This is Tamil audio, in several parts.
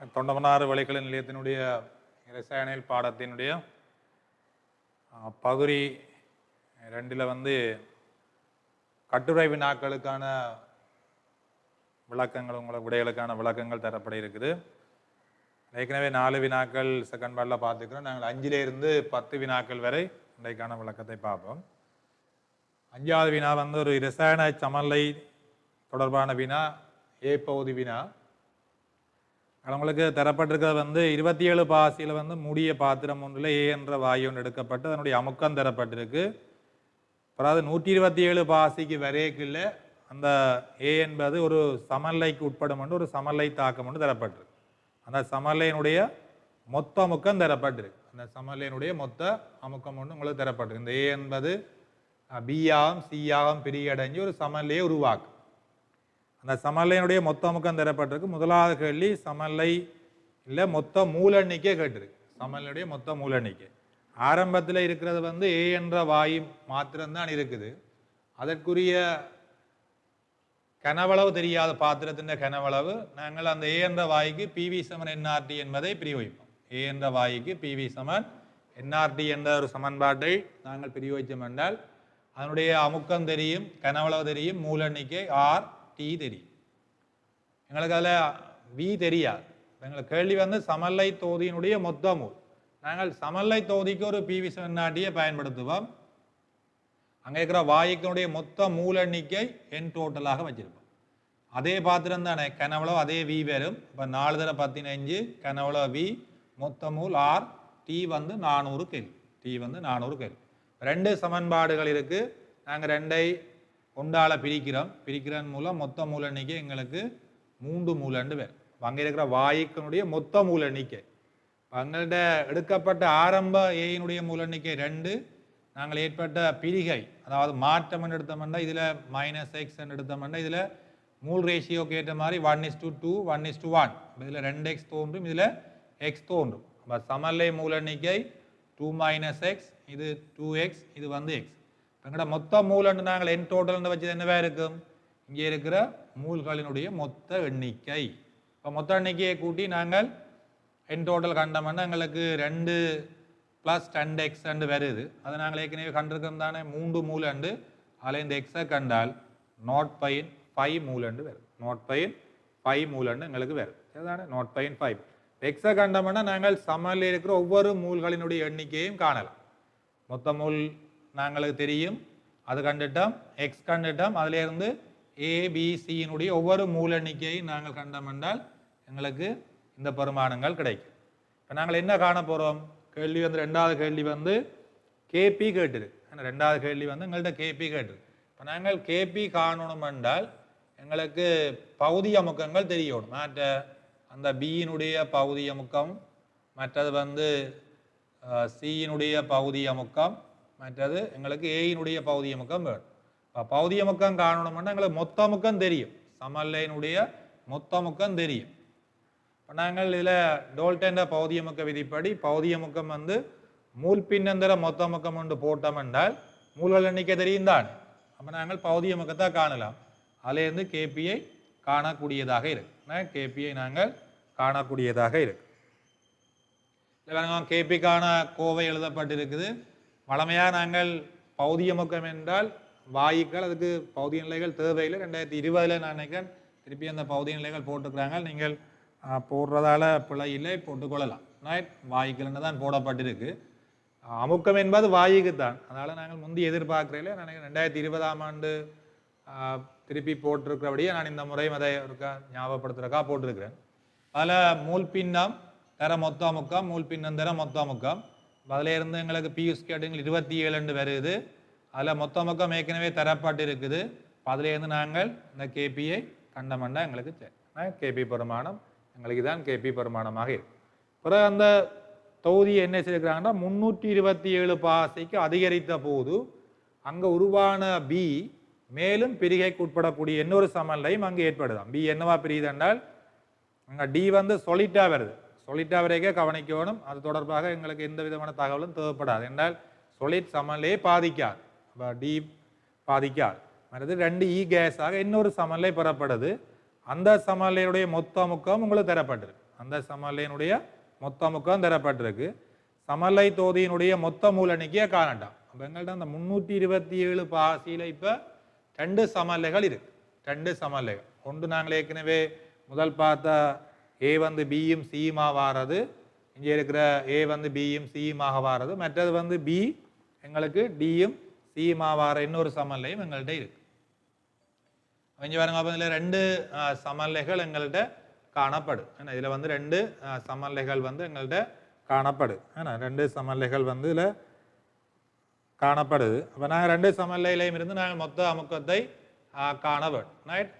தொண்டமனாறு வலைக்கலை நிலையத்தினுடைய இரசாயனியல் பாடத்தினுடைய பகுதி 2ல் கட்டுரை வினாக்களுக்கான விளக்கங்கள் உங்களுக்கு விடைகளுக்கான விளக்கங்கள் தரப்பட இருக்குது. ஏற்கனவே 4 வினாக்கள் செகண்ட் பார்ட்டில் பார்த்துக்கிறோம். நாங்கள் 5லிருந்து 10 வினாக்கள் வரை இன்றைக்கான விளக்கத்தை பார்ப்போம். 5வது வினா ஒரு இரசாயன சமநிலை தொடர்பான வினா, ஏ பகுதி வினா. அவங்களுக்கு தரப்பட்டிருக்கிறது 27 பாசியில் மூடிய பாத்திரம் ஒன்றில் ஏ என்ற வாயு ஒன்று எடுக்கப்பட்டு அதனுடைய அமுக்கம் தரப்பட்டிருக்கு. அதாவது 127 பாசிக்கு வரைக்குள்ள அந்த ஏ என்பது ஒரு சமநிலைக்கு உட்படும் என்று ஒரு சமநிலை தாக்கம் ஒன்று தரப்பட்டிருக்கு. அந்த சமநிலையினுடைய மொத்த அமுக்கம் தரப்பட்டிருக்கு. அந்த சமநிலையினுடைய மொத்த அமுக்கம் ஒன்று உங்களுக்கு தரப்பட்டிருக்கு. இந்த ஏ என்பது பியாகவும் சியாகவும் பிரியடைஞ்சு ஒரு சமநிலையை உருவாக்கும். அந்த சமநிலையினுடைய மொத்த அமுக்கம் தரப்பட்டிருக்கு. முதலாவது கேள்வி சமநிலை இல்லை மொத்த மூல எண்ணிக்கை கேட்டிருக்கு. சமநிலையுடைய மொத்த மூல எண்ணிக்கை ஆரம்பத்தில் இருக்கிறது ஏ என்ற வாயு மாத்திரம்தான் இருக்குது. அதற்குரிய கனவளவு தெரியாத பாத்திரத்தின் கனவளவு நாங்கள் அந்த ஏ என்ற வாயுக்கு பிவி சமன் என்ஆர்டி என்பதை பிரிவைப்போம். ஏ என்ற வாயுக்கு பிவி சமன் என்ஆர்டி என்ற ஒரு சமன்பாட்டை நாங்கள் பிரிவைச்சோம் என்றால் அதனுடைய அமுக்கம் தெரியும், கனவளவு தெரியும், மூல எண்ணிக்கை ஆர் டி தெரியும். எங்களுக்கு அதில் வி தெரியாது. எங்களுக்கு கேள்வி சமநிலை தொகுதியினுடைய மொத்த மூல். நாங்கள் சமநிலை தொகுதிக்கு ஒரு பிவி என்ஆர்டியை பயன்படுத்துவோம். அங்கே இருக்கிற வாயுக்களுடைய மொத்த மூல எண்ணிக்கை என் டோட்டலாக வச்சிருப்போம். அதே பாத்திரம் தானே, கனவளவு அதே வி வரும். இப்போ 4 தர 15 கனவளவு வி, மொத்த மூல் R, T 400 kelvin. T 400 kelvin. 2 சமன்பாடுகள் இருக்கு. நாங்கள் 2ஐ ஒன்றால பிரிக்கிறதன் மூலம் மொத்த மூல எண்ணிக்கை எங்களுக்கு 3 மூலண்டு பேர். அங்கே இருக்கிற வாயுக்களுடைய மொத்த மூல எண்ணிக்கை எங்கள்கிட்ட எடுக்கப்பட்ட ஆரம்ப ஏயினுடைய மூல எண்ணிக்கை 2. நாங்கள் ஏற்பட்ட பிரிகை அதாவது மாற்றம் எடுத்தோம்னா இதில் -x எடுத்தோம்னா இதில் மூல் ரேஷியோக்கு ஏற்ற மாதிரி 1:2 1:1. இதில் 2x தோன்றும், இதில் x தோன்றும். அப்போ சமநிலை மூல எண்ணிக்கை 2 - x, இது 2x, இது x. எங்கள்ட மொத்த மூலன்னு நாங்கள் என் டோட்டல் வச்சது என்னவா இருக்கும்? இங்கே இருக்கிற மூல்களினுடைய மொத்த எண்ணிக்கை. இப்போ மொத்த எண்ணிக்கையை கூட்டி நாங்கள் என் டோட்டல் கண்டோம்னா எங்களுக்கு 2 + 10x வருது. அதை நாங்கள் ஏற்கனவே கண்டிருக்கோம் தானே, 3 மூலண்டு. அதில் இந்த எக்ஸை கண்டால் 0.5 மூலண்டு வருது. 0.5 மூலண்டு எங்களுக்கு வருது. அதுதானே 0.5. எக்ஸை கண்டோம்னா நாங்கள் சமநிலையில் இருக்கிற ஒவ்வொரு மூல்களினுடைய எண்ணிக்கையும் காணலாம். மொத்த மூல் நாங்களுக்கு தெரியும், அது கண்டுட்டோம். எக்ஸ் கண்டுட்டோம். அதிலிருந்து ஏபிசியினுடைய ஒவ்வொரு மூல எண்ணிக்கையும் நாங்கள் கண்டோம் என்றால் எங்களுக்கு இந்த பெருமானங்கள் கிடைக்கும். இப்போ நாங்கள் என்ன காண போகிறோம்? கேள்வி 2வது கேள்வி கேபி கேட்டுருக்கு. 2வது கேள்வி எங்கள்கிட்ட கேபி கேட்டுருக்கு. இப்போ நாங்கள் கேபி காணணும் என்றால் எங்களுக்கு பகுதி அமுக்கங்கள் தெரியணும். மற்ற அந்த பியினுடைய பகுதி அமுக்கம், மற்றது சியினுடைய பகுதி அமுக்கம், மற்றது எங்களுக்கு ஏயினுடைய பகுதி அமுக்கம் வேணும். இப்போ பகுதி அமுக்கம் காணணும்னா எங்களுக்கு மொத்த அமுக்கம் தெரியும். சமநிலையினுடைய மொத்த அமுக்கம் தெரியும். இப்போ நாங்கள் இதில் டோல்டன் பகுதி அமுக்க விதிப்படி பகுதி அமுக்கம் மூல் பின்னந்தர மொத்த அமுக்கம் ஒன்று போட்டோம் என்றால் மூல்கள் எண்ணிக்கை தெரியும் தான். அப்போ நாங்கள் பகுதி அமுக்கத்தை காணலாம். அதிலேருந்து கேபியை காணக்கூடியதாக இருக்கு. கேபியை நாங்கள் காணக்கூடியதாக இருக்கு. கேபிக்கான கோவை எழுதப்பட்டிருக்குது. வழமையாக நாங்கள் பகுதி அமுக்கம் என்றால் வாயுக்கள், அதுக்கு பகுதி நிலைகள் தேவையில்லை. 2020 நான் நினைக்கிறேன் திருப்பி அந்த பகுதி நிலைகள் போட்டுக்கிறாங்க. நீங்கள் போடுறதால பிழை இல்லை, போட்டுக்கொள்ளலாம். வாயுக்கள் தான் போடப்பட்டிருக்கு. அமுக்கம் என்பது வாயுக்கு தான். அதனால் நாங்கள் முந்தி எதிர்பார்க்கிறேன். நான் 2020ஆம் ஆண்டு திருப்பி போட்டிருக்கிறபடியே நான் இந்த முறையும் அதை ஞாபகப்படுத்துறக்கா போட்டிருக்கிறேன். அதில் மூல் பின்னம் தர மொத்த அமுக்கம், மூல் பின்னம் தர மொத்த அமுக்கம். அதில் இருந்து எங்களுக்கு பியூஸ் கேட்டுங்கள் 27 வருது. அதில் மொத்த அமுக்கம் ஏற்கனவே தரப்பட்டு இருக்குது. அதிலேருந்து நாங்கள் இந்த கேபியை கண்டமண்டா எங்களுக்கு கேபி பெருமானம் எங்களுக்கு தான் கேபி பெருமானமாக இருக்கு. பிறகு அந்த தொகுதியை என்ன செய்திருக்கிறாங்கன்னா 327 பாசிக்கு அதிகரித்த போது அங்கே உருவான பி மேலும் பிரிகைக்கு உட்படக்கூடிய இன்னொரு சமநிலையும் அங்கே ஏற்படுதான். பி என்னவா பிரியுது என்றால் அங்கே டி சொலிட்டா வருது. சொலிட்டா வரைக்கும் கவனிக்கணும். அது தொடர்பாக எங்களுக்கு எந்த விதமான தகவலும் தேவைப்படாது. என்றால் சொலிட் சமநிலையை பாதிக்காது. டி பாதிக்காது. மற்றது 2 கேஸாக இன்னொரு சமநிலை பெறப்படுது. அந்த சமநிலையுடைய மொத்த அமுக்கம் உங்களுக்கு தரப்பட்டிருக்கு. அந்த சமநிலையினுடைய மொத்த முக்கம் தரப்பட்டிருக்கு. சமநிலை தொகுதியினுடைய மொத்த மூல எண்ணிக்கையை காணட்டாம். அப்போ எங்கள்கிட்ட அந்த 327 பாசியில் இப்போ 2 சமநிலைகள் இருக்கு. 2 சமநிலைகள். ஒன்று நாங்கள் ஏற்கனவே முதல் பார்த்த ஏ வந்து பியும் சியுமாக வாரது, இங்கே இருக்கிற ஏ வந்து பியும் சியுமாக வாரது, மற்றது வந்து பி எங்களுக்கு டியும் சியுமாக வார இன்னொரு சமநிலையும் எங்கள்கிட்ட இருக்கு. இங்கே பாருங்க, அப்போ இதில் 2 சமநிலைகள் எங்கள்கிட்ட காணப்படும். ஏன்னா இதில் வந்து 2 சமநிலைகள் வந்து எங்கள்கிட்ட காணப்படுது. ஏன்னா 2 சமநிலைகள் வந்து இதில் காணப்படுது. அப்போ நாங்கள் 2 சமநிலையிலையும் இருந்து நாங்கள் மொத்த அமுக்கத்தை காணப்படும். ரைட்.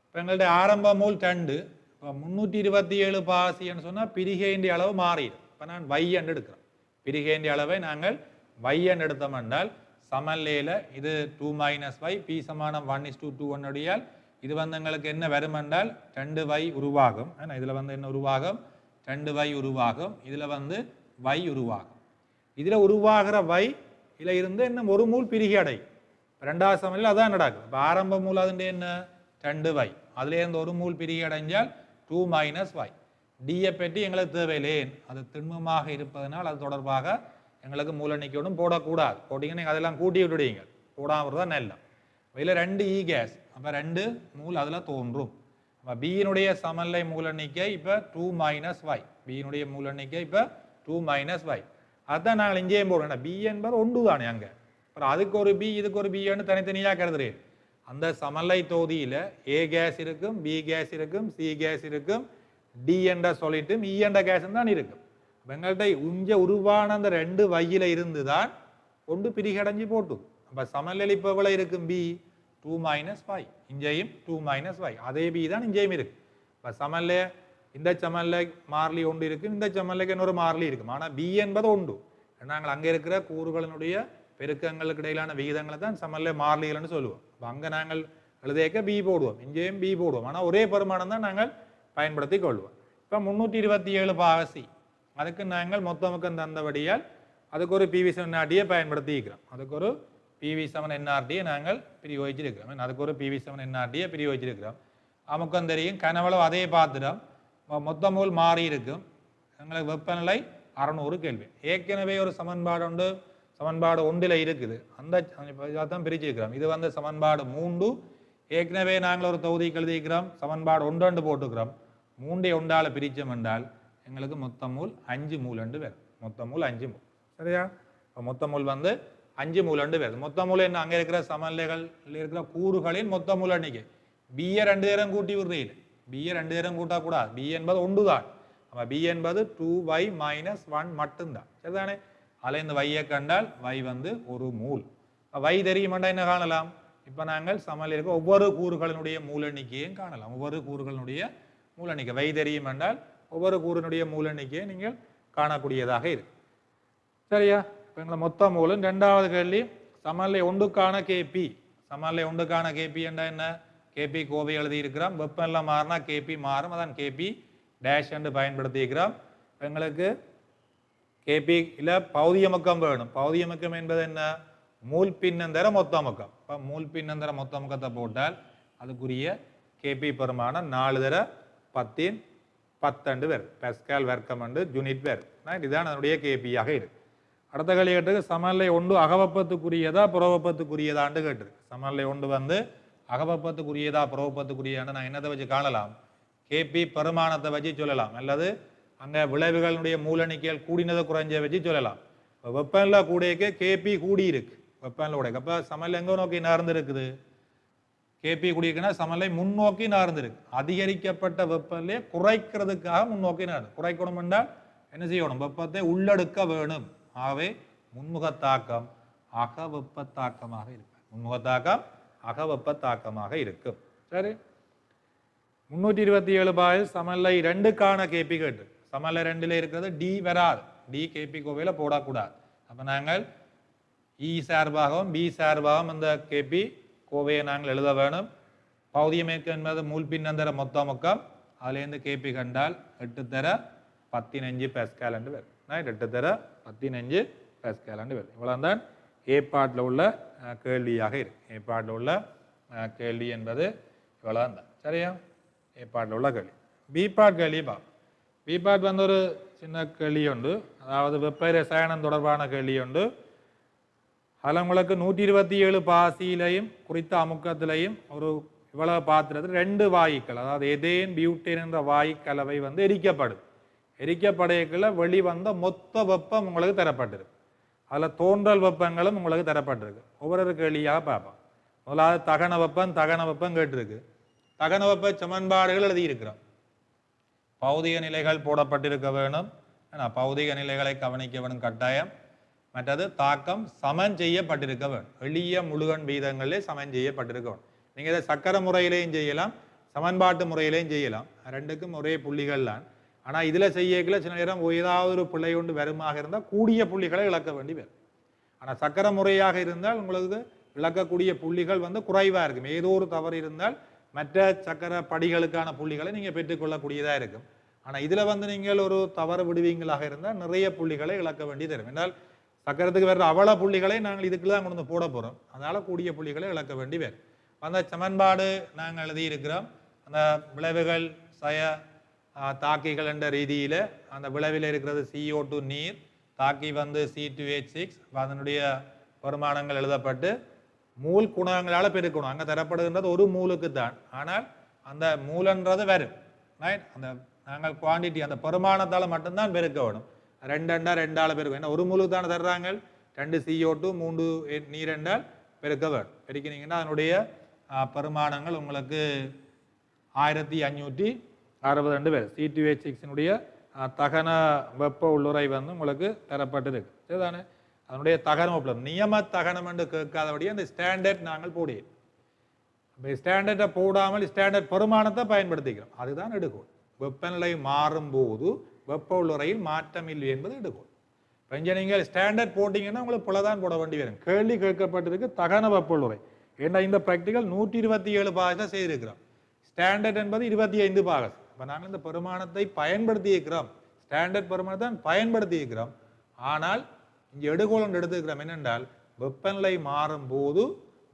இப்போ எங்கள்கிட்ட ஆரம்ப மூல் 2. இப்போ 327 பாசின்னு சொன்னால் பிரிகைன்ற அளவு மாறிடும். இப்போ நான் வையண்டு எடுக்கிறோம். பிரிகைன்ற அளவை நாங்கள் வையண்டு எடுத்தோம் என்றால் சமநிலையில் இது 2 - y p சமானம் 1:2 ஒன்னுடையால் இது வந்து எங்களுக்கு என்ன வரும் என்றால் 2y உருவாகும். ஏன்னா இதில் வந்து என்ன உருவாகும்? 2y உருவாகும். இதில் வந்து y உருவாகும். இதில் உருவாகிற y இதில் இருந்து இன்னும் ஒரு மூல் பிரிகை அடையும். ரெண்டாவது சமநிலையில் அதான் நடக்கும். இப்போ ஆரம்ப மூல் அதுண்டு என்ன? 2y. அதுலேருந்து ஒரு மூல் பிரிகை அடைஞ்சால் 2 - y. டியை பற்றி எங்களுக்கு தேவையில்லை. அது திண்மமாக இருப்பதனால் அது தொடர்பாக எங்களுக்கு மூல எண்ணிக்கையோடும் போடக்கூடாது. போட்டிங்கன்னா நீங்கள் அதெல்லாம் கூட்டி விட்டுடுவீங்க. போடாமல் தான் நல்ல. இதில் 2 E கேஸ். அப்போ 2 மூல் அதில் தோன்றும். அப்போ பியினுடைய சமநிலை மூல எண்ணிக்கை இப்போ 2 - y. பியினுடைய மூல எண்ணிக்கை இப்போ 2 - y. அதுதான் நாங்கள் இங்கேயும் போடுறோம். பி என்பது ஒன்று தானே அங்கே. அப்புறம் அதுக்கு ஒரு பி இதுக்கு ஒரு பின்னு தனித்தனியாக கருதுறேன். அந்த சமநிலை தொகுதியில் ஏ கேஸ் இருக்கும், பி கேஸ் இருக்கும், சி கேஸ் இருக்கும், டி என்ற சொல்லிட்டும் இ என்ற கேஸ் தான் இருக்கும். எங்கள்கிட்ட இங்கே உருவான அந்த 2 வையில இருந்து தான் கொண்டு பிரிகடைஞ்சு போட்டு. அப்போ சமநிலை இப்போ எவ்வளோ இருக்கும்? பி 2 - y. இங்கேயும் 2 - y. அதே பி தான் இங்கேயும் இருக்கு. இப்போ சமநிலை இந்த சமநிலை மாறிலி ஒன்று இருக்கும், இந்த சமநிலைக்கு இன்னொரு மாறிலி இருக்கும். ஆனால் பி என்பது ஒன்று. நாங்கள் அங்கே இருக்கிற கூறுகளினுடைய பெருக்கங்களுக்கு இடையிலான விகிதங்களை தான் சமநிலை மாறிலிகள்னு சொல்லுவோம். இப்போ அங்கே நாங்கள் எழுதியக்க பி போடுவோம், இங்கேயும் பி போடுவோம். ஆனால் ஒரே பெருமானம் தான் நாங்கள் பயன்படுத்தி கொள்வோம். இப்போ 327 பாகசி அதுக்கு நாங்கள் மொத்தமுக்கம் தந்தபடியால் அதுக்கு ஒரு பிவி சமன் என்ஆர்டியை பயன்படுத்தி இருக்கிறோம். அதுக்கு ஒரு பிவி சமன் என்ஆர்டியை நாங்கள் பிரிவகிச்சிருக்கிறோம். அதுக்கு ஒரு பிவி சமன் என்ஆர்டியை பிரிவகிச்சிருக்கிறோம். அமுக்கம் தெரியும், கனவளவு அதே பார்த்துட்டோம். மொத்த மூல் மாறி இருக்கும். எங்களுக்கு வெப்பநிலை 600 கெல்வின். ஏற்கனவே ஒரு சமன்பாடு உண்டு, சமன்பாடு 1 இருக்குது. அந்த தான் பிரிச்சிருக்கிறோம். இது வந்து சமன்பாடு 3. ஏற்கனவே நாங்கள் ஒரு தொகுதிக்கு எழுதிக்கிறோம், சமன்பாடு 1 போட்டுக்கிறோம். 3 ஒன்றால் பிரித்தோம் என்றால் எங்களுக்கு மொத்த மூல் 5 மூல் வேறு. மொத்த மூல் 5 மூல். சரியா? இப்போ மொத்த மூல் வந்து 5 மூல் வேறு. மொத்த மூல் என்ன? அங்கே இருக்கிற சமநிலைகள் இருக்கிற கூறுகளின் மொத்த மூல் எண்ணிக்கை. பிஏ 2 தரம் கூட்டி விடுறீங்க. பிஏ 2 தரம் கூட்டக்கூடாது. பி என்பது 1 தான். அப்போ பி என்பது 2y - 1 மட்டும்தான். சரிதானே? அதில் இந்த வையை கண்டால் வை வந்து ஒரு மூல். வை தெரியுமாண்டா என்ன காணலாம்? இப்போ நாங்கள் சமநிலை இருக்க ஒவ்வொரு கூறுகளினுடைய மூல எண்ணிக்கையும் காணலாம். ஒவ்வொரு கூறுகளினுடைய மூல எண்ணிக்கை வை தெரியும் என்றால் ஒவ்வொரு கூறினுடைய மூல எண்ணிக்கையை நீங்கள் காணக்கூடியதாக இருக்கு. சரியா? இப்போ எங்களை மொத்த மூலம். ரெண்டாவது கேள்வி, சமநிலை 1க்கான கேபி. சமநிலை 1க்கான கேபி என்றா என்ன? கேபி கோவை எழுதி இருக்கிறோம். வெப்பநிலை மாறினா கேபி மாறும். அதான் கேபி டேஷ் என்று பயன்படுத்தி இருக்கிறோம். எங்களுக்கு கேபி இல்லை பௌதியமுக்கம் வேணும். பௌதியமுக்கம் என்பது என்ன? மூல் பின்னந்தர மொத்த அமுக்கம். இப்போ மூல் பின்னந்தர மொத்த அமுக்கத்தை போட்டால் அதுக்குரிய கேபி பெருமானம் 4 தர 10 வேறு. பெஸ்கால் வர்க்கம் அண்டு யூனிட் வேறு. இதுதான் அதனுடைய கேபியாக இருக்கு. அடுத்த கேள்வி கேட்டு, சமநிலை 1 அகவப்பத்துக்குரியதா புறவப்பத்துக்குரியதான்னு கேட்டிருக்கு. சமநிலை 1 வந்து அகவப்பத்துக்குரியதா புறவப்பத்துக்குரியதான்னு நான் என்னத்தை வச்சு காணலாம்? கேபி பெருமானத்தை வச்சு சொல்லலாம். அல்லது அங்கே விளைவுகளுடைய மூல எண்ணிக்கைகள் கூடினதை குறைஞ்ச வச்சு சொல்லலாம். இப்போ வெப்பநிலை கூடையக்கு கேபி கூடி இருக்கு. வெப்பநிலை கூடைக்கு அப்போ சமநிலை எங்கே நோக்கி நகர்ந்து இருக்குது? கேபி கூடியிருக்குன்னா சமநிலை முன்னோக்கி நகர்ந்துருக்கு. அதிகரிக்கப்பட்ட வெப்பநிலையை குறைக்கிறதுக்காக முன்னோக்கி நகர்ந்து. குறைக்கணும் என்றால் என்ன செய்யணும்? வெப்பத்தை உள்ளெடுக்க வேணும். ஆகவே முன்முகத்தாக்கம் அகவெப்பத்தாக்கமாக இருக்கும். முன்முகத்தாக்கம் அகவெப்பத்தாக்கமாக இருக்கும். சரி, 327 பாயில் சமநிலை 2க்கான கேபி கேட்டு. சமநிலை 2ல் இருக்கிறது டி வராது. டி கேபி கோவையில் போடக்கூடாது. அப்போ நாங்கள் இ சார்பாகவும் பி சார்பாகவும் இந்த கேபி கோவையை நாங்கள் எழுத வேணும். பௌதியமேற்கு என்பது மூல் பின்னந்தர மொத்த முக்கம். அதுலேருந்து கேபி கண்டால் 8 தர 15 பெஸ்கால் என்று வரும். 8 தர 15 பெஸ்கால் என்று வரும். இவ்வளோ தான் ஏற்பாட்டில் உள்ள கேள்வியாக இருக்கு. ஏற்பாட்டில் உள்ள கேள்வி என்பது இவ்வளோ தான். சரியா? ஏற்பாட்டில் உள்ள கேள்வி. பி பாட் கேள்வி பா. பிபாட் வந்து ஒரு சின்ன கேள்வி உண்டு, அதாவது வெப்ப ரசாயனம் தொடர்பான கேள்வி உண்டு. அதில் உங்களுக்கு 127 பாசியிலையும் குறித்த அமுக்கத்திலையும் ஒரு இவ்வளவு பாத்திரத்தில் 2 வாயுக்கள், அதாவது எதேன் பியூட்டேன் என்ற வாயு கலவை வந்து எரிக்கப்படுது. எரிக்கப்படையக்குள்ள வெளிவந்த மொத்த வெப்பம் உங்களுக்கு தரப்பட்டிருக்கு. அதில் தோன்றல் வெப்பங்களும் உங்களுக்கு தரப்பட்டிருக்கு. ஒவ்வொரு கேள்வியாக பார்ப்போம். முதலாவது தகன வெப்பம் கேட்டிருக்கு. தகன வெப்ப சமன்பாடுகள் எழுதியிருக்கிறோம். பௌதிக நிலைகள் போடப்பட்டிருக்க வேணும். பௌதிக நிலைகளை கவனிக்க வேணும் கட்டாயம். மற்றது தாக்கம் சமன் செய்யப்பட்டிருக்க வேணும். எளிய முழுகன் வீதங்களிலே சமன் செய்யப்பட்டிருக்க வேணும். நீங்கள் இதை சக்கர முறையிலையும் செய்யலாம், சமன்பாட்டு முறையிலையும் செய்யலாம். ரெண்டுக்கும் ஒரே புள்ளிகள் தான். ஆனால் இதில் செய்யக்குள்ள சில நேரம் ஏதாவது ஒரு பிள்ளை ஒன்று வருமாக இருந்தால் கூடிய புள்ளிகளை இழக்க வேண்டி வரும். ஆனால் சக்கர முறையாக இருந்தால் உங்களுக்கு இழக்கக்கூடிய புள்ளிகள் வந்து குறைவாக இருக்கும். ஏதோ ஒரு தவறு இருந்தால் மற்ற சக்கர படிகளுக்கான புள்ளிகளை நீங்கள் பெற்றுக்கொள்ளக்கூடியதாக இருக்கும். ஆனால் இதில் வந்து நீங்கள் ஒரு தவறு விடுவீங்களாக இருந்தால் நிறைய புள்ளிகளை இழக்க வேண்டி தரும். என்றால் சக்கரத்துக்கு வர்ற அவ்வளோ புள்ளிகளை நாங்கள் இதுக்குள்ள தான் கொண்டு போட போகிறோம். அதனால் கூடிய புள்ளிகளை இழக்க வேண்டி வரும். அந்த சமன்பாடு நாங்கள் எழுதியிருக்கிறோம். அந்த விளைவுகள் தாக்கிகள் என்ற ரீதியில் அந்த விளைவில் இருக்கிறது CO2 நீர், தாக்கி வந்து C2H6, அதனுடைய பெருமானங்கள் எழுதப்பட்டு மூல் குணங்களால் பெருக்கணும். அங்கே தரப்படுகின்றது ஒரு மூலுக்கு தான். ஆனால் அந்த மூலன்றது வரும். ரைட், அந்த நாங்கள் குவான்டிட்டி அந்த பெருமானத்தால் மட்டும்தான் பெருக்க வேணும். 2 பெருக்கும். ஏன்னா ஒரு மூலுக்கு தானே தர்றாங்க. 2 CO2 3 நீர் என்றால் பெருக்க வேணும். பெருக்கினீங்கன்னா அதனுடைய பெருமானங்கள் உங்களுக்கு 1562 பேர். C2H6 தகன வெப்ப உள்ளுரை வந்து உங்களுக்கு தரப்பட்டிருக்கு. சரிதானே? அதனுடைய தகனம் வெப்ப நியம தகனம் என்று கேட்காதபடி அந்த ஸ்டாண்டர்ட் நாங்கள் போடுவோம். ஸ்டாண்டர்டை போடாமல் ஸ்டாண்டர்ட் பெருமானத்தை பயன்படுத்திக்கிறோம். அதுதான் எடுக்கோள். வெப்பநிலை மாறும் போது வெப்ப உள்ளுரையில் மாற்றம் இல்லை என்பது எடுக்கோள். இப்போ நீங்கள் ஸ்டாண்டர்ட் போட்டிங்கன்னா உங்களுக்கு புலதான் போட வேண்டி வரும். கேள்வி கேட்கப்பட்டிருக்கு தகன வெப்ப உள்ளுரை. ஏன்னா இந்த ப்ராக்டிக்கல் 127 பாகத்தை செய்திருக்கிறோம். ஸ்டாண்டர்ட் என்பது 25 பாகம். இப்போ நாங்கள் இந்த பெருமானத்தை பயன்படுத்தி இருக்கிறோம். ஸ்டாண்டர்ட் பெருமானத்தை பயன்படுத்தி இருக்கிறோம். ஆனால் இங்கே எடுகோள் ஒன்று எடுத்துக்கிறோம். என்னென்றால் வெப்பநிலை மாறும் போது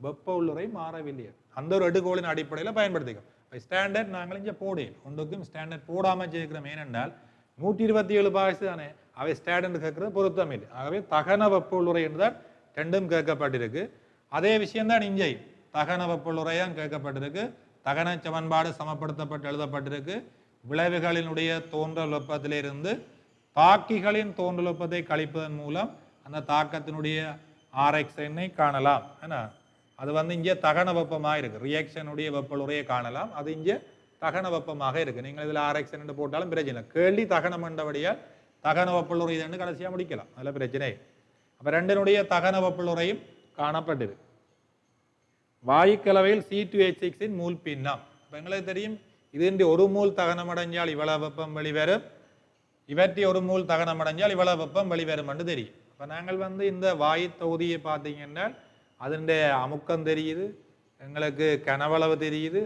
வெப்ப உள்ளுரை மாறவில்லை. அந்த ஒரு எடுகோளின் அடிப்படையில் பயன்படுத்திக்கிறோம். இப்போ ஸ்டாண்டர்ட் நாங்கள் இங்கே போடேன். ஒன்றுக்கும் ஸ்டாண்டர்ட் போடாமல் செய்கிறோம். ஏனென்றால் 127 பாகத்து தானே அவை ஸ்டாண்டர்ட் கேட்கறது பொருத்தம் இல்லை. ஆகவே தகன வெப்ப உள்ளுரை என்றுதான் ரெண்டும் கேட்கப்பட்டிருக்கு. அதே விஷயம்தான் இங்கே தகன வெப்ப உள்ளுரையான் கேட்கப்பட்டிருக்கு. தகன சமன்பாடு சமப்படுத்தப்பட்டு எழுதப்பட்டிருக்கு. விளைவுகளினுடைய தோன்றல் வெப்பத்திலிருந்து தாக்கிகளின் தோன்றல் வெப்பத்தை கழிப்பதன் மூலம் அந்த தாக்கத்தினுடைய RX எண்ணை காணலாம். ஏன்னா அது வந்து இங்கே தகன வெப்பமாக இருக்கு. ரியாக்ஷனுடைய வெப்பலுரையை காணலாம். அது இங்கே தகன வெப்பமாக இருக்கு. நீங்கள் இதில் RX என்று போட்டாலும் பிரச்சனை இல்லை. கேள்வி தகனம் என்றபடியால் தகன வெப்பலுரை என்று கடைசியாக முடிக்கலாம். அதில் பிரச்சனை. அப்போ ரெண்டினுடைய தகன வெப்பலுரையும் காணப்பட்டிருக்கு. வாயுக்கலவையில் C2H6 மூல் பின்னம். இப்போ எங்களுக்கு தெரியும் இது ஒரு மூல் தகனம் அடைஞ்சால் இவ்வளவு வெப்பம் வெளிவரும், இவற்றை ஒரு மூல் தகனம் அடைஞ்சால் இவ்வளவு வெப்பம் வெளிவரும் என்று தெரியும். இப்போ நாங்கள் வந்து இந்த வாயு தொகுதியை பார்த்தீங்கன்னா அதனுடைய அமுக்கம் தெரியுது, எங்களுக்கு கனவளவு தெரியுது,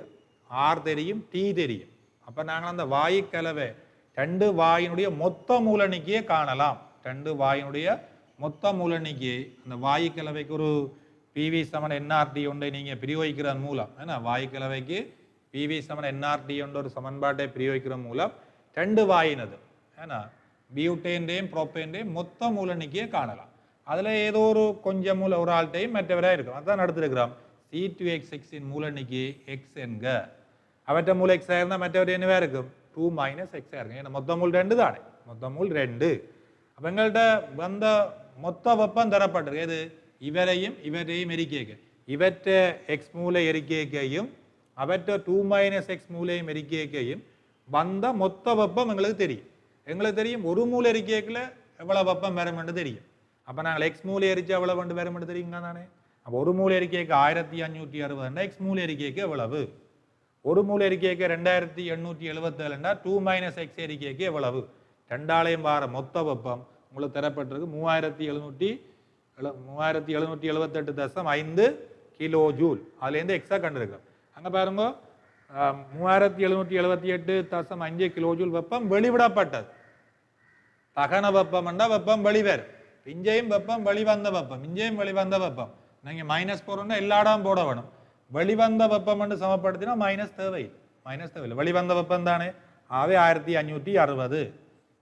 R தெரியும், T தெரியும். அப்போ நாங்கள் அந்த வாயு கலவை 2 வாயினுடைய மொத்த மூலணிக்கையை காணலாம். 2 வாயினுடைய மொத்த மூலணிக்கையை அந்த வாயு கலவைக்கு ஒரு PV = NRT ஒன்றை நீங்கள் பிரயோகிக்கிறதன் மூலம், ஏன்னா வாயு கலவைக்கு PV = NRT என்ற ஒரு சமன்பாட்டை பிரயோகிக்கிற மூலம் 2 வாயினது ஏன்னா பியூட்டேன்டையும் ப்ரோப்பேன்டையும் மொத்த மூலணிக்கையை காணலாம். அதில் ஏதோ ஒரு கொஞ்சம் மூல ஒரு ஆள்கிட்டையும் மற்றவராக இருக்கும். அதுதான் எடுத்துருக்கிறோம். C2H6 மூலணிக்கை X என்க. அவற்றை மூல X இருந்தால் மற்றவர் என்னவா இருக்கும்? 2 - X இருக்கும். ஏன்னா மொத்த மூல் 2 தானே, மொத்த மூல் 2. அப்போ எங்கள்கிட்ட வந்த மொத்த வெப்பம் தரப்பட்டிருக்கு. எது? இவரையும் இவரையும் எரிக்கைக்கு, இவற்றை X மூலை எரிக்கையையும் அவற்றை 2 - X மூலையும் எரிக்கையையும் வந்த மொத்த வெப்பம் எங்களுக்கு தெரியும். எங்களுக்கு தெரியும் ஒரு மூலை எரிக்கைக்குள்ள எவ்வளவு வெப்பம் வரும்னு தெரியும். அப்போ நாங்கள் X மூலை எரிச்சு எவ்வளவு வரும்னு தெரியுங்க தானே. அப்போ ஒரு மூலை எரிக்கைக்கு 1560 X மூலை எரிக்கைக்கு எவ்வளவு? ஒரு மூலை எரிக்கைக்கு 2877 2 - X எரிக்கைக்கு எவ்வளவு? 2ஆலையும் வார மொத்த வெப்பம் உங்களுக்கு தரப்பட்டிருக்கு 3778.5 கிலோ ஜூல். அதுலேருந்து எக்ஸா கண்டிருக்கிறோம். அங்கே பாருங்க 3778.5 கிலோ ஜூல் வெப்பம் வெளிவிடப்பட்டது. தகன வெப்பம் என்றால் வெப்பம் வெளிவேறு. இங்கேயும் வெப்பம் வெளிவந்த வெப்பம், இங்கேயும் வெளிவந்த வெப்பம். நீங்கள் மைனஸ் போறோம்னா எல்லா இடம் போட வேணும். வெளிவந்த வெப்பம் என்று சமப்படுத்தினா மைனஸ் தேவையில்லை. வெளிவந்த வெப்பம் தானே. ஆகவே 1560.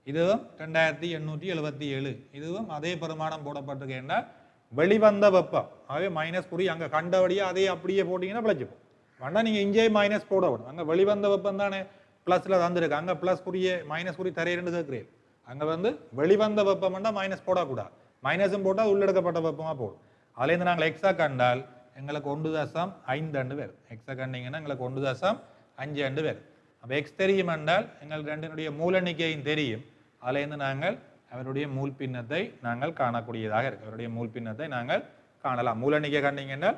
இதுவும் 2877. இதுவும் அதே பெருமானம் போடப்பட்டிருக்கு என்றால் வெளிவந்த வெப்பம். ஆகவே மைனஸ் குறி அங்கே கண்டபடியே அதே அப்படியே போட்டிங்கன்னா பிழைச்சிப்போம். வேண்டாம் நீங்கள் இங்கே மைனஸ் போட விடும். அங்கே வெளிவந்த வெப்பம் தானே ப்ளஸில் தந்துருக்கு. அங்கே ப்ளஸ் குறியே மைனஸ் குறி தரையிருந்து கேட்குறேன். அங்கே வந்து வெளிவந்த வெப்பம்னா மைனஸ் போடக்கூடாது. மைனஸும் போட்டால் உள்ளெடுக்கப்பட்ட வெப்பமாக போடும். அதுலேருந்து நாங்கள் எக்ஸா கண்டால் எங்களுக்கு 1.5 பேர். எக்ஸா கண்டிங்கன்னா எங்களுக்கு 1.5 பேர். அப்போ எக்ஸ் தெரியும் என்றால் எங்கள் ரெண்டினுடைய மூலெண்ணிக்கையும் தெரியும். அதுலேருந்து நாங்கள் அவருடைய மூல் பின்னத்தை நாங்கள் காணக்கூடியதாக இருக்கு. அவருடைய மூல் பின்னத்தை நாங்கள் காணலாம். மூலெண்ணிக்கை கண்டிங்கன்னா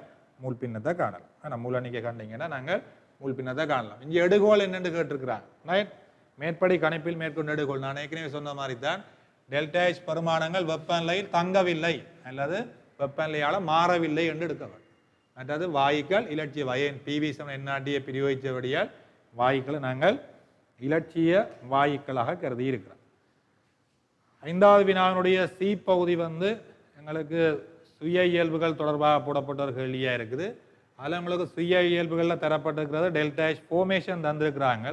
மூல் பின்னத்தை காணலாம். ஆனால் மூலெண்ணிக்கை கண்டிங்கன்னா நாங்கள் மூல் பின்னத்தை காணலாம். இங்கே எடுகோல் என்னென்று கேட்டிருக்கிறாங்க. மேற்படி கணிப்பில் மேற்கொண்டு எடுகோல் நான் ஏற்கனவே சொன்ன மாதிரி தான் டெல்டா எச் பரிமாணங்கள் வெப்பநிலையில் தங்கவில்லை அல்லது வெப்பநிலையால் மாறவில்லை என்று எடுக்க வேண்டும். மற்றது வாயுக்கள் இலட்சிய வயன் பிவி என்ஆர்டியை பிரயோகித்தபடியால் வாயுக்களை நாங்கள் இலட்சிய வாயுக்களாக கருதி இருக்கிறோம். 5வது வினாவினுடைய சி பகுதி வந்து எங்களுக்கு சுய இயல்புகள் தொடர்பாக போடப்பட்ட ஒரு கேள்வியாக இருக்குது. அதில் உங்களுக்கு சுய இயல்புகளில் தரப்பட்டிருக்கிறது டெல்டா எச் ஃபார்மேஷன் தந்திருக்கிறாங்க.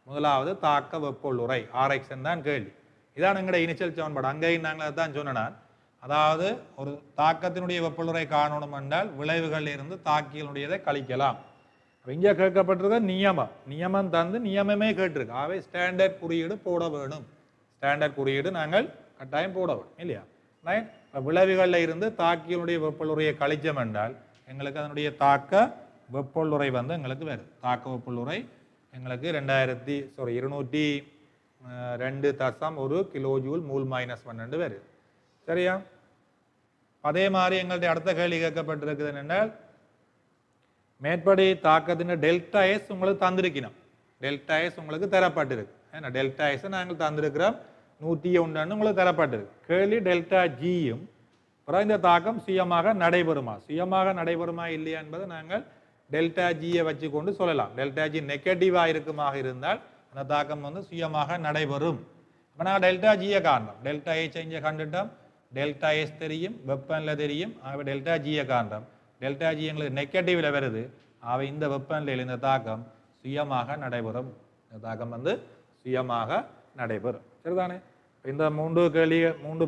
முதலாவது தாக்க வெப்பொள்ளுறை ஆர்எக்ஸ்ன்னு தான் கேள்வி. இதான் எங்களுடைய இனிஷியல் சமன்பாடு. அங்கேயும் நாங்கள் அதான் சொன்னேன். அதாவது ஒரு தாக்கத்தினுடைய வெப்பொள்ளுறை காணணும் என்றால் விளைவுகளில் இருந்து தாக்கியனுடையதை கழிக்கலாம். இங்கே கேட்கப்பட்டிருக்க நியமம் தந்து நியமமே கேட்டிருக்கு. ஆகவே ஸ்டாண்டர்ட் குறியீடு போட வேணும். ஸ்டாண்டர்ட் குறியீடு நாங்கள் கட்டாயம் போட வேணும் இல்லையா. விளைவுகளில் இருந்து தாக்கியனுடைய வெப்பொள்ளுறையை கழிச்சம் என்றால் எங்களுக்கு அதனுடைய தாக்க வெப்பொள்ளுறை வந்து எங்களுக்கு வருது. தாக்க வெப்பொள்ளுறை எங்களுக்கு 202.1 கிலோஜூல் மூல் -12 வருது. சரியா. அதே மாதிரி எங்களுடைய அடுத்த கேள்வி கேட்கப்பட்டிருக்குது என்றால் மேற்படி தாக்கத்தின் டெல்டா எஸ் உங்களுக்கு தந்திருக்கணும். டெல்டா எஸ் உங்களுக்கு தரப்பட்டிருக்கு. ஏன்னா டெல்டா எஸ் நாங்கள் தந்திருக்கிறோம் 101 உங்களுக்கு தரப்பட்டிருக்கு. கேள்வி டெல்டா ஜியும் அப்புறம் இந்த தாக்கம் சுயமாக நடைபெறுமா இல்லையா என்பதை நாங்கள் டெல்டா ஜியை வச்சு கொண்டு சொல்லலாம். டெல்டா ஜி நெகட்டிவாக இருக்குமாக இருந்தால் அந்த தாக்கம் வந்து சுயமாக நடைபெறும். இப்போ நாங்கள் டெல்டா ஜியை காண்றோம். டெல்டா எச் இங்கே கண்டுட்டோம். டெல்டா எஸ் தெரியும், வெப்பநிலை தெரியும். ஆகவே டெல்டா ஜியை காண்றோம். டெல்டா ஜி எங்களுக்கு நெகட்டிவ்ல வருது. ஆகவே இந்த வெப்பநிலையில் இந்த தாக்கம் சுயமாக நடைபெறும். இந்த தாக்கம் வந்து சுயமாக நடைபெறும். சரிதானே. இந்த 3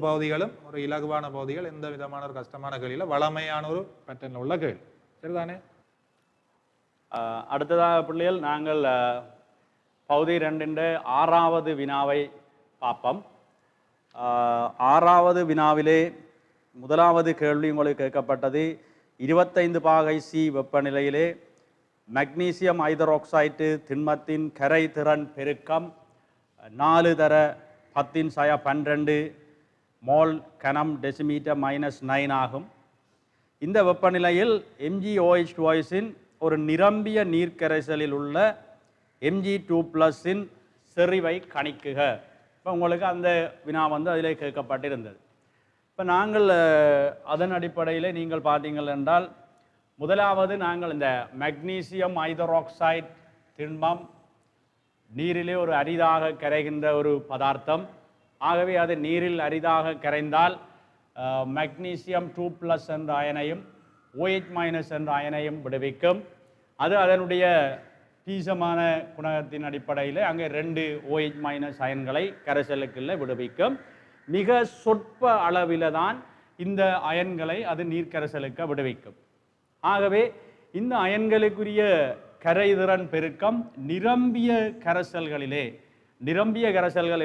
பகுதிகளும் ஒரு இலகுவான பகுதிகள். எந்த விதமான ஒரு கஷ்டமான கேள்வியில் வளமையான ஒரு பேட்டர்னில் உள்ள கேள்வி. சரிதானே. அடுத்ததாக பிள்ளைகள் நாங்கள் பகுதி 2 6வது வினாவை பார்ப்போம். 6வது வினாவிலே முதலாவது கேள்வி உங்களுக்கு கேட்கப்பட்டது 25 பாகை சி வெப்பநிலையிலே மக்னீசியம் ஐதரோக்சைடு திண்மத்தின் கரை திறன் பெருக்கம் 4 தர 10⁻12 மோல் கனம் டெசிமீட்டர் -9 ஆகும். இந்த வெப்பநிலையில் MgOH2இன் ஒரு நிரம்பிய நீர்க்கரைசலில் உள்ள Mg2+ செறிவை கணிக்குக. இப்போ உங்களுக்கு அந்த வினா வந்து அதிலே கேட்கப்பட்டிருந்தது. இப்போ நாங்கள் அதன் அடிப்படையில் நீங்கள் பார்த்தீங்கள் என்றால் முதலாவது நாங்கள் இந்த மக்னீசியம் ஐதரோக்சைடு திண்மம் நீரிலே ஒரு அரிதாக கரைகின்ற ஒரு பதார்த்தம். ஆகவே அது நீரில் அரிதாக கரைந்தால் மக்னீசியம் 2+ என்ற அயனையும் OH- என்ற அயனையும் விடுவிக்கும். அது அதனுடைய பீசமான குணகத்தின் அடிப்படையில் அங்கே 2 OH- அயன்களை கரைசலுக்குள்ள விடுவிக்கும். மிக சொற்ப அளவில் தான் இந்த அயன்களை அது நீர்க்கரைசலுக்கு விடுவிக்கும். ஆகவே இந்த அயன்களுக்குரிய கரைதிறன் பெருக்கம் நிரம்பிய கரைசல்கள்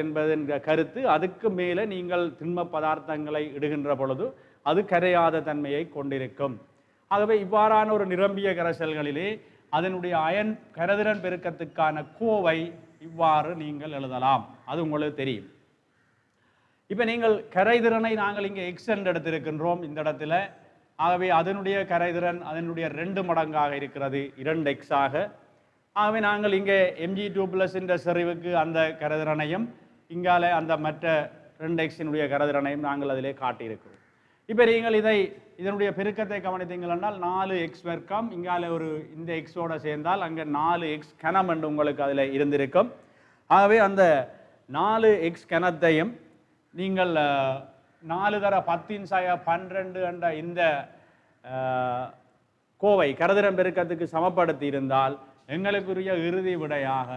என்பதன் கருத்து அதுக்கு மேலே நீங்கள் திண்ம பதார்த்தங்களை இடுகின்ற பொழுது அது கரையாத தன்மையை கொண்டிருக்கும். ஆகவே இவ்வாறான ஒரு நிரம்பிய கரைசல்களிலே அதனுடைய அயன் கரைதிறன் பெருக்கத்துக்கான கோவை இவ்வாறு நீங்கள் எழுதலாம். அது உங்களுக்கு தெரியும். இப்போ நீங்கள் கரைதிறனை நாங்கள் இங்கே எக்ஸ் என்று எடுத்திருக்கின்றோம் இந்த இடத்துல. ஆகவே அதனுடைய கரைதிறன் அதனுடைய 2 மடங்காக இருக்கிறது, 2x ஆக. ஆகவே நாங்கள் இங்கே Mg2+ செறிவுக்கு அந்த கரைதிறனையும் இங்கால அந்த மற்ற 2x கரைதிறனையும் நாங்கள் அதிலே காட்டியிருக்கிறோம். இப்போ நீங்கள் இதனுடைய பெருக்கத்தை கவனித்தீங்கள் என்றால் 4x வர்க்கம் இங்கால ஒரு இந்த எக்ஸோட சேர்ந்தால் அங்கே 4x கனம் என்று உங்களுக்கு அதில் இருந்திருக்கும். ஆகவே அந்த 4x கனத்தையும் நீங்கள் 4 தர 10⁻12 என்ற இந்த கோவை கரைதிறன் பெருக்கத்துக்கு சமப்படுத்தி இருந்தால் எங்களுக்குரிய இறுதி விடையாக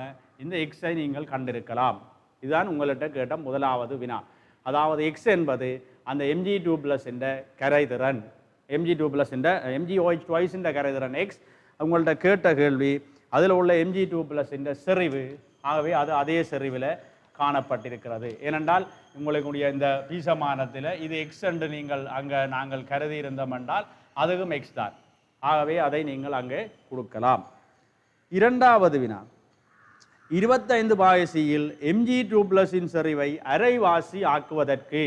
இந்த எக்ஸை நீங்கள் கண்டிருக்கலாம். இதுதான் உங்கள்கிட்ட கேட்ட முதலாவது வினா. அதாவது எக்ஸ் என்பது அந்த Mg2+ என்ற கரைதிறன், MgOH twice என்ற கரைதிறன் எக்ஸ். உங்கள்கிட்ட கேட்ட கேள்வி அதில் உள்ள Mg2+ என்ற செறிவு. ஆகவே அது அதே செறிவில் காணப்பட்டிருக்கிறது. ஏனென்றால் உங்களுடைய இந்த பீசமானத்தில் இது எக்ஸ் என்று நீங்கள் அங்கே நாங்கள் கருதி இருந்தோம் என்றால் அதுவும் எக்ஸ் தான். ஆகவே அதை நீங்கள் அங்கே கொடுக்கலாம். இரண்டாவது வினா, 25 பாயசியில் Mg2+ செறிவை அரைவாசி ஆக்குவதற்கு.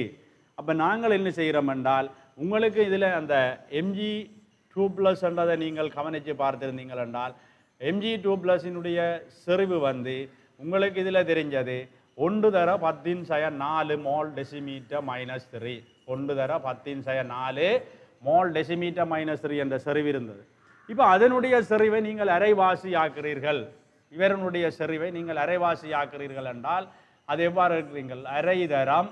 அப்போ நாங்கள் என்ன செய்கிறோம் என்றால், உங்களுக்கு இதில் அந்த Mg2+ என்றதை நீங்கள் கவனித்து பார்த்திருந்தீங்கள் என்றால், Mg2+னுடைய செறிவு வந்து உங்களுக்கு இதில் தெரிஞ்சது 1^10⁴ mole decimetre minus 3. 1^10⁴ mole decimetre minus 3 என்ற செறிவு இருந்தது. இப்போ அதனுடைய செறிவை நீங்கள் அரைவாசி ஆக்குறீர்கள், இவருடைய செறிவை நீங்கள் அரைவாசி ஆக்குறீர்கள் என்றால் அது எவ்வாறு இருக்கிறீர்கள்? அரை தரம்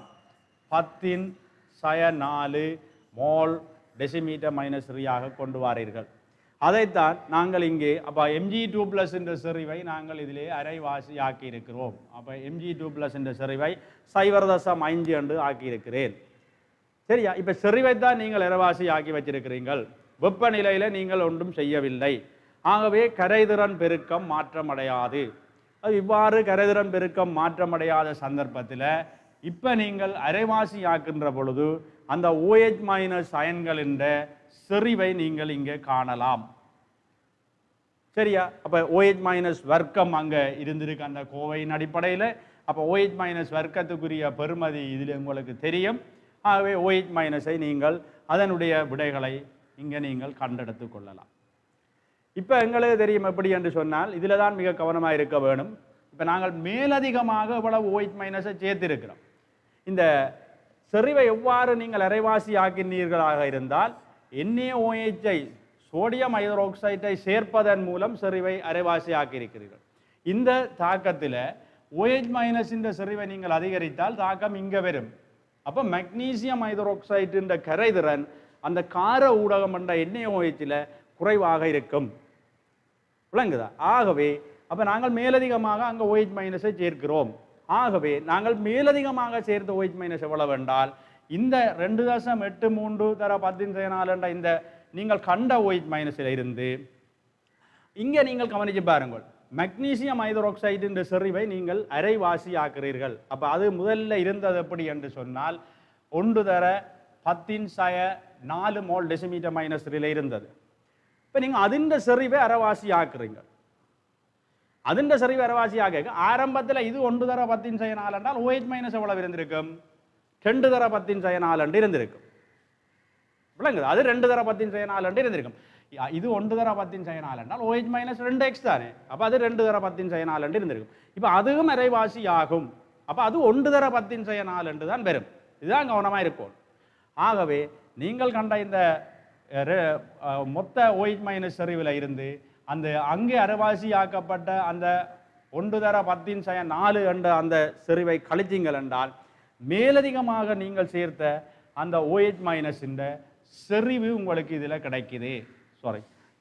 10⁴ மோல் டெசிமீட்டர் மைனஸ் 3 ஆக கொண்டு வாரீர்கள். அதைத்தான் நாங்கள் இங்கே அப்போ Mg2+ என்ற செறிவை நாங்கள் இதிலே அரைவாசி ஆக்கி இருக்கிறோம். அப்போ Mg2+ என்ற செறிவை 0.5 என்று ஆக்கியிருக்கிறேன். சரியா? இப்போ செறிவை தான் நீங்கள் அரைவாசி ஆக்கி வச்சிருக்கிறீர்கள். வெப்பநிலையில் நீங்கள் ஒன்றும் செய்யவில்லை. ஆகவே கரைதிறன் பெருக்கம் மாற்றமடையாது. அது இவ்வாறு கரைதிறன் பெருக்கம் மாற்றமடையாத சந்தர்ப்பத்தில் இப்போ நீங்கள் அரைவாசி ஆக்கின்ற பொழுது அந்த OH- அயன்கள் என்ற செறிவை நீங்கள் இங்கே காணலாம். சரியா? அப்போ OH- வர்க்கம் அங்கே இருந்திருக்கு அந்த கோவையின் அடிப்படையில். அப்போ OH- வர்க்கத்துக்குரிய பெறுமதி இதில் உங்களுக்கு தெரியும். ஆகவே OH- நீங்கள் அதனுடைய விடைகளை இங்கே நீங்கள் கண்டெடுத்து கொள்ளலாம். இப்போ எங்களுக்கு தெரியும் எப்படி என்று சொன்னால், இதில் தான் மிக கவனமாக இருக்க வேணும். இப்போ நாங்கள் மேலதிகமாக இவ்வளவு OH- சேர்த்திருக்கிறோம். இந்த செறிவை எவ்வாறு நீங்கள் அரைவாசி ஆக்கினீர்களாக இருந்தால், NaOH சோடியம் ஹைட்ரோக்சைட்டை சேர்ப்பதன் மூலம் செறிவை அரைவாசி ஆக்கியிருக்கிறீர்கள். இந்த தாக்கத்தில் OH- இந்த செறிவை நீங்கள் அதிகரித்தால் தாக்கம் இங்கே வரும். அப்போ மெக்னீசியம் ஹைட்ரோக்சைடு என்ற கரைதிறன் அந்த கார ஊடகம் என்ற NaOH குறைவாக இருக்கும். விளங்குதா? ஆகவே அப்போ நாங்கள் மேலதிகமாக அங்கே OH- சேர்க்கிறோம். ஆகவே நாங்கள் மேலதிகமாக சேர்த்த OH- எவ்வளவு என்றால், இந்த 2.83 என்ற இந்த நீங்கள் கண்ட OH- இருந்து இங்கே நீங்கள் கவனிச்சு பாருங்கள், மெக்னீசியம் ஹைட்ரோக்சைடு என்ற செறிவை நீங்கள் அரைவாசி ஆக்குறீர்கள். அப்போ அது முதல்ல இருந்தது எப்படி என்று சொன்னால் 1^10⁴ மோல் டெசிமீட்டர் மைனஸ் 3 இருந்தது. இப்போ நீங்கள் அதிண்ட செறிவை அரைவாசி ஆக்குறீங்க. அதிண்ட செறிவை அரைவாசி ஆக்க ஆரம்பத்தில் இது 1^10⁴ என்றால் OH- எவ்வளவு இருந்திருக்கும்? 2^10⁴ என்று இருந்திருக்கும். விளங்குது? அது 2^10⁴ என்று இருந்திருக்கும். இது 1^10⁴ என்றால் OH- 2x தானே. அப்போ அது 2^10⁴ என்று இருந்திருக்கும். இப்போ அதுவும் அரைவாசி ஆகும். அப்போ அது 1^10⁴ என்று தான் வரும். இதுதான் கவனமாக இருக்கும். ஆகவே நீங்கள் கண்ட இந்த மொத்த OH- செறிவில் இருந்து அந்த அங்கே அரைவாசி ஆக்கப்பட்ட அந்த 1^10⁴ என்ற அந்த செறிவை கழிச்சிங்கள் என்றால் மேலதிகமாக நீங்கள் சேர்த்த அந்த OH- செறிவு உங்களுக்கு இதில் கிடைக்குது.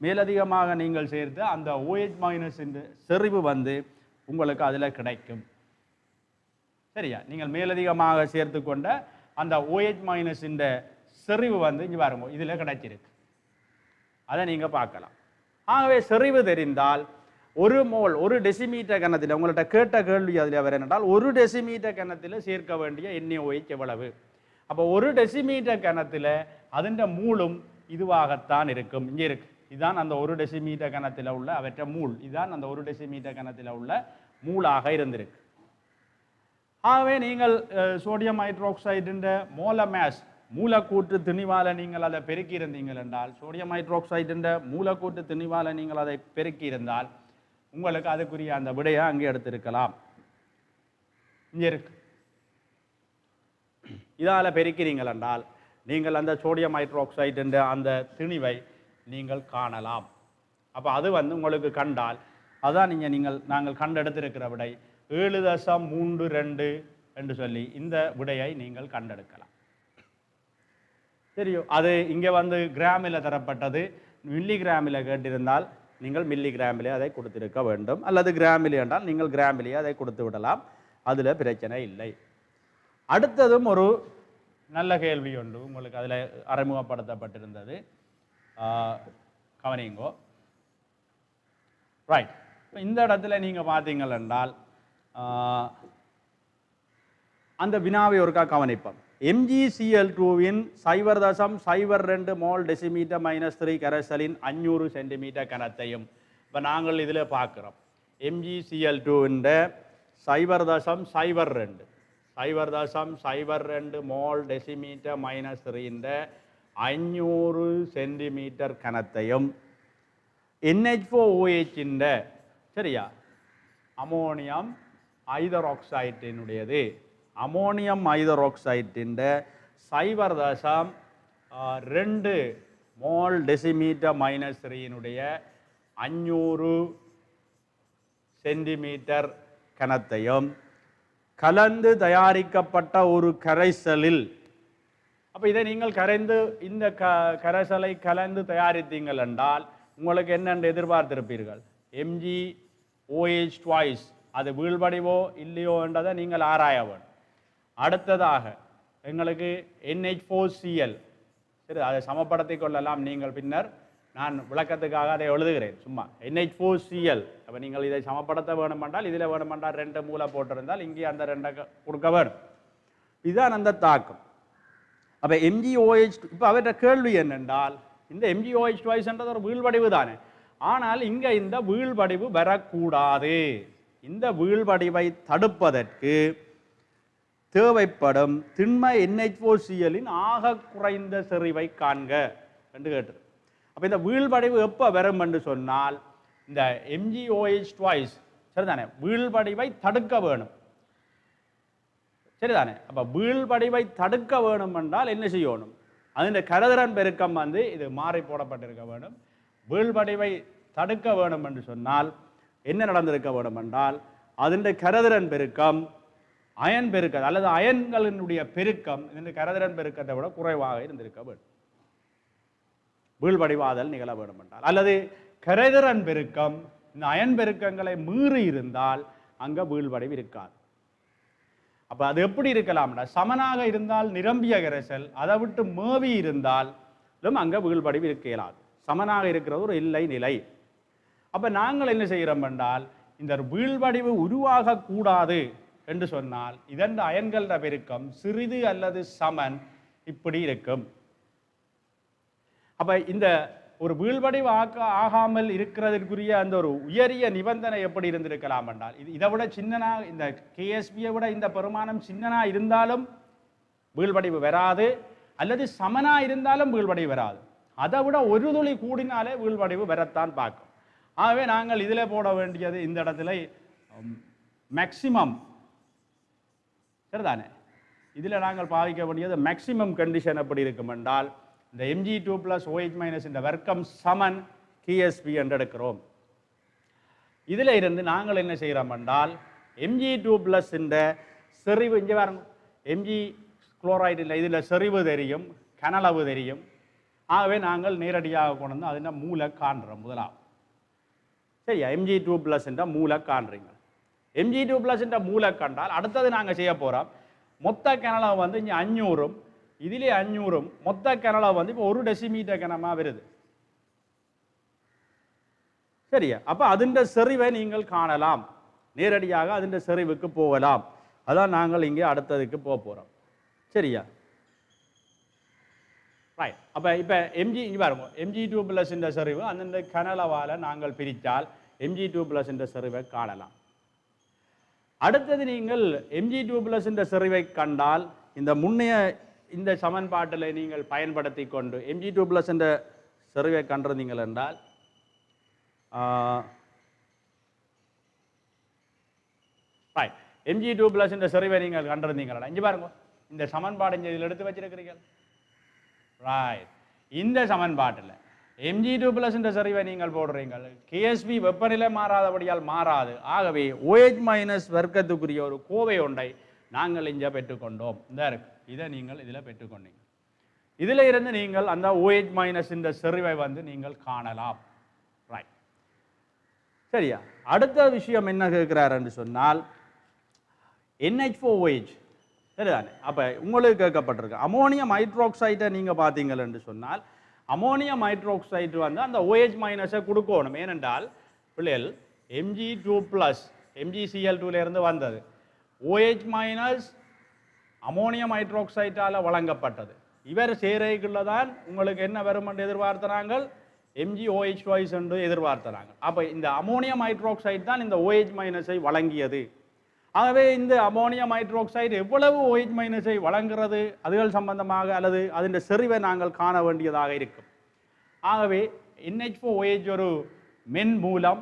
மேலதிகமாக நீங்கள் சேர்த்த அந்த OH- செறிவு வந்து உங்களுக்கு அதில் கிடைக்கும். சரியா? நீங்கள் மேலதிகமாக சேர்த்து கொண்ட அந்த OH- செறிவு வந்து இங்கே பாருங்க இதில் கிடைச்சிருக்கு. அதை நீங்கள் பார்க்கலாம். ஆகவே செறிவு தெரிந்தால் 1 மோல் 1 டெசிமீட்டர் கணத்தில் உங்கள்கிட்ட கேட்ட கேள்வி அதில் வர என்றால் 1 டெசிமீட்டர் கணத்தில் சேர்க்க வேண்டிய NaOH எவ்வளவு? அப்போ 1 டெசிமீட்டர் கணத்தில் அதன் மூலும் இதுவாகத்தான் இருக்கும். இங்கே இருக்கு. இதுதான் அந்த 1 டெசிமீட்டர் கணத்தில் உள்ள அவற்ற மூல். இதுதான் அந்த 1 டெசிமீட்டர் கணத்தில் உள்ள மூலாக இருந்திருக்கு. ஆகவே நீங்கள் சோடியம் ஹைட்ரோக்சைடுன்ற மோலமேஸ் மூலக்கூற்று திணிவால நீங்கள் அதை பெருக்கி இருந்தீங்கள் என்றால், சோடியம் ஹைட்ரோக்சைடுன்ற மூலக்கூற்று திணிவால நீங்கள் அதை பெருக்கி இருந்தால் உங்களுக்கு அதுக்குரிய அந்த விடையை அங்கே எடுத்திருக்கலாம். இங்கே இருக்கு. இதால் பெருக்கிறீங்கள் என்றால் நீங்கள் அந்த சோடியம் ஹைட்ரோக்சைடுன்ற அந்த திணிவை நீங்கள் காணலாம். அப்போ அது வந்து உங்களுக்கு கண்டால் அதான் நாங்கள் கண்டெடுத்திருக்கிற விடை 7.32 என்று சொல்லி இந்த விடையை நீங்கள் கண்டெடுக்கலாம். சரியோ? அது இங்கே வந்து கிராமில் தரப்பட்டது. மில்லி கிராமில் கேட்டிருந்தால் நீங்கள் மில்லி கிராமிலே அதை கொடுத்திருக்க வேண்டும், அல்லது கிராமிலே என்றால் நீங்கள் கிராமிலேயே அதை கொடுத்து விடலாம், அதில் பிரச்சனை இல்லை. அடுத்ததும் ஒரு நல்ல கேள்வி ஒன்று உங்களுக்கு அதில் அறிமுகப்படுத்தப்பட்டிருந்தது, கவனிங்கோ. ரைட், இந்த இடத்துல நீங்கள் பார்த்தீங்கள் என்றால் அந்த வினாவை ஒருக்கா கவனிப்போம். MgCl2வின் 0.02 மோல் டெசிமீட்டர் -3 கரைசலின் 500 சென்டிமீட்டர் கனத்தையும் இப்போ நாங்கள் இதில் பார்க்குறோம். MgCl2 0.02 மோல் டெசிமீட்டர் -3 500 சென்டிமீட்டர் கனத்தையும் NH4OH சரியா அமோனியம் ஐதரோக்சைட்டினுடையது, அமோனியம் ஐதரோக்சைட்டின் 0.2 மோல் டெசிமீட்டர் -3 500 சென்டிமீட்டர் கனத்தையும் கலந்து தயாரிக்கப்பட்ட ஒரு கரைசலில், அப்போ இதை நீங்கள் கரைந்து இந்த கரைசலை கலந்து தயாரித்தீங்கள் என்றால் உங்களுக்கு என்னென்று எதிர்பார்த்திருப்பீர்கள்? MgOH twice அது வீழ்வடிவோ இல்லையோ என்றதை நீங்கள் ஆராய வேண்டும். அடுத்ததாக எங்களுக்கு NH4Cl, சரி அதை சமப்படுத்திக் கொள்ளலாம் நீங்கள் பின்னர், நான் விளக்கத்துக்காக அதை எழுதுகிறேன் சும்மா. NH4Cl அப்போ நீங்கள் இதை சமப்படுத்த வேணுமென்றால் இதில் வேணுமென்றால் 2 மூலை போட்டிருந்தால் இங்கே அந்த 2 கொடுக்க வேணும். இதுதான் அந்த தாக்கம். அப்போ MgOH, இப்போ அவற்ற கேள்வி என்னென்றால் இந்த MgOH twice என்றது ஒரு வீழ்வடிவு தானே, ஆனால் இங்கே இந்த வீழ்வடிவு வரக்கூடாது. இந்த வீழ்வடிவை தடுப்பதற்கு தேவைப்படும் திண்ம NH4Clஇன் ஆக குறைந்த செறிவை காண்க என்று கேட்டு. அப்போ இந்த வீழ்வடிவு எப்போ வரும் என்று சொன்னால் இந்த MgOH twice சரிதானே வீழ்வடிவை தடுக்க வேணும், சரிதானே. அப்போ வீழ்வடிவை தடுக்க வேணும் என்றால் என்ன செய்யணும்? அதன் கரதிறன் பெருக்கம் இது மாறி போடப்பட்டிருக்க வேண்டும். வீழ்வடிவை தடுக்க வேணும் என்று சொன்னால் என்ன நடந்திருக்க வேண்டும் என்றால் அதன் கரதிறன் பெருக்கம் அயன் பெருக்கம் அல்லது அயன்களினுடைய பெருக்கம் இந்த கரதிறன் பெருக்கத்தை விட குறைவாக இருந்திருக்க வேண்டும் வீழ்வடிவாதல் நிகழ வேண்டும் என்றால், அல்லது கரைதிறன் பெருக்கம் இந்த அயன் பெருக்கங்களை மீறி இருந்தால் அங்க வீழ்வடிவு இருக்காது. அப்ப அது எப்படி இருக்கலாம்னா சமனாக இருந்தால் நிரம்பிய கரைசல், அதை விட்டு மேவி இருந்தாலும் அங்க வீழ்வடிவு இருக்க இயலாது. சமனாக இருக்கிறது ஒரு இல்லை நிலை. அப்ப நாங்கள் என்ன செய்கிறோம் என்றால் இந்த வீழ்வடிவு உருவாக கூடாது என்று சொன்னால் இதன் அயன்கள பெருக்கம் சிறிது அல்லது சமன் இப்படி இருக்கும். அப்ப இந்த ஒரு வீழ்வடிவு ஆகாமல் இருக்கிறதற்குரிய அந்த ஒரு உயரிய நிபந்தனை எப்படி இருந்திருக்கலாம் என்றால் இதை விட சின்னனா இந்த KSBயை விட இந்த பெருமானம் சின்னனா இருந்தாலும் வீழ்வடிவு வராது, அல்லது சமனா இருந்தாலும் வீழ்வடிவு வராது. அதை விட ஒரு துளி கூடினாலே வீழ்வடிவு வரத்தான் பார்க்கும். ஆகவே நாங்கள் இதில் போட வேண்டியது இந்த இடத்துல மேக்சிமம், சரிதானே. இதில் நாங்கள் பாதிக்க வேண்டியது மேக்சிமம் கண்டிஷன் எப்படி இருக்கும் என்றால் இந்த Mg2+OH- இந்த வர்க்கம் சமன் KSB என்று எடுக்கிறோம். இதில் இருந்து நாங்கள் என்ன செய்கிறோம் என்றால் Mg2+ இந்த செறிவு இங்கே பாருங்க, Mg குளோரைடு இல்லை, இதில் செறிவு தெரியும், கனளவு தெரியும். ஆகவே நாங்கள் நேரடியாக கொண்டு வந்து அதில் மூலை காண்றோம். முதலாவது சரியா Mg2+ என்ற மூலை காண்றீங்க. Mg2+ மூலை கண்டால் அடுத்தது நாங்கள் செய்ய போகிறோம் மொத்த கனளவு இங்கே 500, இதிலே 500 மொத்த கனளவு இப்போ 1 டெசிமீட்டர் கனமாக வருது, சரியா. அப்போ அதின் செறிவை நீங்கள் காணலாம், நேரடியாக அதின் செறிவுக்கு போகலாம். அதான் நாங்கள் இங்கே அடுத்ததுக்கு போக போகிறோம், சரியா. ரைட். அப்போ இப்போ இங்கே பாருங்க Mg2+ இந்த செறிவு அந்த கனளவால் நாங்கள் பிரித்தால் Mg2+ இந்த செறிவை காணலாம். அடுத்தது நீங்கள் Mg2+ இந்த செறிவை கண்டால் இந்த முன்னைய இந்த சமன்பாட்டில் நீங்கள் பயன்படுத்தி கொண்டு Mg2+ என்ற செறிவை கண்டிருந்தீங்கள் என்றால் ரைட் Mg2+ என்ற செறிவை நீங்கள் கண்டிருந்தீங்களா? இங்கே பாருங்க இந்த சமன்பாடு இங்கே இதில் எடுத்து வச்சிருக்கிறீர்கள். ரைட். இந்த சமன்பாட்டில் Mg2+ என்ற செறிவை நீங்கள் போடுறீங்கள். KSB வெப்பநிலை மாறாதபடியால் மாறாது. ஆகவே OH- வர்க்கத்துக்குரிய ஒரு கோவை ஒன்றை நாங்கள் இங்கே பெற்றுக்கொண்டோம். இந்த இருக்கு, இதை நீங்கள் இதில் பெற்றுக்கொண்டீங்க. இதில் இருந்து நீங்கள் அந்த OH- இந்த செறிவை நீங்கள் காணலாம். ரைட். சரியா? அடுத்த விஷயம் என்ன கேட்கிறார் என்று சொன்னால் NH4OH சரிதானே? அப்ப உங்களுக்கு கேட்கப்பட்டிருக்கு அமோனியம் ஹைட்ரோக்சைடை நீங்க பார்த்தீங்கள் என்று சொன்னால் அமோனியம் ஹைட்ரோக்சைடு வந்து அந்த OH மைனஸை கொடுக்கணும். ஏனென்றால் பிள்ளைகள் Mg2+ MgCl2 இருந்து வந்தது. OH மைனஸ் அமோனியம் ஹைட்ரோக்சைட்டால் வழங்கப்பட்டது. இவர் சேரைக்குள்ள தான் உங்களுக்கு என்ன வரும் என்று எதிர்பார்த்தாங்க, MgOH என்று எதிர்பார்த்தாங்க. அப்ப இந்த அமோனியம் ஹைட்ரோக்சைடு தான் இந்த OH மைனஸை வழங்கியது. ஆகவே இந்த அமோனியம் ஹைட்ரோக்சைடு எவ்வளவு OH மைனஸை வழங்குகிறது அதுகள் சம்பந்தமாக அல்லது அதன் செறிவை நாங்கள் காண வேண்டியதாக இருக்கும். ஆகவே NH4OH ஒரு மென் மூலம்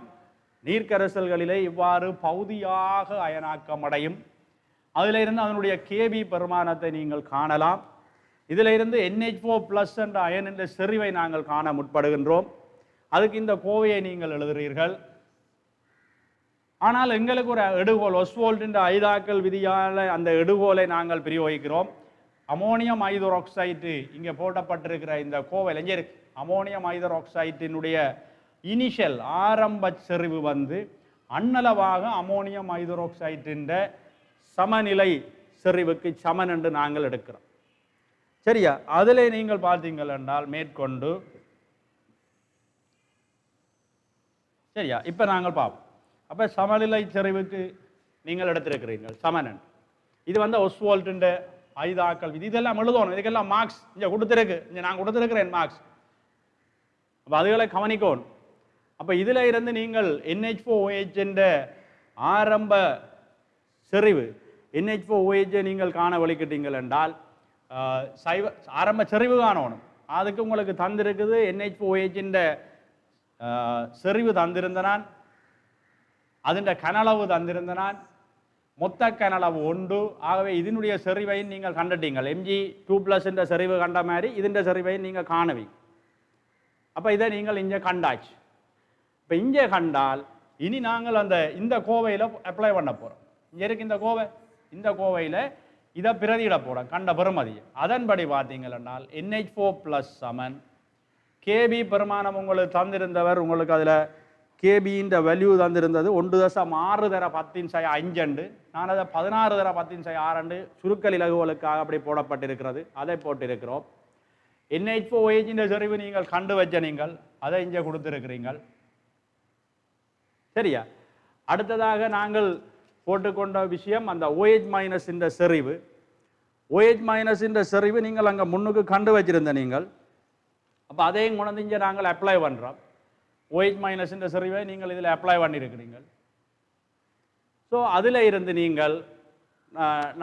நீர்க்கரைசல்களிலே இவ்வாறு பகுதியாக அயனாக்கமடையும். அதிலிருந்து அதனுடைய KB பெருமானத்தை நீங்கள் காணலாம். இதிலிருந்து NH4+ என்ற அயன் என்ற செறிவை நாங்கள் காண முற்படுகின்றோம். அதுக்கு இந்த கோவையை நீங்கள் எழுதுகிறீர்கள். ஆனால் எங்களுக்கு ஒரு எடுகோல் ஒஸ்வால்ட் என்ற ஐதாக்கல் விதியால் அந்த எடுகோலை நாங்கள் பிரயோகிக்கிறோம். அமோனியம் ஹைட்ரோக்சைடு இங்கே போட்டப்பட்டிருக்கிற இந்த கோவை எங்கே இருக்கு? அமோனியம் ஹைட்ரோக்சைடினுடைய இனிஷியல் ஆரம்ப செறிவு வந்து அண்ணளவாக அமோனியம் ஹைட்ரோக்சைடின் சமநிலை செறிவுக்கு சமன் என்று நாங்கள் எடுக்கிறோம். சரியா? அதில் நீங்கள் பார்த்தீங்கள் என்றால் மேற்கொண்டு சரியா? இப்போ நாங்கள் பார்ப்போம். அப்போ சமநிலை செறிவுக்கு நீங்கள் எடுத்திருக்கிறீர்கள் சமனன். இது வந்து ஒஸ்வால்ட் ஐதாக்கள் விதி. இதெல்லாம் எழுதணும். இதுக்கெல்லாம் மார்க்ஸ் இங்கே கொடுத்துருக்கு. இங்கே நான் கொடுத்துருக்கிறேன் மார்க்ஸ். அப்போ அதுகளை கவனிக்கணும். அப்போ இதில் இருந்து நீங்கள் NH4OH என்ற ஆரம்ப செறிவு NH4OH நீங்கள் காண வலிக்கிட்டீங்கள் என்றால் ஆரம்ப செறிவு காணணும். அதுக்கு உங்களுக்கு தந்திருக்குது NH4OH என்ற செறிவு தந்திருந்தனான், அதன் கனளவு தந்திருந்தனான், மொத்த கனளவு 1. ஆகவே இதனுடைய செறிவை நீங்கள் கண்டுட்டீங்கள். Mg2+ என்ற செறிவு கண்ட மாதிரி இதன் செறிவை நீங்கள் காணுவீங்க. அப்போ இதை நீங்கள் இங்கே கண்டாச்சு. இப்போ இங்கே கண்டால் இனி நாங்கள் இந்த கோவையில் அப்ளை பண்ண போகிறோம். இங்கே இருக்கு இந்த கோவை. இந்த கோவையில் இதை பிரதியிட போகிறோம் கண்ட பெறுமதி. அதன்படி பார்த்தீங்கன்னா NH4+ சமன் KB பெருமானம் உங்களுக்கு தந்திருந்தவர். உங்களுக்கு அதில் கேபியின் வேல்யூ தந்திருந்தது 1.6 தர 10⁵5. நான் அதை 16 தர 10⁵6 சுருக்கல் இலகுவலுக்காக அப்படி போடப்பட்டிருக்கிறது. அதை போட்டிருக்கிறோம். NH4OH செறிவு நீங்கள் கண்டு வச்ச நீங்கள் அதை இங்கே கொடுத்திருக்கிறீர்கள். சரியா? அடுத்ததாக நாங்கள் போட்டுக்கொண்ட விஷயம் அந்த OH- இந்த செறிவு. OH- இந்த செறிவு நீங்கள் அங்கே முன்னுக்கு கண்டு வச்சிருந்த நீங்கள். அப்போ அதையும் கொண்டு இங்கே நாங்கள் அப்ளை பண்ணுறோம். OH- இந்த செறிவை நீங்கள் இதில் அப்ளை பண்ணியிருக்கிறீர்கள். ஸோ அதில் இருந்து நீங்கள்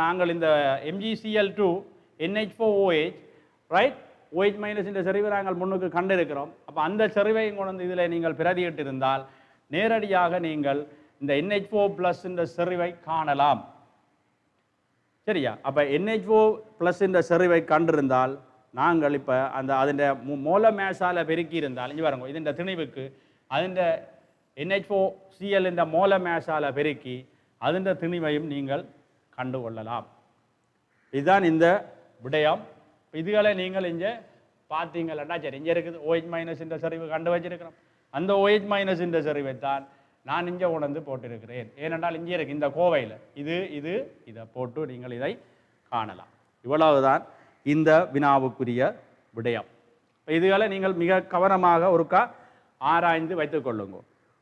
நாங்கள் இந்த MgCl2 NH4OH ரைட் OH- இந்த செறிவை நாங்கள் முன்னுக்கு கண்டிருக்கிறோம். அப்போ அந்த செறிவையும் கொண்டு இதில் நீங்கள் பிரதியிட்டிருந்தால் நேரடியாக நீங்கள் இந்த NH4+ இந்த செறிவை காணலாம். சரியா? அப்போ NH4+ இந்த செறிவை கண்டிருந்தால் நாங்கள் இப்போ அதன் மூல மேசால பெருக்கி இருந்தால் இங்கே பாருங்க இதன் திணிவுக்கு அதன் NH4Cl என்ற மூல மேசால பெருக்கி அதன் திணிவையும் நீங்கள் கண்டுகொள்ளலாம். இதுதான் இந்த விடயம். இதுகளை நீங்கள் இங்கே பார்த்தீங்கன்னா சரி இங்கே இருக்குது OH- இந்த செறிவு கண்டு வச்சிருக்கிறோம். அந்த OH- இந்த செறிவை தான் நான் இங்கே உணர்ந்து போட்டிருக்கிறேன். ஏனென்றால் இங்கே இருக்கு இந்த கோவையில் இதை போட்டு நீங்கள் இதை காணலாம். இவ்வளவுதான் இந்த வினாவுக்குரிய விடயம். இதுகளை நீங்கள் மிக கவனமாக ஒருக்கா ஆராய்ந்து வைத்துக் கொள்ளுங்க.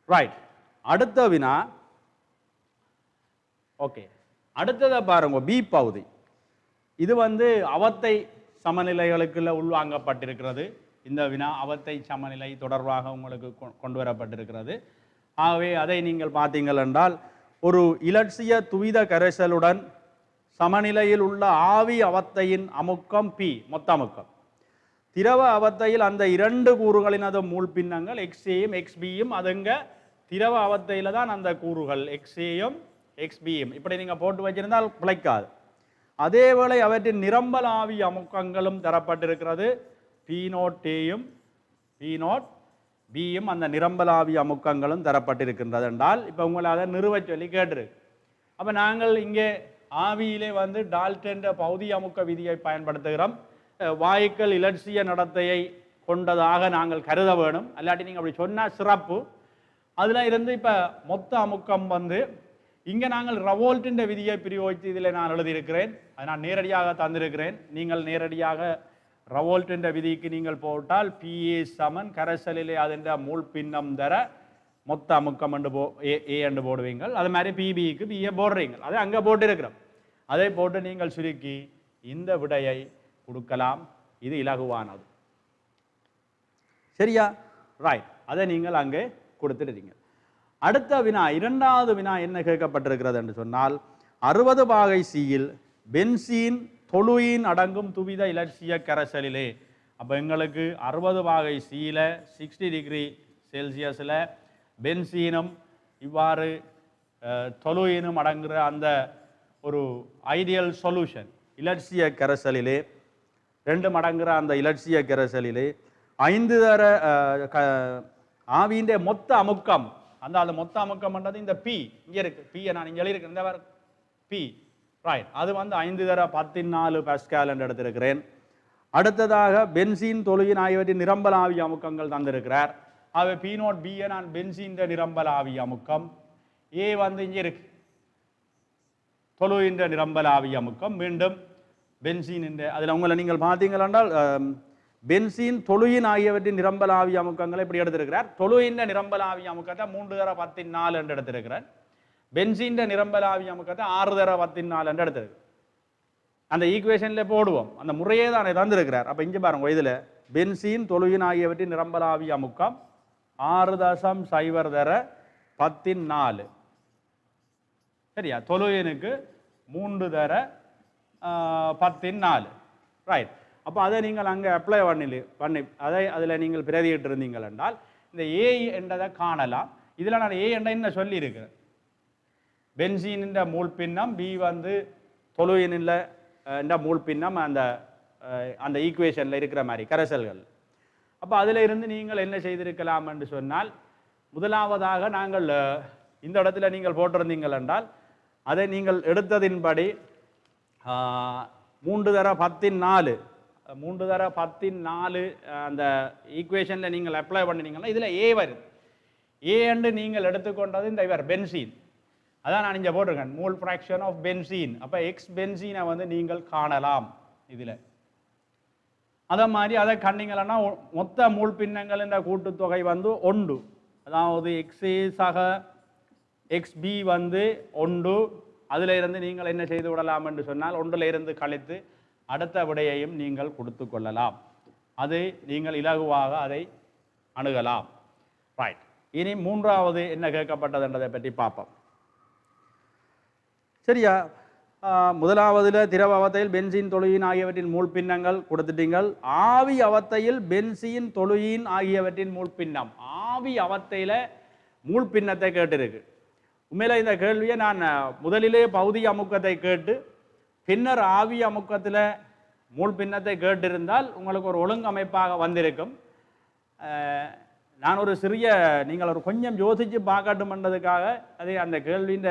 ரைட். அடுத்த வினா. ஓகே, அடுத்ததை பாருங்க. பி பகுதி. இது வந்து அவத்தை சமநிலைகளுக்குள்ள உள்வாங்கப்பட்டிருக்கிறது. இந்த வினா அவத்தை சமநிலை தொடர்பாக உங்களுக்கு கொண்டு வரப்பட்டிருக்கிறது. ஆகவே அதை நீங்கள் பார்த்தீங்கள் என்றால் ஒரு இலட்சிய துவித கரைசலுடன் சமநிலையில் உள்ள ஆவி அவத்தையின் அமுக்கம் P மொத்த அமுக்கம். திரவ அவத்தையில் அந்த 2 கூறுகளின் அது மூல் பின்னங்கள் XAயும் XBயும் அதுங்க திரவ அவத்தையில் தான் அந்த கூறுகள் XAயும் XBயும் இப்படி நீங்கள் போட்டு வச்சிருந்தால் பிழைக்காது. அதேவேளை அவற்றின் நிரம்பல் ஆவி அமுக்கங்களும் தரப்பட்டிருக்கிறது. P0Aயும் P0Bயும் அந்த நிரம்பலாவி அமுக்கங்களும் தரப்பட்டிருக்கின்றது என்றால் இப்போ உங்களை அதை நிறுவ சொல்லி கேட்டிருக்கு. அப்போ நாங்கள் இங்கே ஆவியிலே வந்து டால்டன் பௌதி அமுக்க விதியை பயன்படுத்துகிறோம். வாயுக்கள் இலட்சிய நடத்தையை கொண்டதாக நாங்கள் கருத வேணும். அல்லாட்டி நீங்கள் அப்படி சொன்னால் சிறப்பு. அதில் இருந்து இப்போ மொத்த அமுக்கம் வந்து இங்கே நாங்கள் ரவோல்ட்டின் விதியை பிரயோகித்து இதில் நான் எழுதியிருக்கிறேன். அதை நான் நேரடியாக தந்திருக்கிறேன். நீங்கள் நேரடியாக ரவோல்ட்டின் விதிக்கு நீங்கள் போட்டால் PA சமன் கரைசலிலே அதன் மூல் பின்னம் தர மொத்த அமுக்கம் ஏ என்று போடுவீங்கள். அது மாதிரி PBக்கு பிஏ போடுறீங்க. அதை அங்கே போட்டு இருக்கிறோம். அதை போட்டு நீங்கள் சுருக்கி இந்த விடையை கொடுக்கலாம். இது இலகுவானது. சரியா? ரைட். அதை நீங்கள் அங்கே கொடுத்துடுறீங்க. அடுத்த வினா, இரண்டாவது வினா என்ன கேட்கப்பட்டிருக்கிறது என்று சொன்னால் 60 பாகை சியில் பென்சீன் தொலுயின் அடங்கும் துவித இலட்சிய கரைசலிலே. அப்போ எங்களுக்கு 60 பாகை சியில் 60 டிகிரி செல்சியஸில் பென்சீனும் இவ்வாறு தொலுயினும் அடங்குற அந்த ஒரு ஐடியல் சொல்யூஷன் இலட்சிய கரைசலிலே 2 மடங்குற அந்த இலட்சிய கரைசலிலே 5 தர ஆவியின் மொத்த அமுக்கம், அந்த மொத்த அமுக்கம் பண்றது இந்த பி இங்கே இருக்கு. பியை நான் இங்கே எழுதியிருக்கேன். இந்த பி ரைட். அது வந்து 5 தர 14 பாஸ்கல் என்று எடுத்திருக்கிறேன். அடுத்ததாக பென்சீன் தொலுயின் ஆகியவற்றின் நிரம்பல் ஆவி அமுக்கங்கள் தந்திருக்கிறார். ஆகவே P0 B நான் பென்சீன் நிரம்பல் ஆவி அமுக்கம், ஏ வந்து இங்கே இருக்கு தொலுயின் நிரம்பல் ஆவி அமுக்கம், மீண்டும் பென்சீன் அதில் உங்களை நீங்கள் பார்த்தீங்கள் என்றால் பென்சீன் தொலுயின் ஆகியவற்றின் நிரம்பல் ஆவி அமுக்கங்களை இப்படி எடுத்திருக்கிறார். தொலுயின் நிரம்பல் ஆவி அமுக்கத்தை 3 தர 14 என்று எடுத்திருக்கிறார். பென்சீன் நிரம்பல் ஆவி அமுக்கத்தை 6 தர 14 என்று எடுத்திருக்கு. அந்த ஈக்குவேஷன்ல போடுவோம். அந்த முறையே தான் தந்திருக்கிறார். அப்போ இங்கே பாருங்க, இதில் பென்சீன் தொலுயின் ஆகியவற்றின் நிரம்பல் ஆவி அமுக்கம் 6.0 தர 14. சரியா? தொலுயினுக்கு 3 தர 14. ரைட். அப்போ அதை நீங்கள் அங்கே அப்ளை பண்ணி அதை அதில் நீங்கள் பிரதியிட்டு இருந்தீங்கள் என்றால் இந்த ஏ என்றதை காணலாம். இதில் நான் ஏ என்ற என்ன சொல்லியிருக்கிறேன். பென்சீன் மூல் பின்னம், பி வந்து தொலுயினில் மூல் பின்னம் அந்த ஈக்குவேஷனில் இருக்கிற மாதிரி கரைசல்கள். அப்போ அதில் இருந்து நீங்கள் என்ன செய்திருக்கலாம் என்று சொன்னால், முதலாவதாக நாங்கள் இந்த இடத்துல நீங்கள் போட்டிருந்தீங்கள் என்றால் அதை நீங்கள் எடுத்ததின்படி 3 தர 14 அந்த ஈக்குவேஷனில் நீங்கள் அப்ளை பண்ணினீங்கன்னா இதில் ஏ வருது. ஏ என்று நீங்கள் எடுத்துக்கொண்டது இந்த இவர் பென்சீன். அதான் நான் இங்கே போட்டிருக்கேன், மூல் ஃப்ராக்ஷன் ஆஃப் பென்சீன். அப்போ எக்ஸ் பென்சீனை வந்து நீங்கள் காணலாம் இதில். அதை மாதிரி அதை கண்டிங்கன்னா மொத்த மூல் பின்னங்கள் என்ற கூட்டுத்தொகை வந்து 1. அதாவது எக்ஸ்ஏ சக எக்ஸ்பி வந்து 1. அதில் இருந்து நீங்கள் என்ன செய்து விடலாம் என்று சொன்னால் 1ல் இருந்து கழித்து அடுத்த விடையையும் நீங்கள் கொடுத்து கொள்ளலாம். அது நீங்கள் இலகுவாக அதை அணுகலாம். ரைட். இனி மூன்றாவது என்ன கேட்கப்பட்டது என்றதை பற்றி பார்ப்போம். சரியா? முதலாவதுல திரவ அவத்தையில் பென்சீன் தொலுயின் ஆகியவற்றின் மூல் பின்னங்கள் கொடுத்துட்டீங்கள். ஆவி அவத்தையில் பென்சீன் தொலுயின் ஆகியவற்றின் மூல் பின்னம், ஆவி அவத்தையில மூல் பின்னத்தை கேட்டிருக்கு. உண்மையில இந்த கேள்வியை நான் முதலிலே பௌதிக அமுக்கத்தை கேட்டு பின்னர் ஆவி அமுக்கத்தில் மூல் பின்னத்தை கேட்டிருந்தால் உங்களுக்கு ஒரு ஒழுங்கமைப்பாக வந்திருக்கும். நான் ஒரு சிறிய நீங்கள் ஒரு கொஞ்சம் யோசித்து பார்க்கட்டும் என்றதுக்காக அதை அந்த கேள்வியின்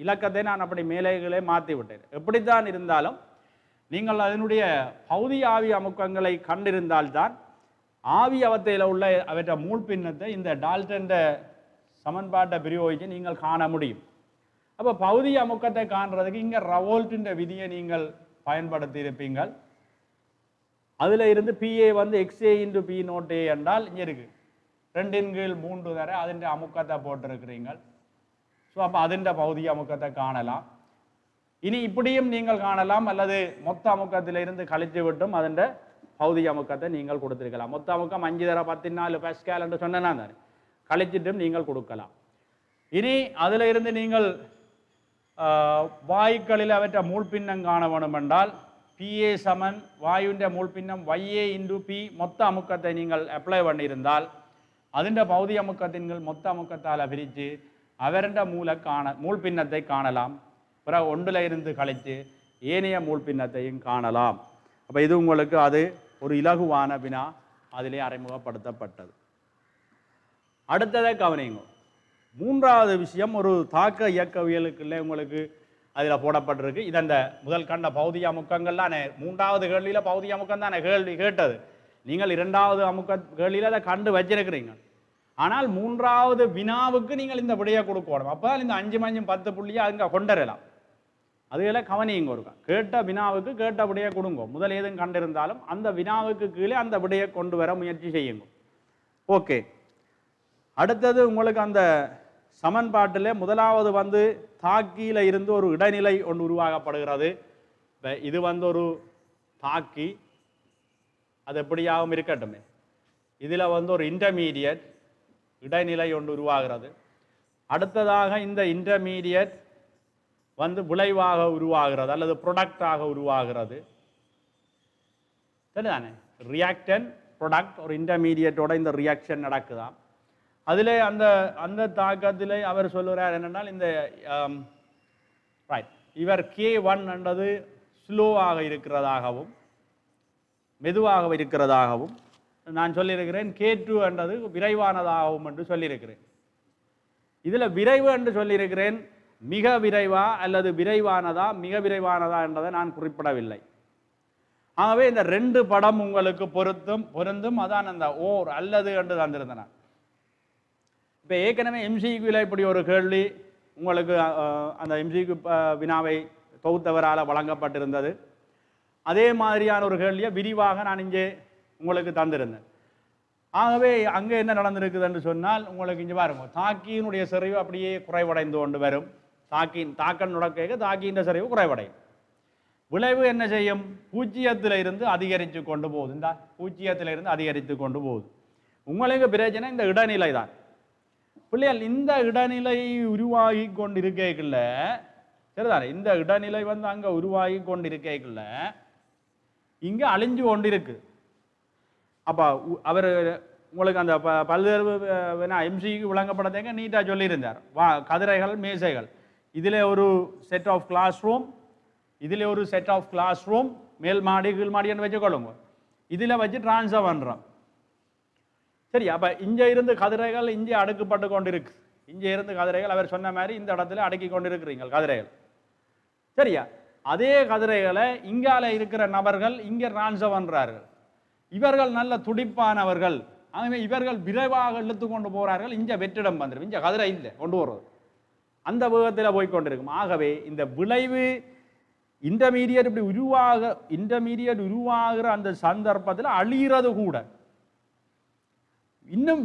இலக்கத்தை நான் அப்படி மேலேகளே மாற்றி விட்டேன். எப்படித்தான் இருந்தாலும் நீங்கள் அதனுடைய பௌதிக ஆவி அமுக்கங்களை கண்டிருந்தால்தான் ஆவி அவத்தையில் உள்ள அவற்றை மூல் பின்னத்தை இந்த டால்டன் சமன்பாட்டை பிரயோகித்து நீங்கள் காண முடியும். அப்போ பௌதிக அமுக்கத்தை காண்றதுக்கு இங்கே ரவோல்ட்டின் விதியை நீங்கள் பயன்படுத்தி இருப்பீங்கள். அதில் இருந்து PA வந்து XA × P0 என்றால் இங்கே இருக்கு 2/3 தர அதின் அமுக்கத்தை போட்டிருக்கிறீங்க. ஸோ அப்போ அதின் பௌதிக அமுக்கத்தை காணலாம். இனி இப்படியும் நீங்கள் காணலாம், அல்லது மொத்த அமுக்கத்தில் இருந்து கழித்து விட்டும் அதின் பௌதிக அமுக்கத்தை நீங்கள் கொடுத்திருக்கலாம். மொத்த அமுக்கம் 5 தர 14 பாஸ்கல் என்று சொன்னா தானே, கழிச்சிட்டும் நீங்கள் கொடுக்கலாம். இனி அதில் இருந்து நீங்கள் வாயுக்களில் அவற்றை மூல் பின்னம் காண வேணும் என்றால் PA சமன் வாயுவின் மூல் பின்னம் YA × P மொத்த அமுக்கத்தை நீங்கள் அப்ளை பண்ணியிருந்தால் அதின் பௌதிக அமுக்கத்தின் மொத்த அமுக்கத்தால் பிரித்து அவரண்ட மூல் பின்னத்தை காணலாம். பிறகு 1ல் இருந்து கழித்து ஏனைய மூல் பின்னத்தையும் காணலாம். அப்போ இது உங்களுக்கு அது ஒரு இலகுவான வினா அதிலே அறிமுகப்படுத்தப்பட்டது. அடுத்ததை கவனிங்க. மூன்றாவது விஷயம் ஒரு தாக்க இயக்கவியலுக்குள்ளே உங்களுக்கு அதில் போடப்பட்டிருக்கு. இது அந்த முதல் கண்ட பௌதிக அமுக்கங்கள் தானே. மூன்றாவது கேள்வியில் பௌதிக அமுக்கம் தானே கேள்வி கேட்டது. நீங்கள் 2வது அமுக்க கேள்வியில் அதை கண்டு வச்சிருக்கிறீங்க. ஆனால் மூன்றாவது வினாவுக்கு நீங்கள் இந்த விடையை கொடுக்கணும். அப்போ இந்த 5 5 10 புள்ளியை அங்கே கொண்டுவரலாம். அதுகளை கவனியுங்க ஒருக்கா. கேட்ட வினாவுக்கு கேட்ட விடையை கொடுங்க. முதல் ஏதும் கண்டிருந்தாலும் அந்த வினாவுக்கு கீழே அந்த விடையை கொண்டு வர முயற்சி செய்யுங்க. ஓகே, அடுத்தது உங்களுக்கு அந்த சமன்பாட்டில் முதலாவது வந்து தாக்கியில் இருந்து ஒரு இடைநிலை ஒன்று உருவாக்கப்படுகிறது. இது வந்து ஒரு தாக்கி, அது எப்படியாகவும் இருக்கட்டுமே. இதில் வந்து ஒரு இன்டர்மீடியட் இடைநிலை ஒன்று உருவாகிறது. அடுத்ததாக இந்த இன்டர்மீடியட் வந்து விளைவாக உருவாகிறது அல்லது ப்ரொடக்டாக உருவாகிறது. சரிதானே? ரியாக்டன் ப்ரொடக்ட் ஒரு இன்டர்மீடியட்டோட இந்த ரியாக்ஷன் நடக்குதாம். அதில் அந்த அந்த தாக்கத்தில் அவர் சொல்லுகிறார் என்னென்னால் இந்த ரைட் இவர் K1 என்றது ஸ்லோவாக இருக்கிறதாகவும் மெதுவாக இருக்கிறதாகவும் நான் சொல்லியிருக்கிறேன். K2 என்றது விரைவானதாகவும் என்று சொல்லியிருக்கிறேன். இதில் விரைவு என்று சொல்லியிருக்கிறேன். மிக விரைவா அல்லது விரைவானதா மிக விரைவானதா என்றதை நான் குறிப்பிடவில்லை. ஆகவே இந்த 2 படம் உங்களுக்கு பொருந்தும். அதான் அந்த ஓர் அல்லது என்று தந்திருந்தேன். இப்போ ஏற்கனவே MCQவில் இப்படி ஒரு கேள்வி உங்களுக்கு அந்த MCQ வினாவை தொகுத்தவரால் வழங்கப்பட்டிருந்தது. அதே மாதிரியான ஒரு கேள்வியை விரிவாக நான் இங்கே உங்களுக்கு தந்திருந்தேன். ஆகவே அங்கே என்ன நடந்திருக்குது என்று சொன்னால் உங்களுக்கு இங்கே பாருங்க, தாக்கியினுடைய செறிவு அப்படியே குறைவடைந்து கொண்டு வரும். தாக்கன் நடக்க தாக்கியின் செறிவு குறைவடையும். விளைவு என்ன செய்யும்? 0 இருந்து அதிகரித்து கொண்டு போகுது. இந்த 0 இருந்து அதிகரித்து கொண்டு போகுது. உங்களுக்கு பிரச்சனை இந்த இடைநிலை தான். பிள்ளைகள் இந்த இடைநிலை உருவாகி கொண்டு இருக்கல, சரிதானே? இந்த இடைநிலை வந்து அங்கே உருவாகி கொண்டு இருக்கல, இங்கே அழிஞ்சு கொண்டு இருக்கு. அப்போ அவர் உங்களுக்கு அந்த பல்வேறு MCQ விளங்கப்படத்தேங்க நீட்டாக சொல்லியிருந்தார். கதிரைகள் மேசைகள், இதில் ஒரு செட் ஆஃப் கிளாஸ் ரூம், இதில் ஒரு செட் ஆஃப் கிளாஸ் ரூம், மேல் மாடி கீழ் மாடின்னு வச்சுக்கொள்ளுங்க. இதில் வச்சு டிரான்ஸ்ஃபர் பண்ணுறோம். சரி, அப்போ இங்கே இருந்து கதிரைகள் இங்கே அடுக்கப்பட்டு கொண்டு இருக்கு. இங்கே இருந்து கதிரைகள் அவர் சொன்ன மாதிரி இந்த இடத்துல அடுக்கி கொண்டு இருக்கிறீங்க கதிரைகள். சரியா? அதே கதிரைகளை இங்கால இருக்கிற நபர்கள் இங்கே டிரான்ஸ்ஃபர் பண்ணுறார்கள். இவர்கள் நல்ல துடிப்பானவர்கள். ஆகவே இவர்கள் விரைவாக இழுத்து கொண்டு போகிறார்கள். இங்கே வெற்றிடம் வந்துடும். இங்கே கதிரை இல்லை கொண்டு போகிறது, அந்த வேகத்தில் போய்கொண்டிருக்கும். ஆகவே இந்த விளைவு இன்டர்மீடியட் இப்படி உருவாகிற அந்த சந்தர்ப்பத்தில் அழிகிறது கூட. இன்னும்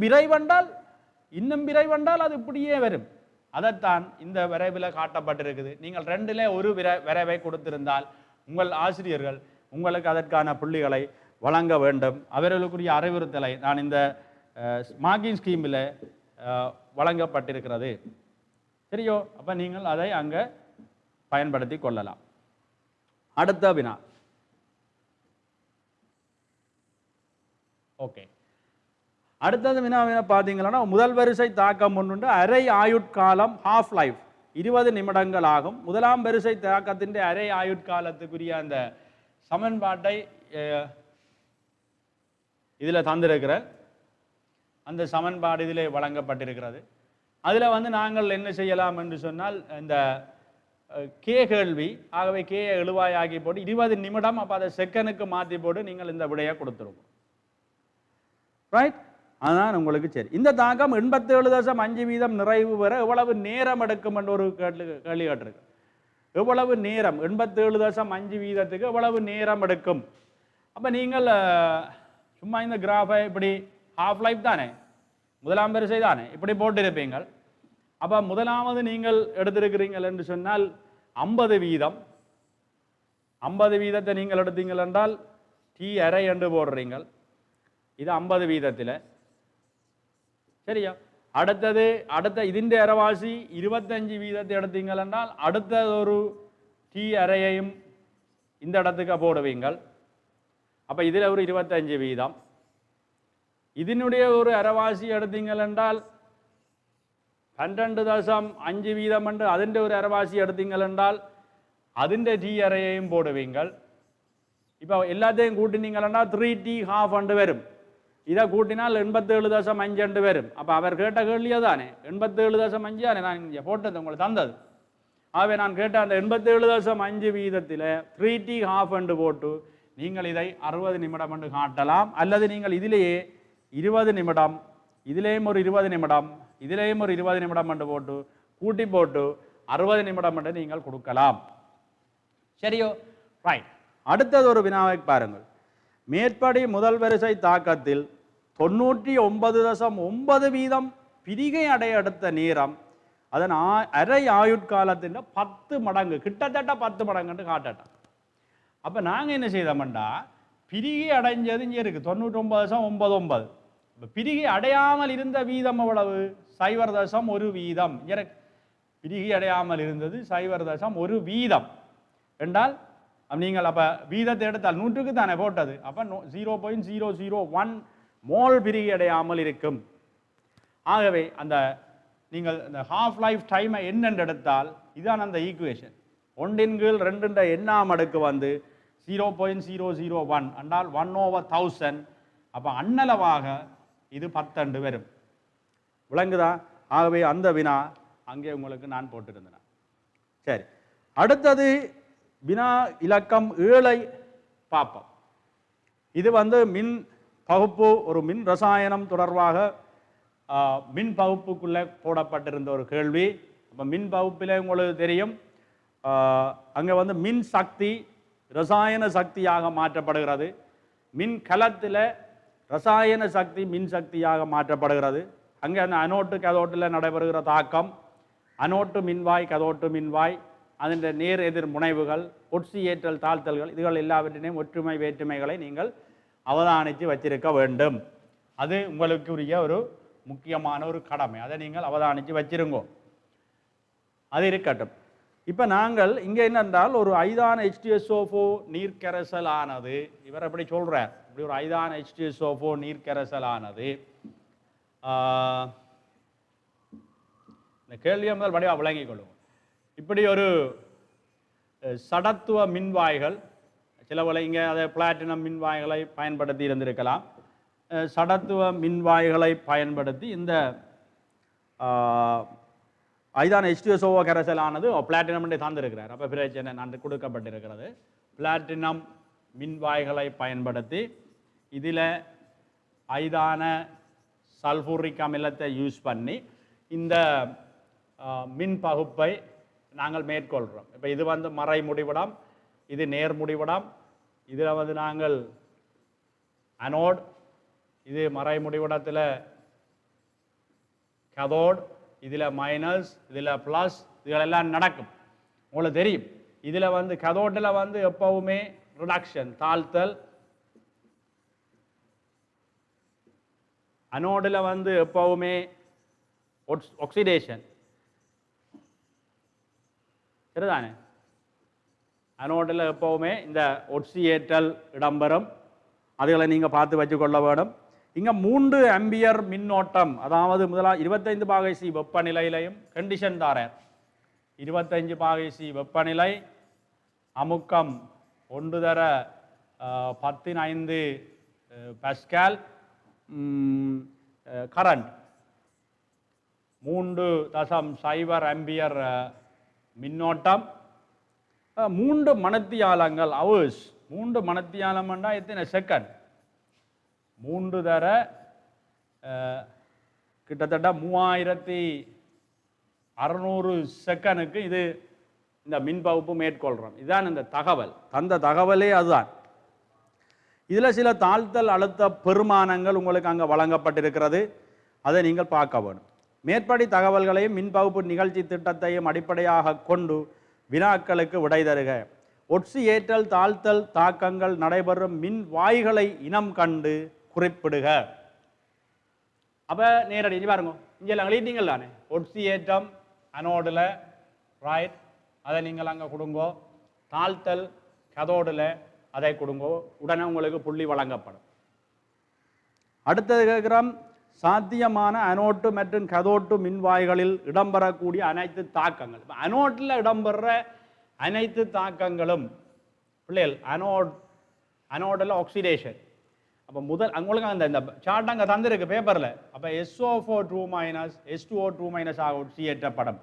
விரைவண்டால் அது இப்படியே வரும். அதைத்தான் இந்த விரைவில் காட்டப்பட்டிருக்குது. நீங்கள் 2ல் ஒரு விரைவை கொடுத்திருந்தால் உங்கள் ஆசிரியர்கள் உங்களுக்கு அதற்கான புள்ளிகளை வழங்க வேண்டும். அவர்களுக்குரிய அறிவுறுத்தலை நான் இந்த மார்க்கிங் ஸ்கீமில் வழங்கப்பட்டிருக்கிறது. சரியோ? அப்போ நீங்கள் அதை அங்கே பயன்படுத்தி கொள்ளலாம். அடுத்த வினா. ஓகே, அடுத்தது வினா பார்த்தீங்கன்னா முதல் வரிசை தாக்கம் ஒன்று அரை ஆயுட்காலம் ஹாஃப் லைஃப் 20 நிமிடங்கள் ஆகும். முதலாம் வரிசை தாக்கத்தின் அரை ஆயுட்காலத்துக்குரிய அந்த சமன்பாட்டை இதில் தந்திருக்கிற அந்த சமன்பாடு இதில் வழங்கப்பட்டிருக்கிறது. அதில் வந்து நாங்கள் என்ன செய்யலாம் என்று சொன்னால் இந்த கே கேள்வி, ஆகவே கே எழுவாய் ஆகி போட்டு 20 நிமிடம், அப்போ அதை செகண்டுக்கு மாற்றி போட்டு நீங்கள் இந்த விடையை கொடுத்துருவோம். ரைட்? அதுதான் உங்களுக்கு சரி. இந்த தாக்கம் 87.5% நிறைவு பெற எவ்வளவு நேரம் எடுக்கும் என்று ஒரு கேள்வி கேட்டிருக்கு. எவ்வளவு நேரம்? 87.5% எவ்வளவு நேரம் எடுக்கும்? அப்போ நீங்கள் சும்மா இந்த கிராஃபை இப்படி ஹாஃப் லைஃப் தானே, முதலாம் வரிசை தானே, இப்படி போட்டிருப்பீங்கள். அப்போ முதலாவது நீங்கள் எடுத்திருக்கிறீங்கள் என்று சொன்னால் 50%. 50% நீங்கள் எடுத்தீங்கள் என்றால் T அரை என்று போடுறீங்கள். இது 50%. சரியா? அடுத்த ഇതിൻ്റെ அரைவாசி 25% எடுத்தீங்கள் என்றால் அடுத்த ஒரு T அரையையும் இந்த இடத்துக்கு போடுவீங்கள். அப்போ இதில் ஒரு 25%. இதனுடைய ஒரு அரைவாசி எடுத்தீங்கள் என்றால் 12.5% என்று അതിൻ്റെ ஒரு அரைவாசி எடுத்தீங்கள் என்றால் അതിൻ്റെ T அரையையும் போடுவீங்கள். இப்போ எல்லாத்தையும் கூட்டினீங்கள் என்றால் 3T half என்று வரும். இதை கூட்டினால் 87.5 என்று வரும். அப்போ அவர் கேட்ட கேள்வியே தானே 87.5 தானே நான் இங்கே போட்டது உங்களுக்கு தந்தது. ஆகவே நான் கேட்ட அந்த 87.5% 3T half என்று போட்டு நீங்கள் இதை 60 நிமிடம் என்று காட்டலாம். அல்லது நீங்கள் இதிலேயே 20 நிமிடம் இதிலேயும் ஒரு 20 நிமிடம், இதிலேயும் ஒரு 20 நிமிடம் என்று போட்டு கூட்டி போட்டு 60 நிமிடம் என்று நீங்கள் கொடுக்கலாம். சரியோ? ரைட். அடுத்தது ஒரு வினாவை பாருங்கள். மேற்படி முதல் வரிசை தாக்கத்தில் 99.9% பிரிகை அடைய எடுத்த நேரம் அதன் அரை ஆயுட்காலத்தின் 10 மடங்கு, கிட்டத்தட்ட 10 மடங்குன்னு காட்டட்டான். அப்போ நாங்கள் என்ன செய்தோம்டா, பிரிகை அடைஞ்சது இங்கே இருக்குது 99.99. இப்போ பிரிகை அடையாமல் இருந்த வீதம் எவ்வளவு? 0.1 வீதம். பிரிகை அடையாமல் இருந்தது 0.1 வீதம் என்றால் நீங்கள் அப்போ வீதத்தை எடுத்தால் 100க்கு தானே போட்டது. அப்போ 0.001 மோல் பிரிகை அடையாமல் இருக்கும். ஆகவே அந்த நீங்கள் இந்த ஹாஃப் லைஃப் டைமை என்னென்று எடுத்தால் இதுதான் அந்த ஈக்குவேஷன். 1/2 எண்ணாம் அடுக்கு வந்து 0.001 என்றால் 1/1000. அப்போ அண்ணளவாக இது 10 வரும். விளங்குதா? ஆகவே அந்த வினா அங்கே உங்களுக்கு நான் போட்டிருந்தேன். சரி, அடுத்தது வினா இலக்கம் 7 பார்ப்போம். இது வந்து மின் பகுப்பு, ஒரு மின் ரசாயனம் தொடர்பாக மின் பகுப்புக்குள்ளே போடப்பட்டிருந்த ஒரு கேள்வி. அப்போ மின் பகுப்பில் உங்களுக்கு தெரியும், அங்கே வந்து மின் சக்தி ரசாயன சக்தியாக மாற்றப்படுகிறது. மின் கலத்தில் ரசாயன சக்தி மின் சக்தியாக மாற்றப்படுகிறது. அங்கே அந்த அனோட்டு கதோட்டில் நடைபெறுகிற தாக்கம், அனோட்டு மின்வாய் கதோட்டு மின்வாய், அதன் நேர் எதிர் முனைவுகள், ஒட்சியேற்றல் தாழ்த்தல்கள், இதுகள் எல்லாவற்றினையும் ஒற்றுமை வேற்றுமைகளை நீங்கள் அவதானித்து வச்சிருக்க வேண்டும். அது உங்களுக்குரிய ஒரு முக்கியமான ஒரு கடமை. அதை நீங்கள் அவதானித்து வச்சிருங்கோ. அது இருக்கட்டும். இப்போ நாங்கள் இங்கே என்னென்றால் ஒரு ஐதான H2SO4 நீர்க்கரைசலானது, இவர் எப்படி சொல்கிறார், இப்படி ஒரு ஐதான H2SO4 நீர்க்கரைசலானது இந்த கேள்வியை முதல் வடிவாக விளங்கிக் கொள்ளும். இப்படி ஒரு சடத்துவ மின்வாய்கள், சிலவளை இங்கே அதை பிளாட்டினம் மின்வாய்களை பயன்படுத்தி இருந்திருக்கலாம். சடத்துவ மின்வாய்களை பயன்படுத்தி இந்த ஐதான H2SO4 கரைசலானது பிளாட்டினம் தந்திருக்கிறார். அப்போ பிரச்சனை நான் கொடுக்கப்பட்டிருக்கிறது. பிளாட்டினம் மின்வாய்களை பயன்படுத்தி இதில் ஐதான சல்பூரிக் அமிலத்தை யூஸ் பண்ணி இந்த மின் பகுப்பை நாங்கள் மேற்கொள்கிறோம். இப்போ இது வந்து மறை முடிவிடம், இது நேர் முடிவிடம். இதில் வந்து நாங்கள் அனோட், இது மறை முடிவிடத்தில் கதோட், இதில் மைனஸ், இதில் ப்ளஸ், இதுகளெல்லாம் நடக்கும். உங்களுக்கு தெரியும், இதில் வந்து கதோட்டில் வந்து எப்பவுமே ரிடக்ஷன் தாழ்த்தல், அனோடில் வந்து எப்பவுமே ஆக்சிடேஷன். சரிதானே? அனோடில் எப்பவுமே இந்த ஒட்சியேற்றல் இடம்பெறும். அதுகளை நீங்கள் பார்த்து வச்சுக்கொள்ள வேண்டும். இங்கே 3 ஆம்பியர் மின்னோட்டம், அதாவது முதலாக 25 வெப்பநிலையிலையும் கண்டிஷன் தாரர். 25 வெப்பநிலை, அமுக்கம் 1/10⁵ பாஸ்கல், கரண்ட் 3.0 ஆம்பியர் மின்னோட்டம், 3 மணித்தியாலங்கள் ஹவர்ஸ். 3 மணித்தியாலம்னா எத்தனை செகண்ட்? 3 கிட்டத்தட்ட 3600 செகண்டுக்கு இது இந்த மின் பகுப்பு மேற்கொள்கிறோம். இதுதான் இந்த தகவல், தந்த தகவலே அதுதான். இதில் சில தாழ்த்தல் அழுத்த பெருமானங்கள் உங்களுக்கு அங்கே வழங்கப்பட்டிருக்கிறது. அதை நீங்கள் பார்க்க வேண்டும். மேற்படி தகவல்களையும் மின் பகுப்பு நிகழ்ச்சி திட்டத்தையும் அடிப்படையாக கொண்டு வினாக்களுக்கு விடை தருக. ஒட்சியேற்றல் தாழ்த்தல் தாக்கங்கள் நடைபெறும் மின் வாய்களை இனம் கண்டு குறிப்பிடுக. அப்போ நேரடி பாருங்க, இங்கே எழுதிட்டீங்கள் தானே, ஒட்சியேற்றம் அனோடில், ரைட், அதை நீங்கள் அங்கே கொடுங்கோ. தாழ்த்தல் கதோடில் அதை கொடுங்கோ. உடனே உங்களுக்கு புள்ளி வழங்கப்படும். அடுத்தது கேட்குறோம், சாத்தியமான அனோட்டு மற்றும் கதோட்டு மின்வாய்களில் இடம்பெறக்கூடிய அனைத்து தாக்கங்கள். இப்போ அனோட்டில் இடம்பெற அனைத்து தாக்கங்களும் பிள்ளைகள் அனோடில் ஆக்சிடேஷன். அப்போ முதல் உங்களுக்கு அந்த இந்த சார்ட் அங்கே தந்திருக்கு பேப்பரில். அப்போ SO4 H2O2- ஆக ஒட்சியேற்றப்படும்.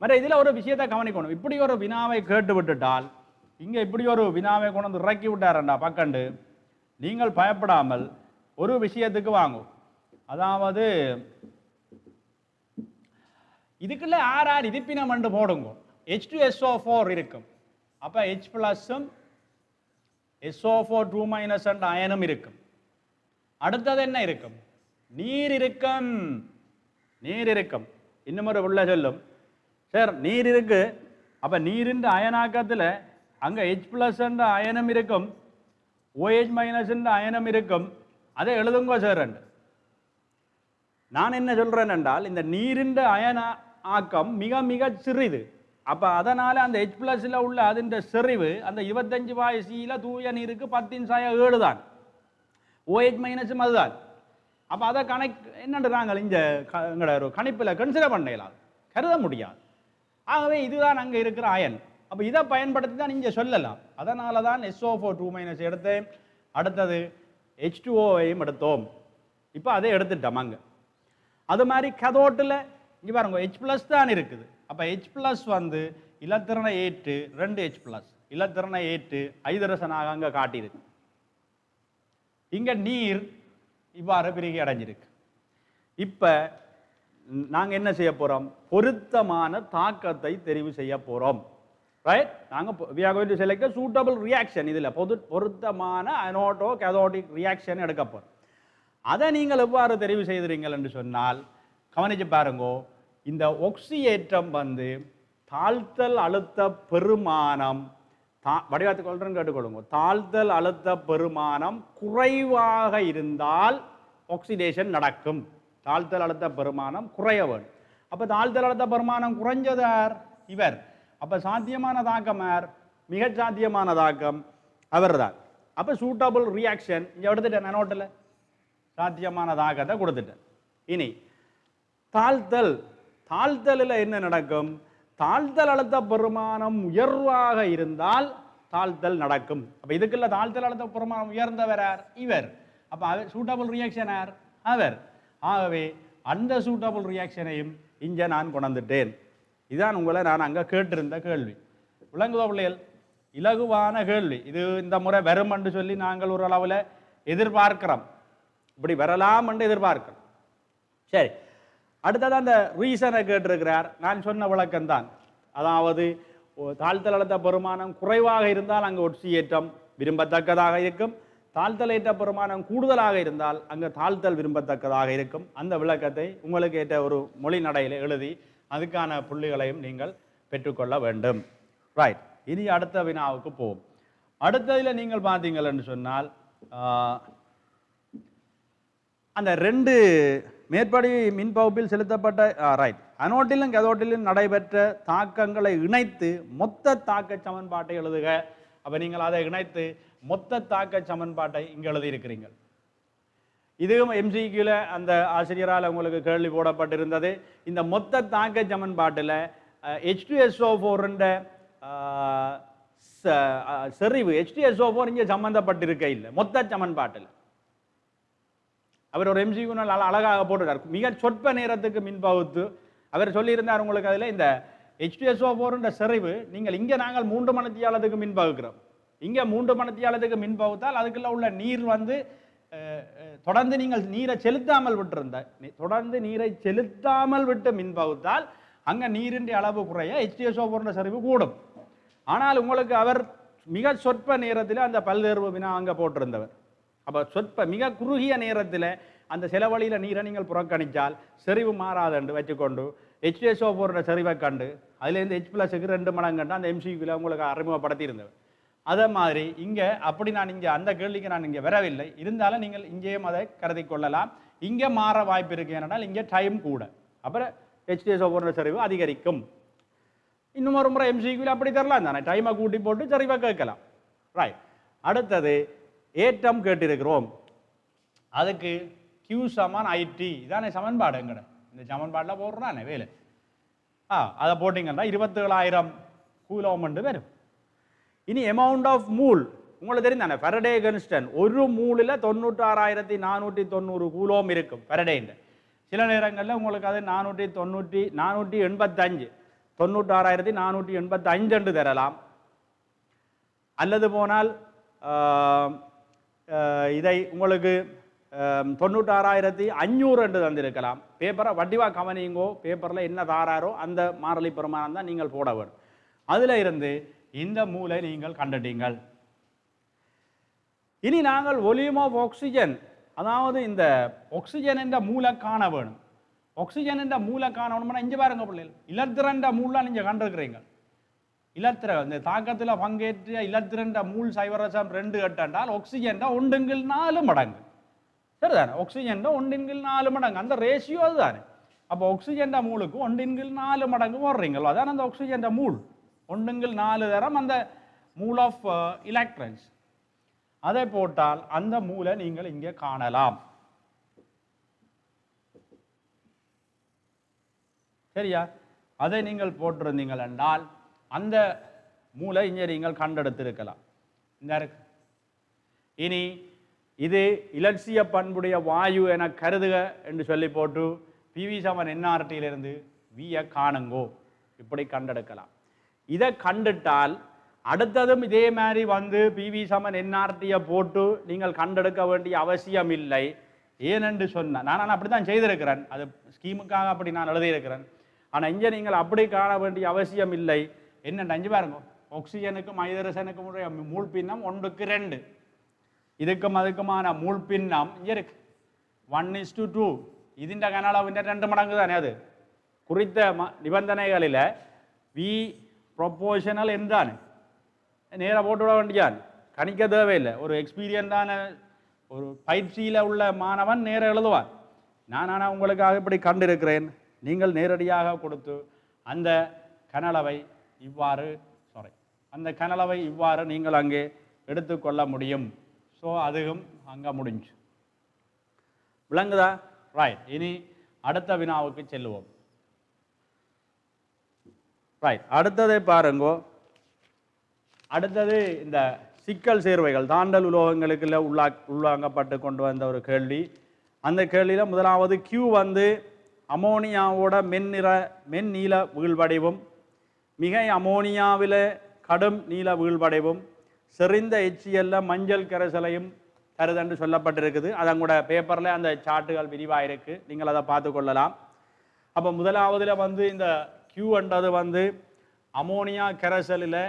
மற்ற இதில் ஒரு விஷயத்தை கவனிக்கணும். இப்படி ஒரு வினாவை கேட்டு விட்டுட்டால், இங்கே இப்படி ஒரு வினாவை கொண்டு வந்து இறக்கி விட்டாரண்டா பக்கண்டு, நீங்கள் பயப்படாமல் ஒரு விஷயத்துக்கு வாங்கும். அதாவது இதுக்குள்ள ஆர் இருப்பினம் என்று போடுங்க. H2SO4 இருக்கும். அப்ப H பிளஸும் SO4 2- என்ற அயனும் இருக்கும். அடுத்தது என்ன இருக்கும்? நீர் இருக்கும். நீர் இருக்கும். இன்னும் ஒரு உள்ள சொல்லும் சார் நீர் இருக்கு. அப்ப நீரின் அயனாக்கத்தில் அங்க H+ என்ற அயனம் இருக்கும், OH- என்ற அயனம் இருக்கும். அதை எழுதுங்க சார். நான் என்ன சொல்றேன் என்றால் இந்த நீரின் அயன ஆக்கம் மிக மிக சிறிது. அப்ப அதனால அந்த H+ உள்ள அதன் செறிவு அந்த 25 தூய நீருக்கு 10⁻7 தான். OH- அதுதான். அப்ப அதை என்னென்று நாங்கள் இந்த கணிப்பில் கன்சிடர் பண்ணலாம், கருத முடியாது. ஆகவே இதுதான் அங்க இருக்கிற அயன். அப்ப இதை பயன்படுத்தி தான் இங்க சொல்லலாம். அதனால தான் SO4 2- எடுத்தேன். அடுத்தது H2O-ஐயும் எடுத்தோம். இப்ப அதை எடுத்துட்டோம் அங்க. அது மாதிரி கதோட்டில் இங்க பாருங்க H+ தான் இருக்குது. அப்ப H+ வந்து இலத்திரனை ஏற்று 2 H+, இலத்திரனை ஏற்று ஐதரசனாக அங்க காட்டியிருக்கு. இங்க நீர் இவ்வாறு பிரிகை அடைஞ்சிருக்கு. இப்ப நாங்க என்ன செய்ய போறோம்? பொருத்தமான தாக்கத்தை தெரிவு செய்ய போறோம். ரைட்? நாங்க we are going to select a suitable reaction. இதுல பொருத்தமான அனோடோ கேதோடிக் ரியாக்ஷன் எடுக்க போறோம். அதை நீங்கள் எவ்வாறு தெரிவு செய்கிறீர்கள் என்று சொன்னால் கவனிச்சு பாருங்க. இந்த ஒக்சியேற்றம் வந்து தாழ்த்தல் அழுத்த பெருமானம் வடிவத்துக்கு கொள்றேன்னு கேட்டுக்கொள்ளுங்க. தாழ்த்தல் அழுத்த பெருமானம் குறைவாக இருந்தால் ஆக்சிடேஷன் நடக்கும். தாழ்த்தல் அழுத்த பெருமானம் குறைய வேண்டும். அப்ப தாழ்த்தல் அழுத்த பெருமானம் குறைஞ்சது யார்? இவர். அப்ப சாத்தியமான தாக்கம் யார்? மிக சாத்தியமான தாக்கம் அவர் தான். அப்ப சூட்டபிள் ரியாக்ஷன் இங்க எடுத்துட்டேன். நோட்டில் சாத்தியமான தாக்கத்தை கொடுத்துட்டேன். இனி தாழ்த்தலில் என்ன நடக்கும்? தாழ்த்தல் அழுத்த பெருமானம் உயர்வாக இருந்தால் தாழ்த்தல் நடக்கும். அப்ப இதுக்குள்ள தாழ்த்தல் அழுத்த பெருமானம் உயர்ந்தவர் யார்? இவர். அப்ப சூட்டபிள் ரியாக்ஷன் யார்? அவர். ஆகவே அந்த சூட்டபிள் ரியாக்ஷனையும் இங்க நான் கொண்டுட்டேன். இதான் உங்களை நான் அங்க கேட்டிருந்த கேள்வி. விளங்குதோ பிள்ளைகள்? இலகுவான கேள்வி இது. இந்த முறை வரும் என்று சொல்லி நாங்கள் ஒரு அளவில் எதிர்பார்க்கிறோம். இப்படி வரலாம் என்று எதிர்பார்க்கிறோம். சரி, அடுத்தது அந்த ரீசனை கேட்டிருக்கிறார். நான் சொன்ன விளக்கம் தான். அதாவது தாழ்த்தல் அழுத்த பெருமானம் குறைவாக இருந்தால் அங்கு ஒட்சியேற்றம் விரும்பத்தக்கதாக இருக்கும். தாழ்த்தல் ஏற்ற பெருமானம் கூடுதலாக இருந்தால் அங்கு தாழ்த்தல் விரும்பத்தக்கதாக இருக்கும். அந்த விளக்கத்தை உங்களுக்கு ஏற்ற ஒரு மொழி நடையில் எழுதி அதுக்கான புள்ளிகளையும் நீங்கள் பெற்றுக்கொள்ள வேண்டும். ரைட், இனி அடுத்த வினாவுக்கு போவோம். அடுத்ததில் நீங்கள் பார்த்தீங்கள் என்று சொன்னால் அந்த 2 மேற்படி மின்பகுப்பில் செலுத்தப்பட்ட அனோட்டிலும் கதோட்டிலும் நடைபெற்ற தாக்கங்களை இணைத்து மொத்த தாக்க சமன்பாட்டை எழுதுக. அப்ப நீங்கள் அதை இணைத்து மொத்த தாக்க சமன்பாட்டை இங்க எழுதியிருக்கிறீர்கள். இதுவும் MCQல அந்த ஆசிரியரால் உங்களுக்கு கேள்வி போடப்பட்டிருந்தது. இந்த மொத்த தாக்க சமன்பாட்டில் H2SO4 செறிவு H2SO4 இங்கே சம்பந்தப்பட்டிருக்க இல்லை மொத்த சமன்பாட்டில். அவர் ஒரு MCQ அழகாக போட்டுட்டார். மிக சொற்ப நேரத்துக்கு மின்பகுத்து அவர் சொல்லியிருந்தார் உங்களுக்கு. அதில் இந்த H2SO4 செறிவு நீங்கள் இங்கே நாங்கள் 3 மணித்தியாலத்துக்கு மின்பகுக்கிறோம். இங்கே 3 மணித்தியாலத்துக்கு மின்பகுத்தால் அதுக்குள்ள உள்ள நீர் வந்து தொடர்ந்து நீங்கள் நீரை செலுத்தாமல் விட்டு மின்பகுத்தால் அங்கே நீரின் அளவு குறைய H2SO4 செறிவு கூடும். ஆனால் உங்களுக்கு அவர் மிக சொற்ப நேரத்தில் அந்த பல்வேறு வினா அங்கே போட்டிருந்தவர். அப்போ மிக குறுகிய நேரத்தில் அந்த செலவழியில் நீரை நீங்கள் புறக்கணித்தால் செறிவு மாறாது என்று வச்சுக்கொண்டு H2SO4 செறிவை கண்டு அதுலேருந்து H+க்கு 2 மடங்கு கண்டு அந்த MCQல உங்களுக்கு அறிமுகப்படுத்தியிருந்தவர். அதே மாதிரி இங்கே அப்படி நான் இங்கே அந்த கேள்விக்கு நான் இங்கே வரவில்லை. இருந்தாலும் நீங்கள் இங்கேயும் அதை கருதி கொள்ளலாம். இங்கே மாற வாய்ப்பு இருக்கு. ஏனென்றால் இங்கே டைம் கூட. அப்புறம் H2SO4 செறிவு அதிகரிக்கும். இன்னும் ஒரு முறை MCQல அப்படி தரலாம் தானே, டைமை கூட்டி போட்டு செறிவை கேட்கலாம். ரைட், அடுத்தது ஏற்றம் கேட்டிருக்கிறோம். அதுக்கு Q = IT இதானே சமன்பாடு. எங்கட இந்த சமன்பாட்டில் போடுறானே வேலை. அதை போட்டிங்கன்னா 27,000 கூலோம் வரும். இனி அமௌண்ட் ஆஃப் மூல் உங்களுக்கு தெரியும் தானே, ஃபெரடே கன்ஸ்டன்ட். ஒரு மூலில் 96,490 கூலோம் இருக்கும் ஃபெரடேன்னு. சில நேரங்களில் உங்களுக்கு அது 485 96,485 என்று தரலாம். அல்லது போனால் இதை உங்களுக்கு 96,500 என்று தந்திருக்கலாம். பேப்பரை வடிவாக கவனிங்கோ, பேப்பரில் என்ன தாராரோ அந்த மாறிலி பெருமானம் தான் நீங்கள் போட வேண்டும். அதில் இருந்து இந்த மூலை நீங்கள் கண்டுட்டீங்கள். இனி நாங்கள் வால்யூம் ஆஃப் ஆக்சிஜன், அதாவது இந்த ஆக்சிஜன் என்ற மூலை காண வேணும். ஆக்சிஜன் என்ற மூலை காணணும்னா இங்கே பாருங்க பிள்ளைகள், இலத்திரண்ட மூலாம் நீங்கள் கண்டிருக்கிறீங்க. இலத்திர இந்த தாக்கத்தில் பங்கேற்ற இலத்திரண்ட மூல் 0.2 என்றால் ஆக்சிஜன் 1/4 மடங்கு. சரிதானே? ஆக்சிஜன் 1/4 மடங்கு, அந்த ரேஷியோ அதுதானே. அப்போ ஆக்சிஜன் மூலுக்கு 1/4 மடங்கு போடுறீங்களோ, அதான் அந்த ஆக்சிஜன் மூல். 1/4 தரம் அந்த மூல் ஆஃப் எலக்ட்ரான்ஸ். அதை போட்டால் அந்த மூலை நீங்கள் இங்கே காணலாம். சரியா? அதை நீங்கள் போட்டிருந்தீங்கள் என்றால் அந்த மூலை இங்கே நீங்கள் கண்டெடுத்திருக்கலாம். இந்த இருக்கு. இனி இது இலட்சிய பண்புடைய வாயு என கருதுக என்று சொல்லி போட்டு PV NRTயிலிருந்து வியை காணுங்கோ, இப்படி கண்டெடுக்கலாம். இதை கண்டுட்டால் அடுத்ததும் இதே மாதிரி வந்து PV NRTயை போட்டு நீங்கள் கண்டெடுக்க வேண்டிய அவசியம் இல்லை. ஏனென்று சொன்ன நான் அப்படி தான் செய்திருக்கிறேன், அது ஸ்கீமுக்காக அப்படி நான் எழுதியிருக்கிறேன். ஆனால் இங்கே நீங்கள் அப்படி காண வேண்டிய அவசியம் இல்லை. என்னென்ன அஞ்சு பாருங்க, ஆக்சிஜனுக்கும் ஹைட்ரஜனுக்கும் உடைய மூல் பின்னம் 1:2, இதுக்கும் அதுக்குமான மூல் பின்னம் இங்கே இருக்கு 1:2. ഇതിൻ്റെ കനളവിൻ്റെ 2 മടങ്ങ് തന്നെ. അത് குறித்த நிபந்தனைகளில் வி ப்ரொப்போர்ஷனல் എന്താണ് நேராக போட்டு விட வேண்டியான், கணிக்க தேவையில்லை. ஒரு எக்ஸ்பீரியன்ஸான ஒரு பயிற்சியில் உள்ள மாணவன் நேராக எழுதுவான். நான் ஆனால் உங்களுக்காக இப்படி கண்டிருக்கிறேன். நீங்கள் நேரடியாக கொடுத்து அந்த கனளவை இவ்வாறு நீங்கள் அங்கே எடுத்துக்கொள்ள முடியும். ஸோ அதுவும் அங்கே முடிஞ்சு. விளங்குதா? ரைட். இனி அடுத்த வினாவுக்கு செல்லுவோம். ரைட், அடுத்ததை பாருங்கோ. அடுத்தது இந்த சிக்கல் சேர்வைகள் தாண்டல் உலோகங்களுக்குள்ள உள்வாங்கப்பட்டு கொண்டு வந்த ஒரு கேள்வி. அந்த கேள்வியில் முதலாவது Q வந்து அமோனியாவோட மென்நீல வீழ்வடைவும், மிகை அமோனியாவில் கடும் நீல வீழ்வடைவும், செறிந்த HCl மஞ்சள் கரைசலையும் தருதென்று சொல்லப்பட்டிருக்குது. அது கூட பேப்பரில் அந்த சார்ட்டுகள் விரிவாக இருக்குது, நீங்கள் அதை பார்த்து கொள்ளலாம். அப்போ முதலாவதுல வந்து இந்த Q என்றது வந்து அமோனியா கரைசலில்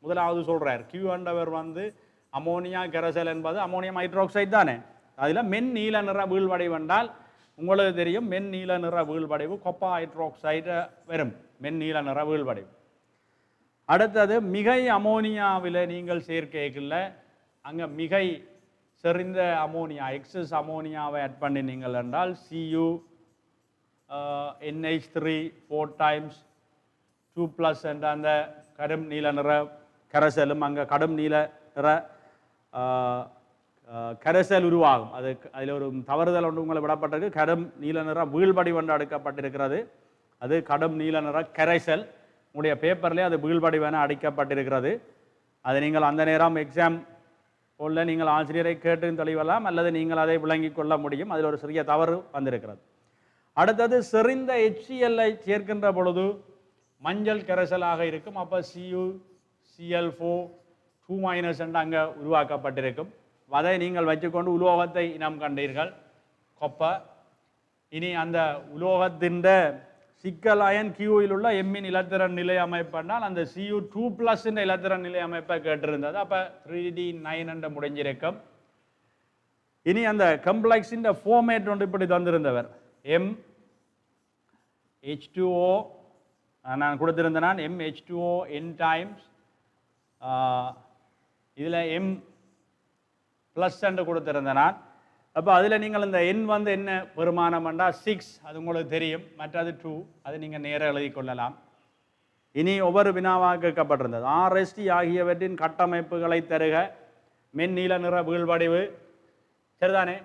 முதலாவது சொல்கிறார். Q என்றவர் வந்து அமோனியா கரைசல் என்பது அமோனியம் ஹைட்ரோக்சைடு தானே. அதில் மென்நீல நிற வீழ்வடைவு என்றால் உங்களுக்கு தெரியும், மென்நீல நிற வீழ்வடைவு கொப்பா ஹைட்ரோக்சைடு வரும், மென்நீல நிற வீழ்வடைவு. அடுத்தது மிகை அமோனியாவில் நீங்கள் சேர்க்கைக்குள்ள அங்கே மிகை செறிந்த அமோனியா எக்ஸஸ் அமோனியாவை ஆட் பண்ணினீங்கள் என்றால் Cu NH3 4 times 2+ என்ற அந்த கடும் நீல நிற கரைசலும் அங்கே கடும் நீல நிற கரைசல் உருவாகும். அதில் ஒரு தவறுதல் ஒன்று உங்களை விடப்பட்டிருக்கு. கடும் நீல நிற வீழ்வடிவு என்று அடுக்கப்பட்டிருக்கிறது. அது கடும் நீல நிற கரைசல். உங்களுடைய பேப்பர்லேயே அது வீழ்வடிவென அடிக்கப்பட்டிருக்கிறது. அதை நீங்கள் அந்த நேரம் எக்ஸாம் உள்ள நீங்கள் ஆசிரியரை கேட்டு தெளிவலாம், அல்லது நீங்கள் அதை விளங்கிக் கொள்ள முடியும். அதில் ஒரு சிறிய தவறு வந்திருக்கிறது. அடுத்தது செறிந்த HCl-ஐ சேர்க்கின்ற பொழுது மஞ்சள் கரைசலாக இருக்கும். அப்போ CuCl4 2- என்று அங்கே உருவாக்கப்பட்டிருக்கும். அதை நீங்கள் வச்சுக்கொண்டு உலோகத்தை இனம் கண்டீர்கள், கொப்பை. இனி அந்த உலோகத்தின் சிக்கல் அயன் Q-யில் உள்ள எம்மின் இலத்திரன் நிலை அமைப்பென்றால் அந்த Cu2+ இலத்திரன் நிலை அமைப்பை கேட்டிருந்தது. அப்போ 3D9 என்று முடிஞ்சிருக்கும். இனி அந்த கம்ப்ளெக்ஸின் ஃபார்மேட் ஒன்று இப்படி தந்திருந்தவர் MH2O, நான் கொடுத்திருந்தேன் நான் MH2O n times, இதில் M+ என்று கொடுத்திருந்தேன் நான். அப்போ அதில் நீங்கள் இந்த எண் வந்து என்ன பெருமானம் என்றால் 6, அது உங்களுக்கு தெரியும். மற்றது 2, அது நீங்கள் நேராக எழுதி கொள்ளலாம். இனி ஒவ்வொரு வினாவாக கேட்கப்பட்டிருந்தது. RST ஆகியவற்றின் கட்டமைப்புகளை தருக, மென்நீல நிற வீழ்வடிவு. சரிதானே?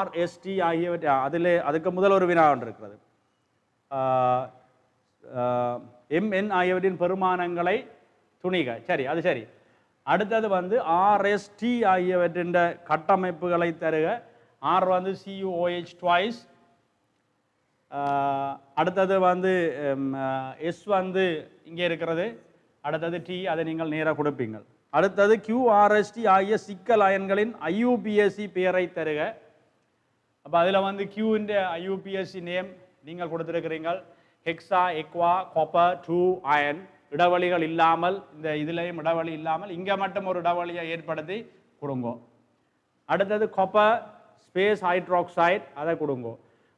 RST ஆகியவற்றை அதுக்கு முதல் ஒரு வினா ஒன்று இருக்கிறது. MN ஆகியவற்றின் பெருமானங்களை துணிக. சரி, அது சரி. அடுத்தது வந்து RST ஆகியவற்றின் கட்டமைப்புகளை தருக. R வந்து CuOH twice. அடுத்தது வந்து S வந்து இங்கே இருக்கிறது. அடுத்தது T, அதை நீங்கள் நேராக கொடுப்பீங்க. அடுத்தது QRST ஆகிய சிக்கல் அயன்களின் IUPAC பெயரை தருக. அப்போ அதில் வந்து கியூன்ற ஐயூபிஎஸ்சி நேம் நீங்கள் கொடுத்துருக்கிறீங்கள். ஹெக்ஸா எக்வா காப்பர் 2 அயன், இடைவெளிகள் இல்லாமல், இந்த இதுலேயும் இடைவெளி இல்லாமல் இங்கே மட்டும் ஒரு இடைவெளியை ஏற்படுத்தி கொடுங்கோ. அடுத்தது காப்பர் ஸ்பேஸ் ஹைட்ராக்சைடு, அதை கொடுங்கோ.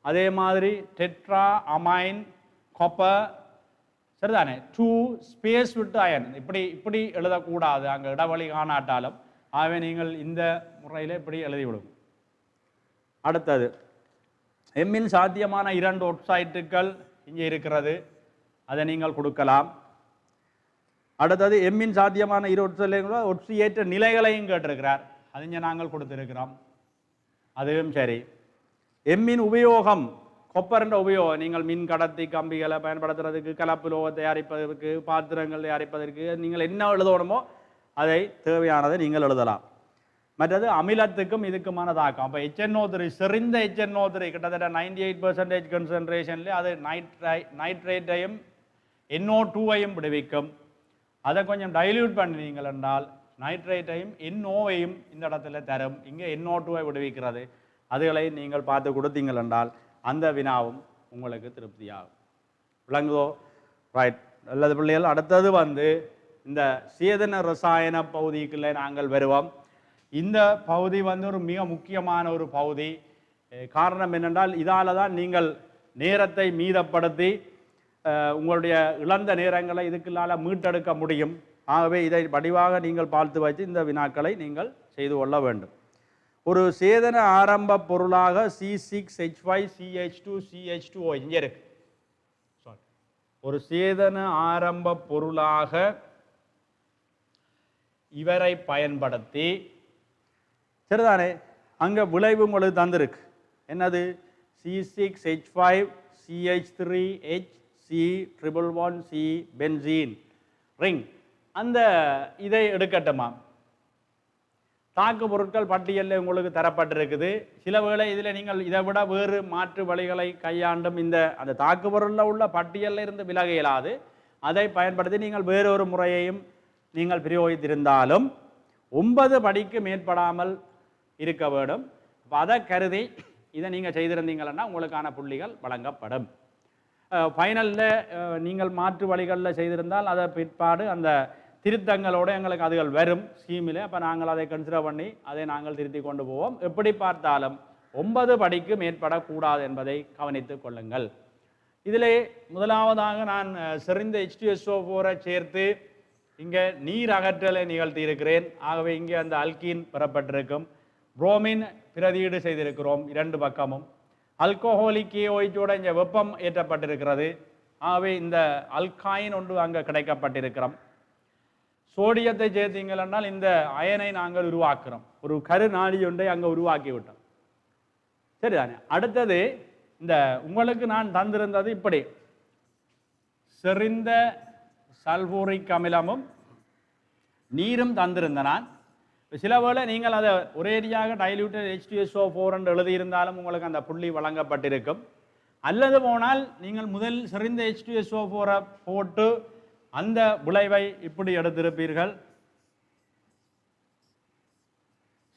அதே மாதிரி டெட்ரா அமைன் காப்பர், சரிதானே, 2 ஸ்பேஸ் விட்டு அயன், இப்படி எழுதக்கூடாது, அங்கே இடைவெளி காணாட்டாலும். ஆகவே நீங்கள் இந்த முறையில் இப்படி எழுதி விடுங்க. அடுத்தது எம்மின் சாத்தியமான 2 ஒட்சைட்டுகள் இங்கே இருக்கிறது, அதை நீங்கள் கொடுக்கலாம். அடுத்தது எம்மின் சாத்தியமான 2 ஒட்சியேற்ற நிலைகளையும் கேட்டிருக்கிறார், அது இங்கே நாங்கள் கொடுத்திருக்கிறோம், அதுவும் சரி. எம்மின் உபயோகம், கொப்பரண்ட உபயோகம், நீங்கள் மின் கடத்தி கம்பிகளை பயன்படுத்துறதுக்கு, கலப்பு லோக தயாரிப்பதற்கு, பாத்திரங்கள் தயாரிப்பதற்கு நீங்கள் என்ன எழுதணுமோ அதை தேவையானதை நீங்கள் எழுதலாம். மற்றது அமிலத்துக்கும் இதுக்குமான தாக்கம். அப்போ HNO3 செறிந்த HNO3 கிட்டத்தட்ட 98% கன்சன்ட்ரேஷன்ல அது நைட்ரேட்டையும் NO2ஐயும் விடுவிக்கும். அதை கொஞ்சம் டைல்யூட் பண்ணினீங்கள் என்றால் நைட்ரேட்டையும் NOவையும் இந்த இடத்துல தரும். இங்கே NO2ஐ விடுவிக்கிறது. அதுகளை நீங்கள் பார்த்து கொடுத்தீங்கள் என்றால் அந்த வினாவும் உங்களுக்கு திருப்தியாகும். விளங்குதோ? ரைட், நல்லது பிள்ளைகள். அடுத்தது வந்து இந்த சேதன ரசாயன பகுதிக்குள்ளே நாங்கள் வருவோம். இந்த பகுதி வந்து ஒரு மிக முக்கியமான ஒரு பகுதி. காரணம் என்னென்றால் இதால் தான் நீங்கள் நேரத்தை மீதப்படுத்தி உங்களுடைய இழந்த நேரங்களை இதுக்குள்ளால் மீட்டெடுக்க முடியும். ஆகவே இதை வடிவாக நீங்கள் பார்த்து வச்சு இந்த வினாக்களை நீங்கள் செய்து கொள்ள வேண்டும். ஒரு சேதன ஆரம்ப பொருளாக C6H5CH2CH2O இங்கே இருக்கு. ஒரு சேதன ஆரம்ப பொருளாக இவரை பயன்படுத்தி, சரிதானே, அங்கே விளைவு உங்களுக்கு தந்திருக்கு. என்னது? C6H5CH3HC111C benzene ring. அந்த இதை எடுக்கட்டுமா? தாக்கு பொருட்கள் பட்டியலில் உங்களுக்கு தரப்பட்டிருக்குது. சில வேளை இதில் நீங்கள் இதை விட வேறு மாற்று வழிகளை கையாண்டும் அந்த தாக்கு பொருளில் உள்ள பட்டியலில் இருந்து விலக இயலாது. அதை பயன்படுத்தி நீங்கள் வேறொரு முறையையும் நீங்கள் பிரயோகித்திருந்தாலும் 9 படிக்கு மேற்படாமல் இருக்க வேண்டும். அப்போ அதை கருதி இதை நீங்கள் செய்திருந்தீங்கன்னா உங்களுக்கான புள்ளிகள் வழங்கப்படும். ஃபைனலில் நீங்கள் மாற்று வழிகளில் செய்திருந்தால் அதை பிற்பாடு அந்த திருத்தங்களோடு எங்களுக்கு அதுகள் வரும் ஸ்கீமில். அப்போ நாங்கள் அதை கன்சிடர் பண்ணி அதை நாங்கள் திருத்தி கொண்டு போவோம். எப்படி பார்த்தாலும் 9 படிக்கு மேற்படக்கூடாது என்பதை கவனித்துக் கொள்ளுங்கள். இதிலே முதலாவதாக நான் செறிந்த H2SO4 சேர்த்து இங்கே நீர் அகற்றலை நிகழ்த்தி இருக்கிறேன். ஆகவே இங்கே அந்த அல்கீன் பெறப்பட்டிருக்கும். புரோமின் பிரதியீடு செய்திருக்கிறோம் 2 பக்கமும். அல்கோஹோலிக் KOH இங்கே வெப்பம் ஏற்றப்பட்டிருக்கிறது. ஆகவே இந்த அல்காயின் ஒன்று அங்கே கிடைக்கப்பட்டிருக்கிறோம். சோடியத்தை சேர்த்தீங்கள் என்றால் இந்த அயனை நாங்கள் உருவாக்குறோம். ஒரு கரு நாடி ஒன்றை அங்கே உருவாக்கி விட்டோம். சரிதானே? அடுத்தது இந்த உங்களுக்கு நான் தந்திருந்தது இப்படி செறிந்த சல்பூரிக் அமிலமும் நீரும் தந்திருந்த நான். சில வேளை நீங்கள் அதை ஒரேடியாக டைல்யூட்டட் H2SO4 என்று எழுதியிருந்தாலும் உங்களுக்கு அந்த புள்ளி வழங்கப்பட்டிருக்கும். அல்லது போனால் நீங்கள் முதல் செறிந்த H2SO4 போட்டு அந்த விளைவை இப்படி எடுத்திருப்பீர்கள்.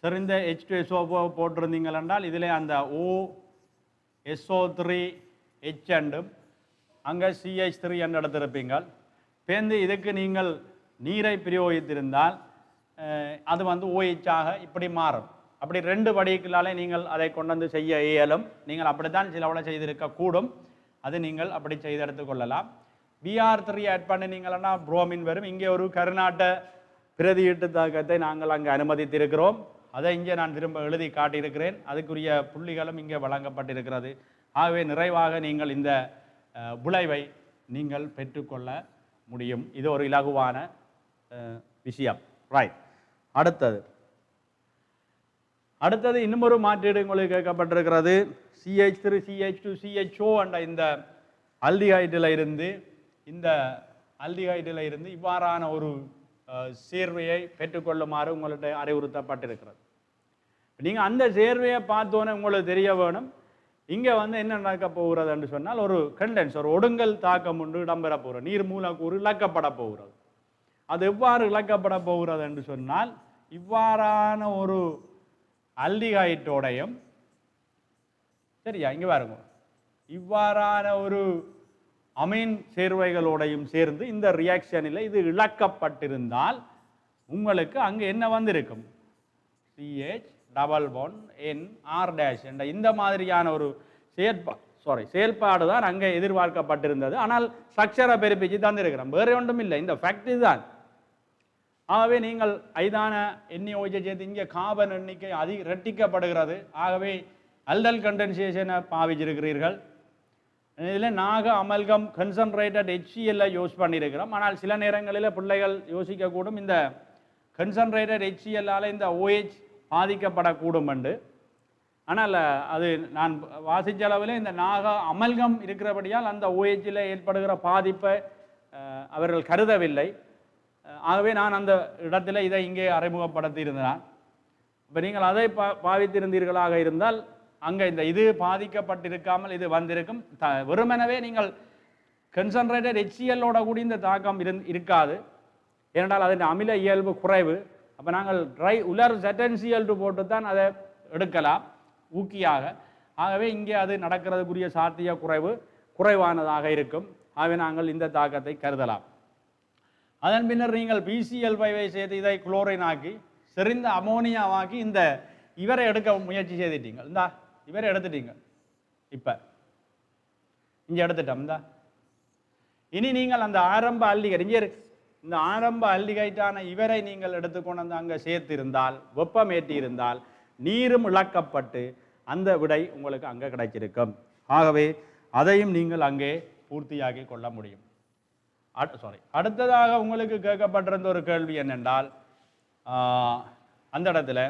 செறிந்த H2SO4 போட்டிருந்தீங்கள் என்றால் இதில் அந்த OSO3H என்றும் அங்கே CH3 என்று எடுத்திருப்பீங்கள். பேர்ந்து இதுக்கு நீங்கள் நீரை பிரயோகித்திருந்தால் அது வந்து OH ஆக இப்படி மாறும். அப்படி 2 படிக்கலாலே நீங்கள் அதை கொண்டு வந்து செய்ய இயலும். நீங்கள் அப்படித்தான் சிலவளை செய்திருக்கக்கூடும். அது நீங்கள் அப்படி செய்து எடுத்துக்கொள்ளலாம். Br3 ஆட் பண்ணினீங்கன்னா புரோமின் வரும். இங்கே ஒரு கருநாட்ட பிரதியீட்டு தாக்கத்தை நாங்கள் அங்கே அனுமதித்திருக்கிறோம். அதை இங்கே நான் திரும்ப எழுதி காட்டியிருக்கிறேன். அதுக்குரிய புள்ளிகளும் இங்கே வழங்கப்பட்டிருக்கிறது. ஆகவே நிறைவாக நீங்கள் இந்த விளைவை நீங்கள் பெற்றுக்கொள்ள முடியும். இது ஒரு இலகுவான விஷயம். ரைட். அடுத்தது இன்னும் ஒரு மாற்றீடு உங்களுக்கு கேட்கப்பட்டிருக்கிறது. CH3 CH2 CHO என்ற இந்த அல்டிஹைடில் இருந்து இவ்வாறான ஒரு சேர்வையை பெற்றுக்கொள்ளுமாறு உங்கள்கிட்ட அறிவுறுத்தப்பட்டிருக்கிறது. நீங்கள் அந்த சேர்வையை பார்த்தோன்னே உங்களுக்கு தெரிய வேணும் இங்கே வந்து என்ன நடக்க போகிறது என்று சொன்னால் ஒரு கண்டென்ஸ், ஒரு ஒடுங்கல் தாக்கம் ஒன்று இடம்பெற போகிறது. நீர் மூலக்கூறு இழக்கப்பட போகிறது. அது எவ்வாறு இழக்கப்பட போகிறது என்று சொன்னால் இவ்வாறான ஒரு அல்டிஹைட்டோடையும் சரியா? இங்கே பாருங்க, இவ்வாறான ஒரு அமீன் சேர்வைகளோடையும் சேர்ந்து இந்த ரியாக்ஷனில் இது இழக்கப்பட்டிருந்தால் உங்களுக்கு அங்கே என்ன வந்திருக்கும்? CH double one N R dash என்ற இந்த மாதிரியான ஒரு செயல்பாடு தான் அங்கே எதிர்பார்க்கப்பட்டிருந்தது. ஆனால் ஸ்ட்ரக்சரை பெருப்பிச்சு தந்திருக்கிறோம், வேறு ஒன்றும் இல்லை, இந்த ஃபேக்ட் இதுதான். ஆகவே நீங்கள் ஐதான NaOH சேர்த்து இங்கே கார்பன் எண்ணிக்கை இரட்டிக்கப்படுகிறது. ஆகவே அல்டல் கண்டென்சேஷனை பாவிச்சிருக்கிறீர்கள். இதில் நாக அமல்கம் கன்சன்ட்ரேட்டட் HCl யூஸ் பண்ணியிருக்கிறோம். ஆனால் சில நேரங்களில் பிள்ளைகள் யோசிக்கக்கூடும், இந்த கன்சன்ட்ரேட்டட் HCl இந்த OH பாதிக்கப்படக்கூடும் என்று. ஆனால் அது நான் வாசித்த அளவில் இந்த நாக அமல்கம் இருக்கிறபடியால் அந்த OH ஏற்படுகிற பாதிப்பை அவர்கள் கருதவில்லை. ஆகவே நான் அந்த இடத்துல இதை இங்கே அறிமுகப்படுத்தியிருந்தேன். இப்போ நீங்கள் அதை பாவித்திருந்தீர்களாக இருந்தால் அங்கே இந்த இது பாதிக்கப்பட்டிருக்காமல் இது வந்திருக்கும். வெறுமெனவே நீங்கள் கன்சன்ட்ரேட்டட் HCl-ஓட கூடி இந்த தாக்கம் இருக்காது. ஏனென்றால் அதன் அமில இயல்பு குறைவு. அப்போ நாங்கள் உலர் ZnCl2 போட்டு தான் அதை எடுக்கலாம் ஊக்கியாக. ஆகவே இங்கே அது நடக்கிறதுக்குரிய சாத்திய குறைவானதாக இருக்கும். ஆகவே நாங்கள் இந்த தாக்கத்தை கருதலாம். அதன் பின்னர் நீங்கள் PCl5-ஐ சேர்த்து இதை குளோரைன் ஆக்கி செறிந்த அமோனியாவாக்கி இந்த இவரை எடுக்க முயற்சி செய்துட்டீங்க. இந்தா இவரை எடுத்துட்டீங்க. இப்போ இங்கே எடுத்துட்டோம். இனி நீங்கள் அந்த ஆரம்ப அல்லிகை இங்கே இந்த ஆரம்ப அல்லிகைட்டான இவரை நீங்கள் எடுத்துக்கொண்டு வந்து அங்கே சேர்த்திருந்தால், வெப்பமேற்றி இருந்தால், நீரும் இழக்கப்பட்டு அந்த விடை உங்களுக்கு அங்கே கிடைச்சிருக்கும். ஆகவே அதையும் நீங்கள் அங்கே பூர்த்தியாக்கி கொள்ள முடியும். அடுத்ததாக உங்களுக்கு கேட்கப்பட்டிருந்த ஒரு கேள்வி என்னென்றால், அந்த இடத்துல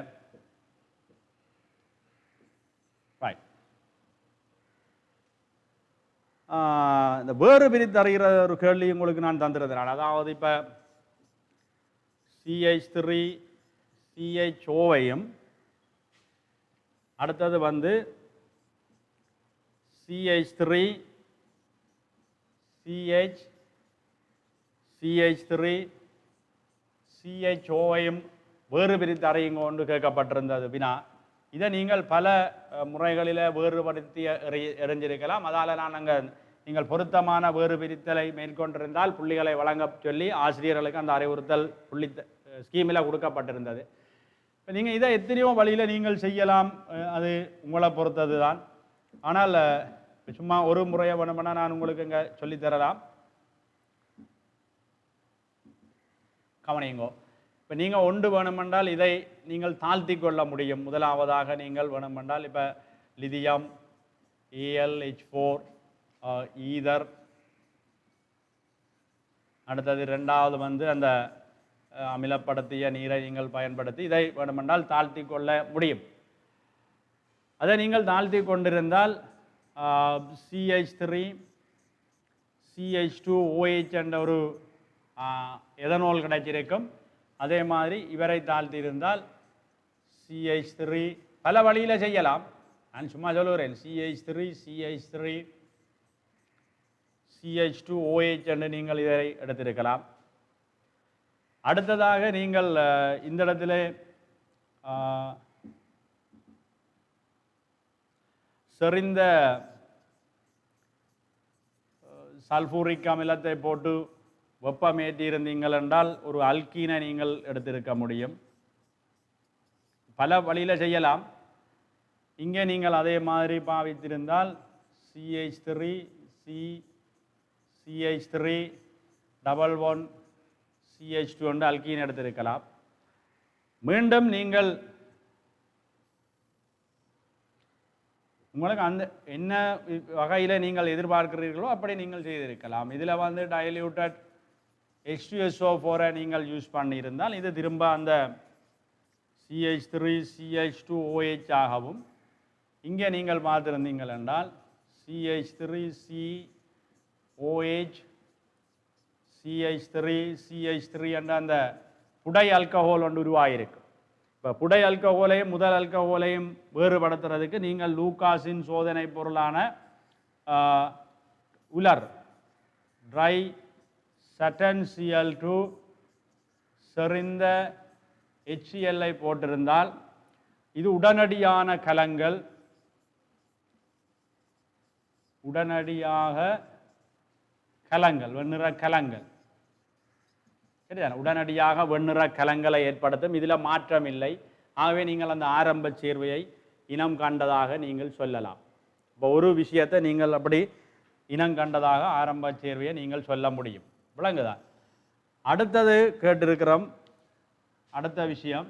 இந்த வேறு பிரித்து அறிகிற ஒரு கேள்வி உங்களுக்கு நான் தந்திருந்தேன். அதாவது இப்போ CH3 CHO-வையும் அடுத்தது வந்து CH3 CH3 CHO-வையும் வேறு பிரித்து அறியுங்க ஒன்று கேட்கப்பட்டிருந்தது வினா. இதை நீங்கள் பல முறைகளில் வேறுபடுத்தி எறிஞ்சிருக்கலாம். அதால் நான் நீங்கள் பொருத்தமான வேறு பிரித்தலை மேற்கொண்டிருந்தால் புள்ளிகளை வழங்க சொல்லி ஆசிரியர்களுக்கு அந்த அறிவுறுத்தல் புள்ளி ஸ்கீமில் கொடுக்கப்பட்டிருந்தது. இப்போ நீங்கள் இதை எத்தனையோ வழியில் நீங்கள் செய்யலாம், அது உங்களை பொறுத்தது தான். ஆனால் சும்மா ஒரு முறையை வேணுமென்னா நான் உங்களுக்கு இங்கே சொல்லித்தரலாம். கவனிங்கோ. இப்போ நீங்கள் ஒன்று வேணுமென்றால் இதை நீங்கள் தாழ்த்தி கொள்ள முடியும். முதலாவதாக நீங்கள் வேணுமென்றால் இப்போ லிதியம் AlH4 ஈதர், அடுத்தது ரெண்டாவது வந்து அந்த அமிலப்படுத்திய நீரை நீங்கள் பயன்படுத்தி இதை வேணுமென்றால் தாழ்த்தி கொள்ள முடியும். அதை நீங்கள் தாழ்த்தி கொண்டிருந்தால் CH3 CH2OH என்ற ஒரு எதனோல் கிடைச்சிருக்கும். அதே மாதிரி இவரை தாழ்த்தி இருந்தால் CH3 பல வழியில் செய்யலாம். நான் சும்மா சொல்லுகிறேன், CH3 CH2OH என்று நீங்கள் இதை எடுத்திருக்கலாம். அடுத்ததாக நீங்கள் இந்த இடத்துல செறிந்த சல்பூரிக் அமிலத்தை போட்டு வெப்பமேற்றி இருந்தீங்கள் என்றால் ஒரு அல்கீனை நீங்கள் எடுத்திருக்க முடியும். பல வழியில் செய்யலாம். இங்கே நீங்கள் அதே மாதிரி பாவித்திருந்தால் CH3 CH3 double one CH2 என்று அல்கீன் எடுத்திருக்கலாம். மீண்டும் நீங்கள் உங்களுக்கு அந்த என்ன வகையில் நீங்கள் எதிர்பார்க்கிறீர்களோ அப்படி நீங்கள் செய்திருக்கலாம். இதில் வந்து டைல்யூட்டட் H2SO4 நீங்கள் யூஸ் பண்ணியிருந்தால் இது திரும்ப அந்த CH3 CH2OH ஆகவும், இங்கே நீங்கள் பார்த்துருந்தீங்கள் என்றால் CH3 COH CH3 என்ற அந்த புடை அல்கஹோல் ஒன்று உருவாகிருக்கு. இப்போ புடை அல்கஹோலையும் முதல் அல்கஹோலையும் வேறுபடுத்துறதுக்கு நீங்கள் லூகாஸின் சோதனை பொருளான உலர் ட்ரை ZnCl2 செறிந்த HCl-ஐ போட்டிருந்தால் இது உடனடியான கலங்கள் உடனடியாக கலங்கள், வெண்ணிற கலங்கள். சரிதானே? உடனடியாக வெண்ணிற கலங்களை ஏற்படுத்தும். இதில் மாற்றம் இல்லை. ஆகவே நீங்கள் அந்த ஆரம்ப சேர்வையை இனம் கண்டதாக நீங்கள் சொல்லலாம். இப்போ ஒரு விஷயத்தை நீங்கள் அப்படி இனம் கண்டதாக ஆரம்ப சேர்வையை நீங்கள் சொல்ல முடியும். விளங்குதா? அடுத்தது கேட்டிருக்கிறோம். அடுத்த விஷயம்,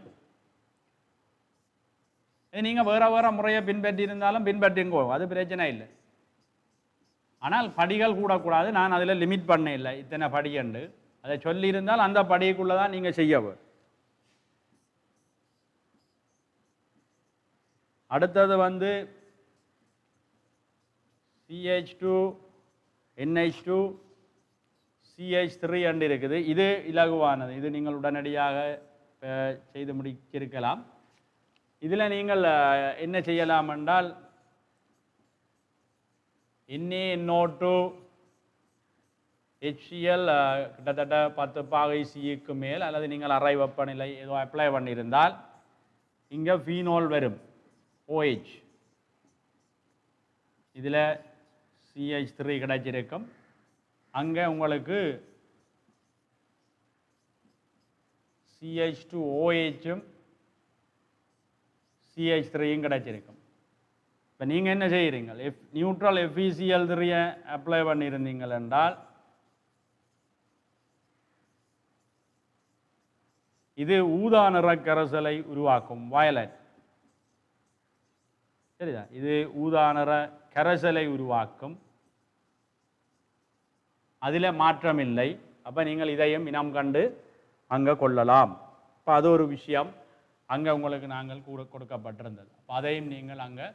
நீங்கள் வேற வேற முறையை பின்பற்றி இருந்தாலும் பின்பற்றிங்கோ, அது பிரச்சனை இல்லை. ஆனால் படிகள் கூடக்கூடாது. நான் அதில் லிமிட் பண்ண இல்லை, இத்தனை படி என்று அதை சொல்லியிருந்தால் அந்த படிக்குள்ளே தான் நீங்கள் செய்யவும். அடுத்தது வந்து CH2 NH2 CH3 என்று இருக்குது. இது இலகுவானது. இது நீங்கள் உடனடியாக செய்து முடிச்சிருக்கலாம். இதில் நீங்கள் என்ன செய்யலாம் என்றால் NaNO2 HCl கிட்டத்தட்ட 10 பாகை சிக்கு மேல் அல்லது நீங்கள் அறை வெப்பநிலை ஏதோ அப்ளை பண்ணியிருந்தால் இங்கே ஃபீனோல் வரும், OH. இதில் CH3 கிடைச்சிருக்கும். அங்கே உங்களுக்கு CH2OH-ம் CH3யும் கிடைச்சிருக்கும். இப்போ நீங்கள் என்ன செய்கிறீங்க? நியூட்ரல் FeCl3 அப்ளை பண்ணியிருந்தீங்கள் என்றால் இது ஊதா நிற கரைசலை உருவாக்கும், வயலட். சரிதா? இது ஊதா நிற கரைசலை உருவாக்கும். அதில் மாற்றம் இல்லை. அப்போ நீங்கள் இதையும் இனம் கண்டு அங்கே கொள்ளலாம். இப்போ அது ஒரு விஷயம் அங்கே உங்களுக்கு நாங்கள் கூட கொடுக்கப்பட்டிருந்தது. அப்போ அதையும் நீங்கள் அங்கே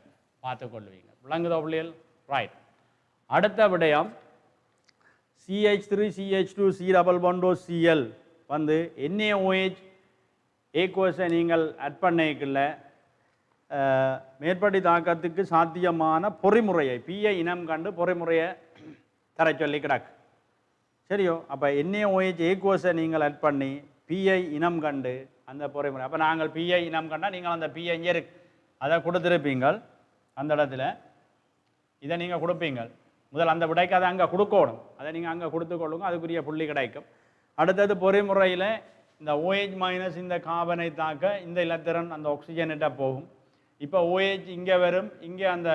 பார்த்து கொள்வீங்க. விளங்குதா பிள்ளைகள்? ரைட். அடுத்த விடயம் CH3 CH2 C++Cl வந்து NaOH ஏக்குவஸை நீங்கள் அட் பண்ணிக்கல மேற்படி தாக்கத்துக்கு சாத்தியமான பொறிமுறையை பிஐ இனம் கண்டு பொறிமுறையை தர சொல்லி கிடக்கு. சரியோ? அப்போ NaOH ஏக்குவஸை நீங்கள் அட் பண்ணி பிஐ இனம் கண்டு அந்த பொறிமுறை. அப்போ நாங்கள் பிஐ இனம் கண்டால் நீங்கள் அந்த பிஐ இங்கே இருக்கு அதை கொடுத்துருப்பீங்கள். அந்த இடத்துல இதை நீங்கள் கொடுப்பீங்கள். முதல் அந்த விடைக்கு அதை அங்கே கொடுக்கணும். அதை நீங்கள் அங்கே கொடுத்து கொள்ளுங்க, அதுக்குரிய புள்ளி கிடைக்கும். அடுத்தது பொறிமுறையில் இந்த OH- இந்த கார்பனை தாக்க இந்த இலத்திரன் அந்த ஆக்சிஜன்கிட்ட போகும். இப்போ OH இங்கே வரும், இங்கே அந்த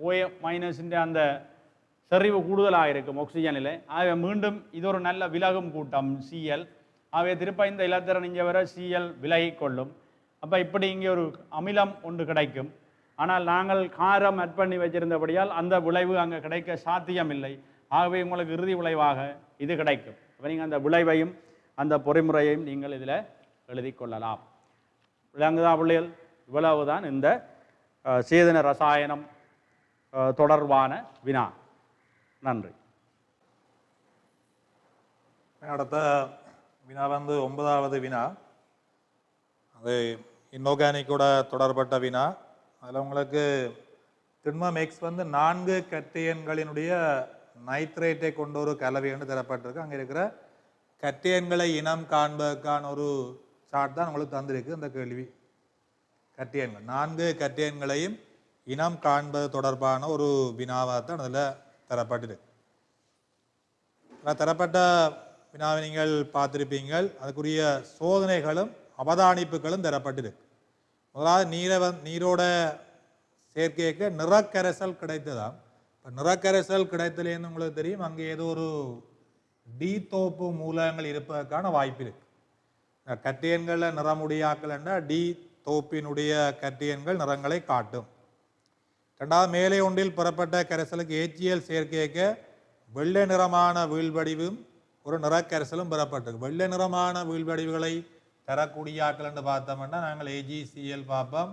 OH- அந்த செறிவு கூடுதலாக இருக்கும் ஆக்சிஜனில். ஆகவே மீண்டும் இது ஒரு நல்ல விலகும் கூட்டம் Cl. ஆகவே திருப்ப இந்த இலத்திரன் இங்கே வர Cl விலகி கொள்ளும். அப்போ இப்படி இங்கே ஒரு அமிலம் ஒன்று கிடைக்கும். ஆனால் நாங்கள் காரம் அட் பண்ணி வச்சிருந்தபடியால் அந்த விளைவு அங்கே கிடைக்க சாத்தியமில்லை. ஆகவே உங்களுக்கு இறுதி விளைவாக இது கிடைக்கும். அப்போ நீங்கள் அந்த விளைவையும் அந்த பொறிமுறையையும் நீங்கள் இதில் எழுதி கொள்ளலாம். விளங்குதா பிள்ளைகள்? இவ்வளவுதான் இந்த சேதன ரசாயனம் தொடர்பான வினா. நன்றி. அடுத்த வினா வந்து 9வது வினா. அது இன்ஆர்கானிக்கோட தொடர்பட்ட வினா. அதில் உங்களுக்கு திண்மம் X வந்து 4 கட்டியன்களினுடைய நைட்ரேட்டை கொண்ட ஒரு கலவை என்று தரப்பட்டிருக்கு. அங்கே இருக்கிற கட்டியன்களை இனம் காண்பதற்கான ஒரு சார்ட் தான் உங்களுக்கு தந்திருக்கு. அந்த கேள்வி கட்டியன்கள் 4 கட்டியன்களையும் இனம் காண்பது தொடர்பான ஒரு வினாவாக தான் அதில் தரப்பட்டிருக்கு. தரப்பட்ட வினாவை நீங்கள் பார்த்திருப்பீங்கள். அதுக்குரிய சோதனைகளும் அவதானிப்புகளும் தரப்பட்டிருக்கு. முதலாவது நீரோட சேர்க்கைக்கு நிறக்கரைசல் கிடைத்ததாம். இப்போ நிறக்கரைசல் கிடைத்தலேன்னு உங்களுக்கு தெரியும், அங்கே ஏதோ ஒரு டி தோப்பு மூலங்கள் இருப்பதற்கான வாய்ப்பு இருக்கு. கட்டியன்களில் நிறமுடியாக்கள் என்றால் டி தோப்பினுடைய கட்டியன்கள் நிறங்களை காட்டும். ரெண்டாவது, மேலே ஒன்றில் பெறப்பட்ட கரைசலுக்கு HCl சேர்க்கைக்க வெள்ளை நிறமான வீழ்வடிவும் ஒரு நிறக்கரைசலும் பெறப்பட்டிருக்கு. வெள்ளை நிறமான வீழ்வடிவுகளை தரக்கூடிய ஆக்கள் என்று பார்த்தோம்னா நாங்கள் AgCl பார்ப்போம்,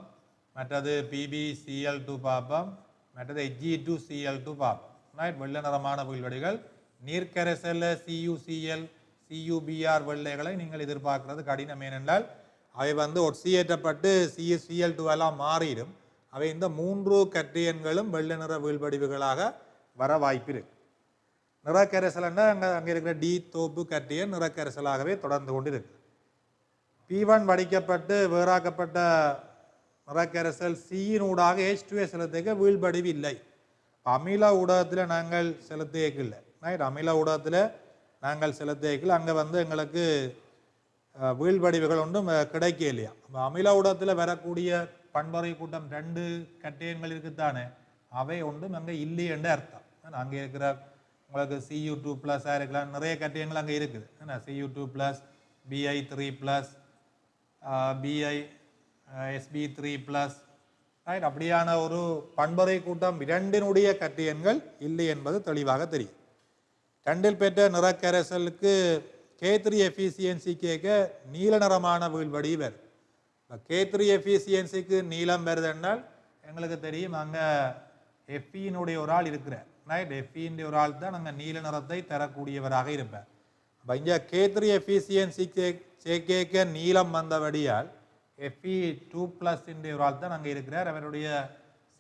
மற்றது PbCl2 பார்ப்போம், மற்றது Hg2Cl2 பார்ப்போம். ரைட்? வெள்ளை நிறமான வீழ்வடிகள். நீர்க்கரைசல்ல CuCl CuBr வெள்ளைகளை நீங்கள் எதிர்பார்க்கிறது கடினம். ஏனென்றால் அவை வந்து ஒட்சியேற்றப்பட்டு CuCl2 எல்லாம் மாறிடும். அவை இந்த 3 கட்டியன்களும் வெள்ளை நிற வீழ்வடிவுகளாக வர வாய்ப்பு இருக்கு. நிறக்கரைசல்னா அங்கே இருக்கிற டி தோப்பு கட்டியன் நிறக்கரைசலாகவே தொடர்ந்து கொண்டு இருக்கு. P1 வடிக்கப்பட்டு வேறாக்கப்பட்ட நிறக்கரைசல் Cயினூடாக H2S செலுத்துக்க வீழ்வடிவு இல்லை. அமில ஊடகத்தில் நாங்கள் செலுத்தியக்கில்லை ரைட். அமில ஊடகத்தில் நாங்கள் செலுத்தியக்கில் அங்கே வந்து எங்களுக்கு வீழ்வடிவுகள் ஒன்றும் கிடைக்க இல்லையா. அமில ஊடகத்தில் வரக்கூடிய பண்பறை கூட்டம் 2 கட்டியங்கள் இருக்குத்தானே, அவை ஒன்றும் அங்கே இல்லை என்று அர்த்தம். அங்கே இருக்கிற உங்களுக்கு Cu2+ இருக்கலாம், நிறைய கட்டியங்கள் அங்கே இருக்குது. Cu2+, Bi3+, Bi Sb3+, right. அப்படியான ஒரு பண்பறை கூட்டம் 2னுடைய கட்டியன்கள் இல்லை என்பது தெளிவாக தெரியும். 2ல் பெற்ற நிறக்கரைசலுக்கு K3 எஃபிசியன்சி கேட்க நீல நிறமான வீழ்வடி வருது. K3 எஃபிசியன்சிக்கு நீளம் வருதுன்னால் எங்களுக்கு தெரியும் அங்கே எஃபியினுடைய ஒரு ஆள் இருக்கிறார் ரைட். எஃபியினுடைய ஒரு ஆள் தான் அங்கே நீல நிறத்தை தரக்கூடியவராக இருப்பார். அப்போ இங்கே K3 எஃபிசியன்சி கேட்க நீளம் வந்தபடியால் Fe2+ ஒரு ஆள் தான் அங்கே இருக்கிறார். அவருடைய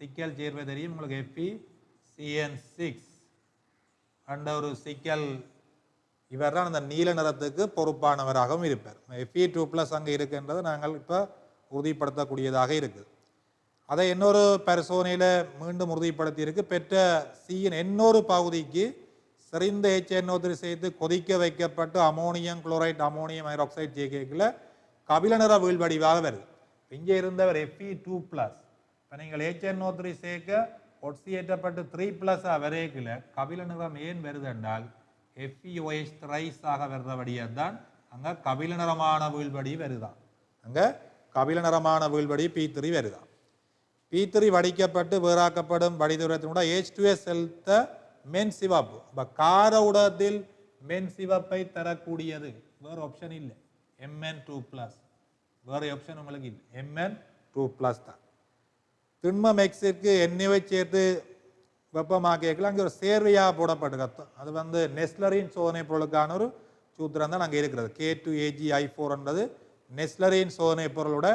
சிக்கல் சேர்வை தெரியும் உங்களுக்கு, FeCN6 என்ற ஒரு சிக்கல். இவர் தான் அந்த நீல நிறத்துக்கு பொறுப்பானவராகவும் இருப்பார். Fe2+ அங்கே இருக்குன்றதை நாங்கள் இப்போ உறுதிப்படுத்தக்கூடியதாக இருக்குது. அதை இன்னொரு பரிசோதனையில் மீண்டும் உறுதிப்படுத்தி இருக்கு. பெற்ற சியின் இன்னொரு பகுதிக்கு செறிந்த HNO3 சேர்த்து கொதிக்க வைக்கப்பட்டு அமோனியம் குளோரைட் அமோனியம் ஹைட்ராக்சைடு சேர்க்கையில் கபில நிற வீழ்வடிவாக வருது. இங்கே இருந்தவர் Fe2+. இப்போ நீங்கள் HNO3 சேர்க்க ஒட்சியேற்றப்பட்டு 3+ வரைக்கில் கபில நிறம் ஏன் வருது என்றால் FeOH த்ரைஸாக வர்றபடியாக தான் அங்கே கபில நிறமான வீழ்வடி வருதான். அங்கே கபில நிறமான வீழ்வடி P3 வருதான். P3 வடிக்கப்பட்டு வேறாக்கப்படும் வடிதுரத்தினோட H2S செலுத்த மென் சிவப்பு. இப்போ கார ஊடகத்தில் மென் சிவப்பை தரக்கூடியது வேறு ஆப்ஷன் இல்லை, Mn2+. வேறு ஆப்ஷன் உங்களுக்கு இல்லை, Mn2+ தான். திண்மம் எக்ஸிற்கு எண்ணெயை சேர்த்து வெப்பமாக்கியக்கலாம் அங்கே ஒரு சேர்வையாக போடப்பட்டு அது வந்து நெஸ்லரின் சோதனை பொருளுக்கான ஒரு சூத்திரம் தான் அங்கே இருக்கிறது. K2AgI4 என்றது நெஸ்லரின் சோதனை பொருளோட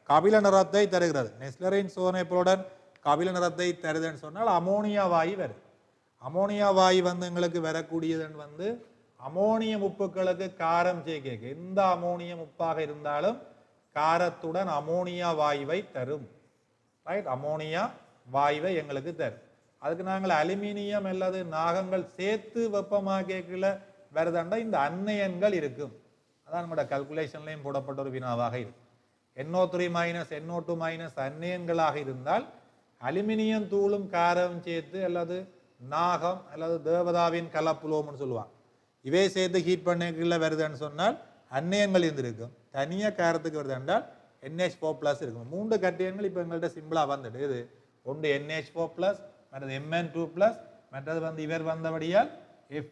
கபில நிறத்தை தருகிறது. நெஸ்லரின் சோதனை பொருளுடன் கபில நிறத்தை தருதுன்னு சொன்னால் அமோனியா வாயு வருது. அமோனியா வாயு வந்து எங்களுக்கு வரக்கூடியதுன்னு வந்து அமோனியம் உப்புகளுக்கு காரம் சேர்க்க எந்த அமோனியம் உப்பாக இருந்தாலும் காரத்துடன் அமோனியா வாயுவை தரும் ரைட். அமோனியா வாயுவை எங்களுக்கு தரும். அதுக்கு நாங்கள் அலுமினியம் அல்லது நாகங்கள் சேர்த்து வெப்பமாக்கல வருதாண்டா இந்த அன்னையன்கள் இருக்கும். அதான் நம்மளோட கல்குலேஷன்லையும் போடப்பட்ட ஒரு வினாவாக இருக்கும். NO3- NO2- அன்னையன்களாக இருந்தால் அலுமினியம் தூளும் காரம் சேர்த்து அல்லது நாகம் அல்லது தேவதாவின் கலப்புலோம்னு சொல்லுவாங்க, இவை சேர்த்து ஹீட் பண்ணல வருதுன்னு சொன்னால் அன்னையங்கள் இருந்திருக்கும். தனியாக காரத்துக்கு வருது என்றால் NH4+ இருக்கும். 3 கட்டியங்கள் இப்போ எங்கள்கிட்ட சிம்பிளாக வந்துட்டு இது ஒன்று NH4+, மற்றது Mn2+, மற்றது வந்து இவர் வந்தபடியால்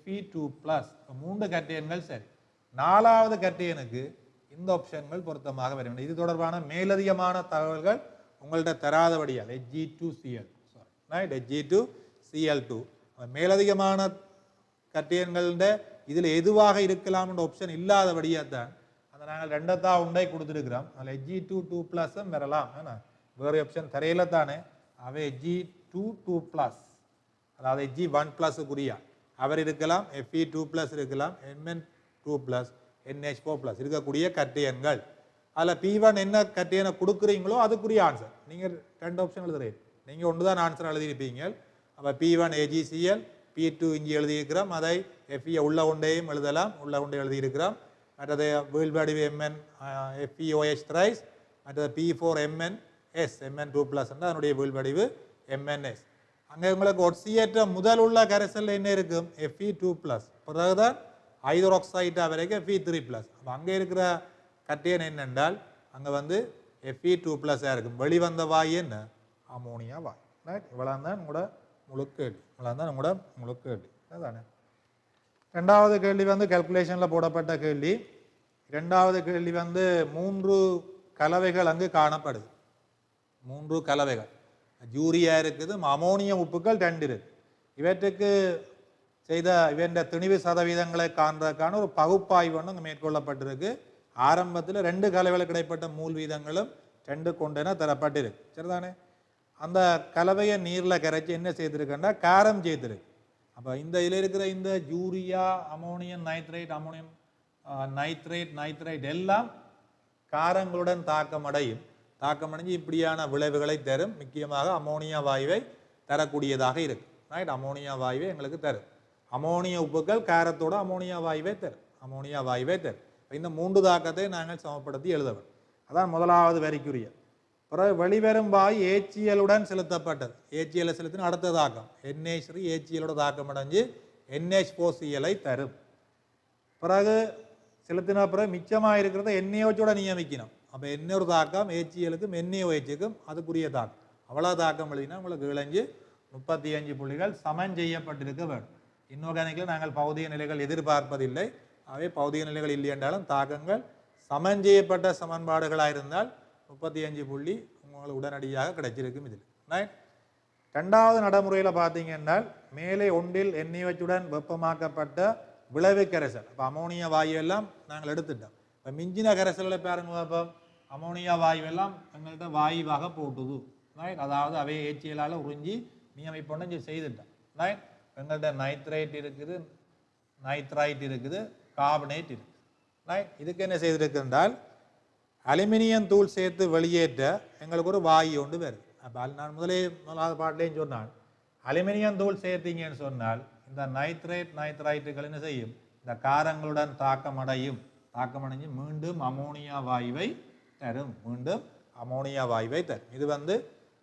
Fe2+. 3 கட்டியன்கள் சரி. 4வது கட்டியனுக்கு இந்த ஆப்ஷன்கள் பொருத்தமாக வர வேண்டும். இது தொடர்பான மேலதிகமான தகவல்கள் உங்கள்கிட்ட தராதபடியால் Hg2Cl Hg2Cl2 மேலதிகமான கட்டியன்கள இதில் எதுவாக இருக்கலாம் என்ற ஆப்ஷன் இல்லாதபடியாக தான் அதை நாங்கள் 2 உண்டை கொடுத்துருக்கிறோம். அதில் Hg2+ வரலாம், வேறு ஆப்ஷன் தரையில தானே. அவை Hg2+, அதாவது Hg1+க்குரிய அவர் இருக்கலாம், Fe2+ இருக்கலாம், Mn2+, NH4+ இருக்கக்கூடிய கட்டியன்கள். அதில் P1 என்ன கட்டியனை கொடுக்குறீங்களோ அதுக்குரிய ஆன்சர் நீங்கள் 2 ஆப்ஷன் எழுதுறீங்க. நீங்கள் ஒன்று தான் ஆன்சர் எழுதியிருப்பீங்க. அப்போ P1 AgCl, P2 இங்கே எழுதியிருக்கிறோம். அதை Fe உள்ள கொண்டையும் எழுதலாம், உள்ள கொண்டே எழுதியிருக்கிறோம். மற்றது வீழ்வடிவு Mn FeOH த்ரைஸ், மற்றது P4 MnS Mn2+ அதனுடைய வீழ்வடிவு MnS. அங்கே உங்களுக்கு ஒட்சியேற்ற முதல் உள்ள கரைசல் என்ன இருக்கும், Fe2+. பிறகுதான் ஹைட்ரோக்சைடாக வரைக்கும் Fe3+. அப்போ அங்கே இருக்கிற கட்டியன் என்னென்றால் அங்கே வந்து Fe2+ இருக்கும். வெளிவந்த வாய் என்ன, அமோனியா வாய் ரைட். இவ்வளோ தான் உங்களோட முழுக்கேள்வி, அதுதானே. 2வது கேள்வி வந்து கல்குலேஷனில் போடப்பட்ட கேள்வி. 2வது கேள்வி வந்து 3 கலவைகள் அங்கு காணப்படுது. 3 கலவைகள் யூரியா இருக்குது, அமோனியம் உப்புக்கள் 2 இருக்கு. இவற்றுக்கு செய்த இவற்ற திணிவு சதவீதங்களை காண்றதுக்கான ஒரு பகுப்பாய்வு ஒன்று அங்கே மேற்கொள்ளப்பட்டிருக்கு. ஆரம்பத்தில் 2 கலவைகளுக்கு இடைப்பட்ட மூல் வீதங்களும் 2 கொண்டென தரப்பட்டிருக்கு, சரிதானே. அந்த கலவையை நீரில் கரைச்சி என்ன செய்திருக்குன்னா காரம் செய்திருக்கு. அப்போ இந்த இதில் இருக்கிற இந்த urea, ammonium nitrate, ammonium nitrate எல்லாம் காரங்களுடன் தாக்கமடைஞ்சு இப்படியான விளைவுகளை தரும். முக்கியமாக அமோனியா வாயுவை தரக்கூடியதாக இருக்கு. ரைட். அமோனியா வாயுவை எங்களுக்கு தரும். அமோனிய உப்புக்கள் காரத்தோட அமோனியா வாயுவை தரும். அமோனியா வாயுவை தரும். இந்த 3 தாக்கத்தை நாங்கள் சமப்படுத்தி எழுத வேண்டும். அதான் முதலாவது வரிக்குரிய. பிறகு வெளிவரும் வாயு ஏச்சியலுடன் செலுத்தப்பட்டது. ஏச்சியலை செலுத்தின அடுத்த தாக்கம் NH3 ஏச்சியலோட தாக்கம் அடைஞ்சு NH4Cl தரும். பிறகு செலுத்தின பிறகு மிச்சமாக இருக்கிறத NaOH நியமிக்கணும். அப்போ என்ன ஒரு தாக்கம் ஏச்சியலுக்கும் NaOHக்கும் அதுக்குரிய தாக்கம். அவ்வளோ தாக்கம் எழுதினா உங்களுக்கு விளைஞ்சு 35 புள்ளிகள் சமன் செய்யப்பட்டிருக்க வேண்டும். இன்ஆர்கானிக்கில் நாங்கள் பௌதிக நிலைகள் எதிர்பார்ப்பதில்லை. அவை பௌதிக நிலைகள் இல்லை என்றாலும் தாக்கங்கள் சமன் செய்யப்பட்ட சமன்பாடுகளாக இருந்தால் 35 புள்ளி உங்களுக்கு உடனடியாக கிடைச்சிருக்கும். இதில் ரைட். 2வது நடைமுறையில் பார்த்தீங்கன்னா மேலே ஒன்றில் NaOH வெப்பமாக்கப்பட்ட விளைவு கரைசல். இப்போ அமோனியா வாயு எல்லாம் நாங்கள் எடுத்துட்டோம். இப்போ மிஞ்சின கரைசல்களை பாருங்க பார்ப்போம். அமோனியா வாயு எல்லாம் எங்கள்கிட்ட வாயுவாக போட்டுது. ரைட். அதாவது அவை ஏச்சியலால் உறிஞ்சி நியமிப்பொண்டு செய்துட்டோம். ரைட். எங்கள்கிட்ட நைட்ரேட் இருக்குது, நைட்ரைட் இருக்குது, கார்பனேட் இருக்குது. ரைட். இதுக்கு என்ன செய்திருக்கு என்றால் அலுமினியம் தூள் சேர்த்து வெளியேற்ற எங்களுக்கு ஒரு வாயு ஒன்று வருது. அப்போ நான் முதலாவது பாட்டிலையும் சொன்னான், அலுமினியம் தூள் சேர்த்தீங்கன்னு சொன்னால் இந்த நைட்ரைட்டுகள் என்ன செய்யும், இந்த காரங்களுடன் தாக்கமடைஞ்சு மீண்டும் அமோனியா வாயுவை தரும். இது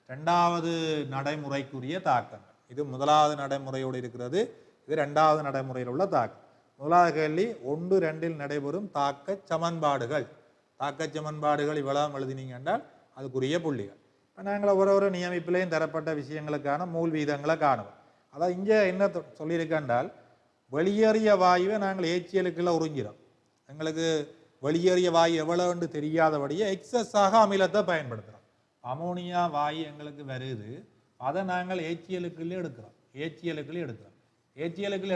2வது நடைமுறைக்குரிய தாக்கம். இது 1வது நடைமுறையோடு இருக்கிறது. இது 2வது நடைமுறையில் உள்ள தாக்கம். முதலாவது கேள்வி 1, 2 நடைபெறும் தாக்க சமன்பாடுகள். இவ்வளவு எழுதினீங்க என்றால் அதுக்குரிய புள்ளிகள். இப்போ நாங்கள் ஒரு நியமிப்பிலையும் தரப்பட்ட விஷயங்களுக்கான மூல் வீதங்களை காணுவோம். அதாவது இங்கே என்ன சொல்லியிருக்கென்றால் வெளியேறிய வாயுவை நாங்கள் ஏச்சியலுக்குள்ள உறிஞ்சிடும். எங்களுக்கு வெளியேறிய வாயு எவ்வளவுன்னு தெரியாதபடியே எக்ஸஸாக அமிலத்தை பயன்படுத்துகிறோம். அமோனியா வாயு எங்களுக்கு வருது, அதை நாங்கள் ஏச்சியலுக்குள்ளே எடுக்கிறோம். ஏச்சியலுக்குள்ளே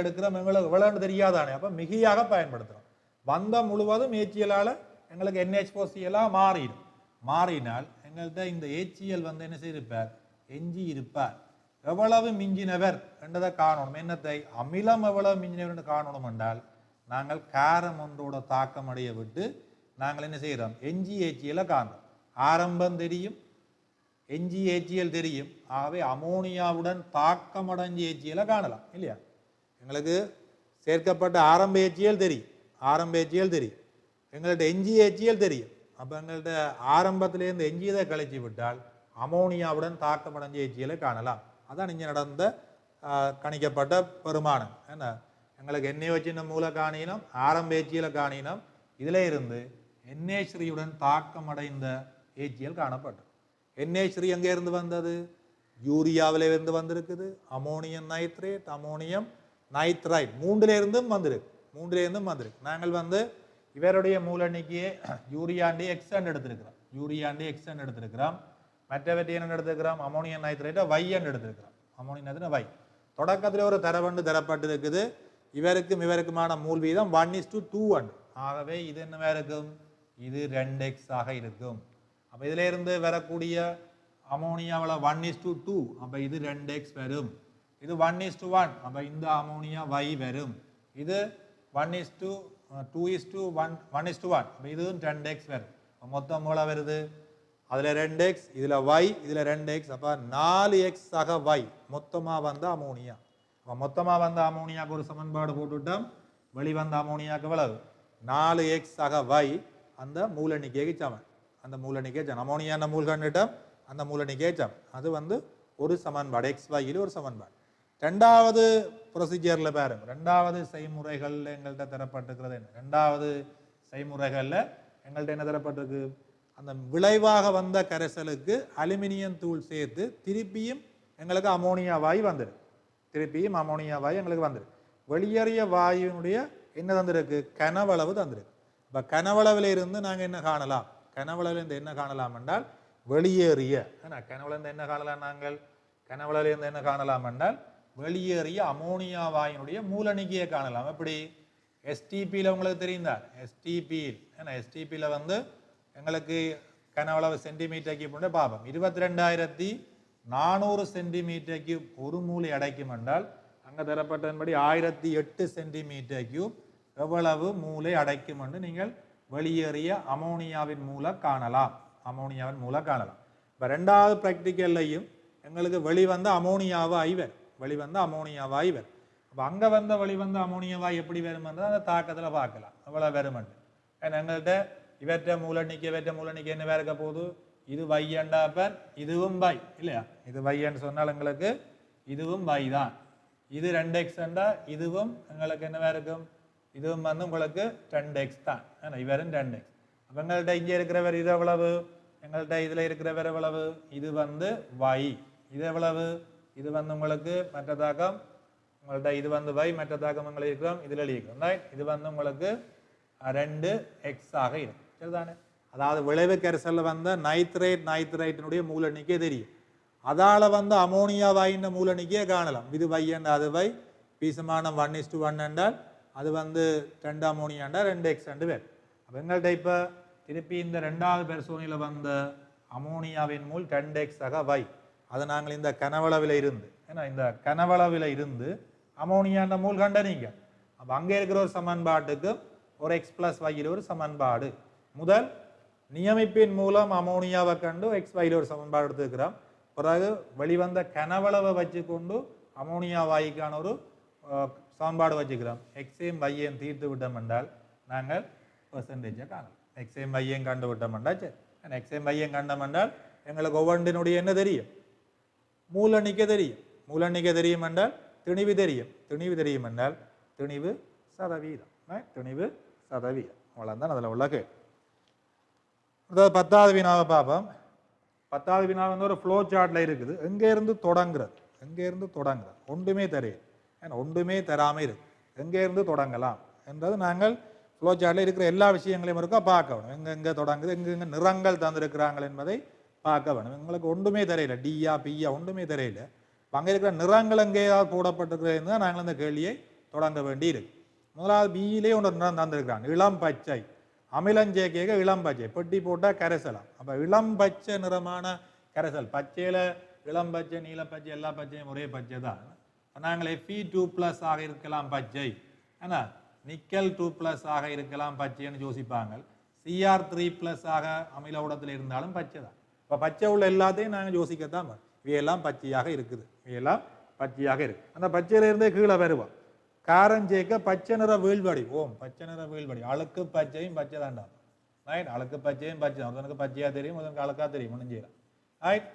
எடுக்கிறோம் எங்களுக்கு எவ்வளோன்னு தெரியாதானே, அப்போ மிகையாக பயன்படுத்துகிறோம். வந்த முழுவதும் ஏச்சியலால் எங்களுக்கு NH4Cl மாறினால் எங்கள்கிட்ட இந்த ஏச்சியல் என்ன செய்திருப்பார், எஞ்சி இருப்பார். எவ்வளவு மிஞ்சினவர் என்றதை காணணும். என்னத்தை அமிலம் எவ்வளவு மிஞ்சினவர் என்று காணணும் என்றால் நாங்கள் காரம் ஒன்றோட தாக்கம் அடைய விட்டு நாங்கள் என்ன செய்கிறோம், எஞ்சி ஏச்சியலை காண்றோம். ஆரம்பம் தெரியும், எஞ்சி ஏச்சியல் தெரியும். ஆகவே அமோனியாவுடன் தாக்கமடைஞ்ச ஏச்சியலை காணலாம் இல்லையா. எங்களுக்கு சேர்க்கப்பட்ட ஆரம்ப ஏச்சியல் தெரியும், எங்கள்கிட்ட எஞ்சி ஏச்சியல் தெரியும். அப்போ எங்கள்கிட்ட ஆரம்பத்திலேருந்து எஞ்சியதை கழிச்சு விட்டால் அமோனியாவுடன் தாக்கமடைஞ்ச ஏச்சியலை காணலாம். அதான் இங்கே நடந்த கணிக்கப்பட்ட பெருமானம். என்ன எங்களுக்கு NaOH மூல காணினம், ஆரம்ப ஏச்சியலை காணினம். இதில் இருந்து NH3 தாக்கமடைந்த ஏச்சியல் காணப்பட்டது. NH3 எங்கே இருந்து வந்தது, யூரியாவில இருந்து வந்திருக்குது. அமோனியம் நைட்ரேட், அமோனியம் நைட்ரைட் மூன்றிலிருந்தும் வந்திருக்கு. நாங்கள் இவருடைய மூலணிக்கையே யூரியாண்டி எக்ஸன் எடுத்திருக்கிறோம். மற்றவற்றை என்ன எடுத்துக்கிறோம், அமோனியம் நைட்ரேட்டை வையன் எடுத்திருக்கிறோம். அமோனியம் நைட்ரேட் வை. தொடக்கத்தில் ஒரு தரவண்டு தரப்பட்டிருக்குது. இவருக்குமான மூல் வீதம் 1:2:1. ஆகவே இது என்னவா இருக்கும், இது 2x ஆக இருக்கும். அப்போ இதில் இருந்து வரக்கூடிய அமோனியாவில் 1:2. அப்போ இது 2x வரும். இது 1:1. அப்போ இந்த அமோனியா வை வரும். இது 1:2:1. அப்போ இதுவும் 2x வரும். மொத்தம் மூல வருது, அதில் 2x, இதில் y, இதில் 2x. அப்போ 4x ஆக y மொத்தமாக வந்த அமோனியா. அப்போ மொத்தமாக வந்த அமோனியாவுக்கு ஒரு சமன்பாடு போட்டுவிட்டோம். வெளிவந்த அமோனியாவுக்கு எவ்வளவு, 4x ஆக y. அந்த மூலணிக்கைக்கு சமன். அமோனியா மூல் கண்டுட்டோம், அந்த மூலணிக்கே சமன். அது ஒரு சமன்பாடு, XYயில் ஒரு சமன்பாடு. 2வது ப்ரொசீஜரில் பாருங்க, 2வது செய்முறைகளில் எங்கள்கிட்ட தரப்பட்டிருக்கிறது என்ன, 2வது செய்முறைகளில் எங்கள்கிட்ட என்ன தரப்பட்டிருக்கு, அந்த விளைவாக வந்த கரைசலுக்கு அலுமினியம் தூள் சேர்த்து திருப்பியும் எங்களுக்கு அமோனியா வாயு வந்துடும். எங்களுக்கு வந்துடும். வெளியேறிய வாயுனுடைய என்ன தந்திருக்கு, கனவளவு தந்திருக்கு. இப்போ கனவளவில் இருந்து நாங்கள் என்ன காணலாம், கனவளவிலிருந்து என்ன காணலாம் என்றால் வெளியேறிய, கனவளவிலிருந்து என்ன காணலாம், நாங்கள் கனவளவிலிருந்து என்ன காணலாம் என்றால் வெளியேறிய அமோனியா வாயினுடைய மூலணிக்கையை காணலாம். எப்படி, STPயில் உங்களுக்கு தெரியுதா, STPயில் எங்களுக்கு கனவளவு சென்டிமீட்டர் கியூப் பார்ப்போம். 22,400 சென்டிமீட்டர் கியூப் ஒரு மூலை அடைக்கும் என்றால் அங்கே தரப்பட்டதன்படி 1008 சென்டிமீட்டர் கியூப் எவ்வளவு மூளை அடைக்கும் என்று நீங்கள் வெளியேறிய அமோனியாவின் மூலம் காணலாம். இப்போ 2வது ப்ராக்டிக்கல்லையும் எங்களுக்கு வெளிவந்த அமோனியாவை ஐவர் வெளிவந்த அமோனியா வாயு வரும். அப்போ அங்கே வந்த வெளிவந்த அமோனியா வாயு எப்படி வருமென்றது அந்த தாக்கத்தில் பார்க்கலாம் அவ்வளோ வருமென்று. ஏன்னா எங்கள்கிட்ட இவற்றை மூலநிக்கை என்ன இருக்க போகுது, இது வையண்டாப்பர் இதுவும் வை இல்லையா, இது வையன்னு சொன்னால் எங்களுக்கு இதுவும் வை தான். இது 2x இதுவும் எங்களுக்கு என்னவா இருக்கும், இதுவும் வந்து உங்களுக்கு 2x தான். ஏன்னா இவரும் 2x. அப்போ எங்கள்கிட்ட இங்கே இருக்கிறவர் இது எவ்வளவு, எங்கள்கிட்ட இதில் இருக்கிறவர் எவ்வளவு, இது வந்து y. இது எவ்வளவு, இது வந்து உங்களுக்கு மற்ற தாக்கம் உங்கள்கிட்ட இது வந்து y, மற்ற தாக்கம் எங்களுக்கு இருக்கிறோம் இதில் எழுதிக்கிறோம் ரைட். இது வந்து உங்களுக்கு 2x ஆக இருக்கும். சரிதானே? அதாவது விளைவு கரைசலில் வந்த நைட்ரேட்டினுடைய மூலெண்ணிக்கை தெரியும். அதால் வந்து அமோனியா வாயின் மூலெண்ணிக்கையே காணலாம். இது y என்றால் அது y, பீசமானம் 1:1 என்றால் அது வந்து 2 அமோனியா என்றால் 2x பேர். அப்போ எங்கள்கிட்ட இப்போ திருப்பி இந்த 2வது பெர்சோனியில் வந்த அமோனியாவின் மூல் 2x ஆக y. அதை நாங்கள் இந்த கனவளவில் இருந்து, ஏன்னா இந்த கனவளவில் இருந்து அமோனியான்ற மூல் கண்டனீங்க. அப்போ அங்கே இருக்கிற ஒரு சமன்பாட்டுக்கு ஒரு x + y ஒரு சமன்பாடு. முதல் நியமிப்பின் மூலம் அமோனியாவை கண்டு x y ஒரு சமன்பாடு எடுத்துக்கிறோம். பிறகு வெளிவந்த கனவளவை வச்சு கொண்டு அமோனியா வாயுக்கான ஒரு சமன்பாடு வச்சுக்கிறோம். எக்ஸையும் வையையும் தீர்த்து விட்டோம் என்றால் நாங்கள் பெர்சன்டேஜை காணலாம். எக்ஸையும் வையையும் கண்டு விட்டோம் என்றால் சரி. எக்ஸையும் வையையும் கண்டோம் என்றால் எங்களுக்கு ஒவ்வொன்றினுடைய என்ன தெரியும், மூலெண்ணிக்கை தெரியும். மூலெண்ணிக்கை தெரியும் என்றால் திணிவு தெரியும். திணிவு தெரியும் என்றால் திணிவு சதவீதம். திணிவு சதவீதம் அவ்வளோதான் அதில் உள்ள கேள்வி. 10வது வினாவை பார்ப்போம். 10வது வினா வந்து ஒரு ஃப்ளோ சார்ட்டில் இருக்குது. எங்கேருந்து தொடங்குறது ஒன்றுமே தெரியல, ஏன்னா ஒன்றுமே தராமல் இருக்கு. எங்கேருந்து தொடங்கலாம் என்றது நாங்கள் ஃப்ளோ சார்ட்டில் இருக்கிற எல்லா விஷயங்களையும் இருக்கா பார்க்க வேணும். எங்கெங்கே தொடங்குது, எங்கெங்கே நிறங்கள் தந்திருக்கிறாங்க என்பதை பார்க்க வேணும். எங்களுக்கு ஒன்றுமே தெரியல, டியா பியா ஒன்றுமே தெரியல. அங்கே இருக்கிற நிறங்கள் எங்கேயாவது போடப்பட்டிருக்கிறது தான் நாங்கள் அந்த கேள்வியை தொடங்க வேண்டி இருக்கு. முதலாவது பியிலே ஒன்று நிறம் தந்திருக்கிறாங்க, இளம் பச்சை. அமிலஞ்சேக்கையாக இளம் பச்சை, பெட்டி போட்டால் கரைசலாம். அப்போ இளம் பச்சை நிறமான கரைசல், பச்சையில் இளம் பச்சை, நீல பச்சை, எல்லா பச்சையும் ஒரே பச்சை தான். நாங்கள் Fe2+ ஆக இருக்கலாம் பச்சை, ஏன்னா நிக்கல் 2+ ஆக இருக்கலாம் பச்சைன்னு யோசிப்பாங்க. Cr3+ ஆக அமில ஊடகத்தில் இருந்தாலும் பச்சை தான். இப்போ பச்சை உள்ள எல்லாத்தையும் நாங்கள் யோசிக்கத்தான், இவையெல்லாம் பச்சையாக இருக்குது, இவையெல்லாம் பச்சையாக இருக்கு. அந்த பச்சையிலிருந்தே கீழே வருவோம். காரஞ்சேக்க பச்சை நிற வீழ்வடி. பச்சை நிற வீழ்வடி, அழுக்கு பச்சையும் பச்சை தாண்டா ரைட். அழுக்கு பச்சையும் பச்சை தான். ஒருத்தனுக்கு பச்சையா தெரியும், ஒருத்தனுக்கு அழுக்கா தெரியும், முடிஞ்சிடலாம் ரைட்.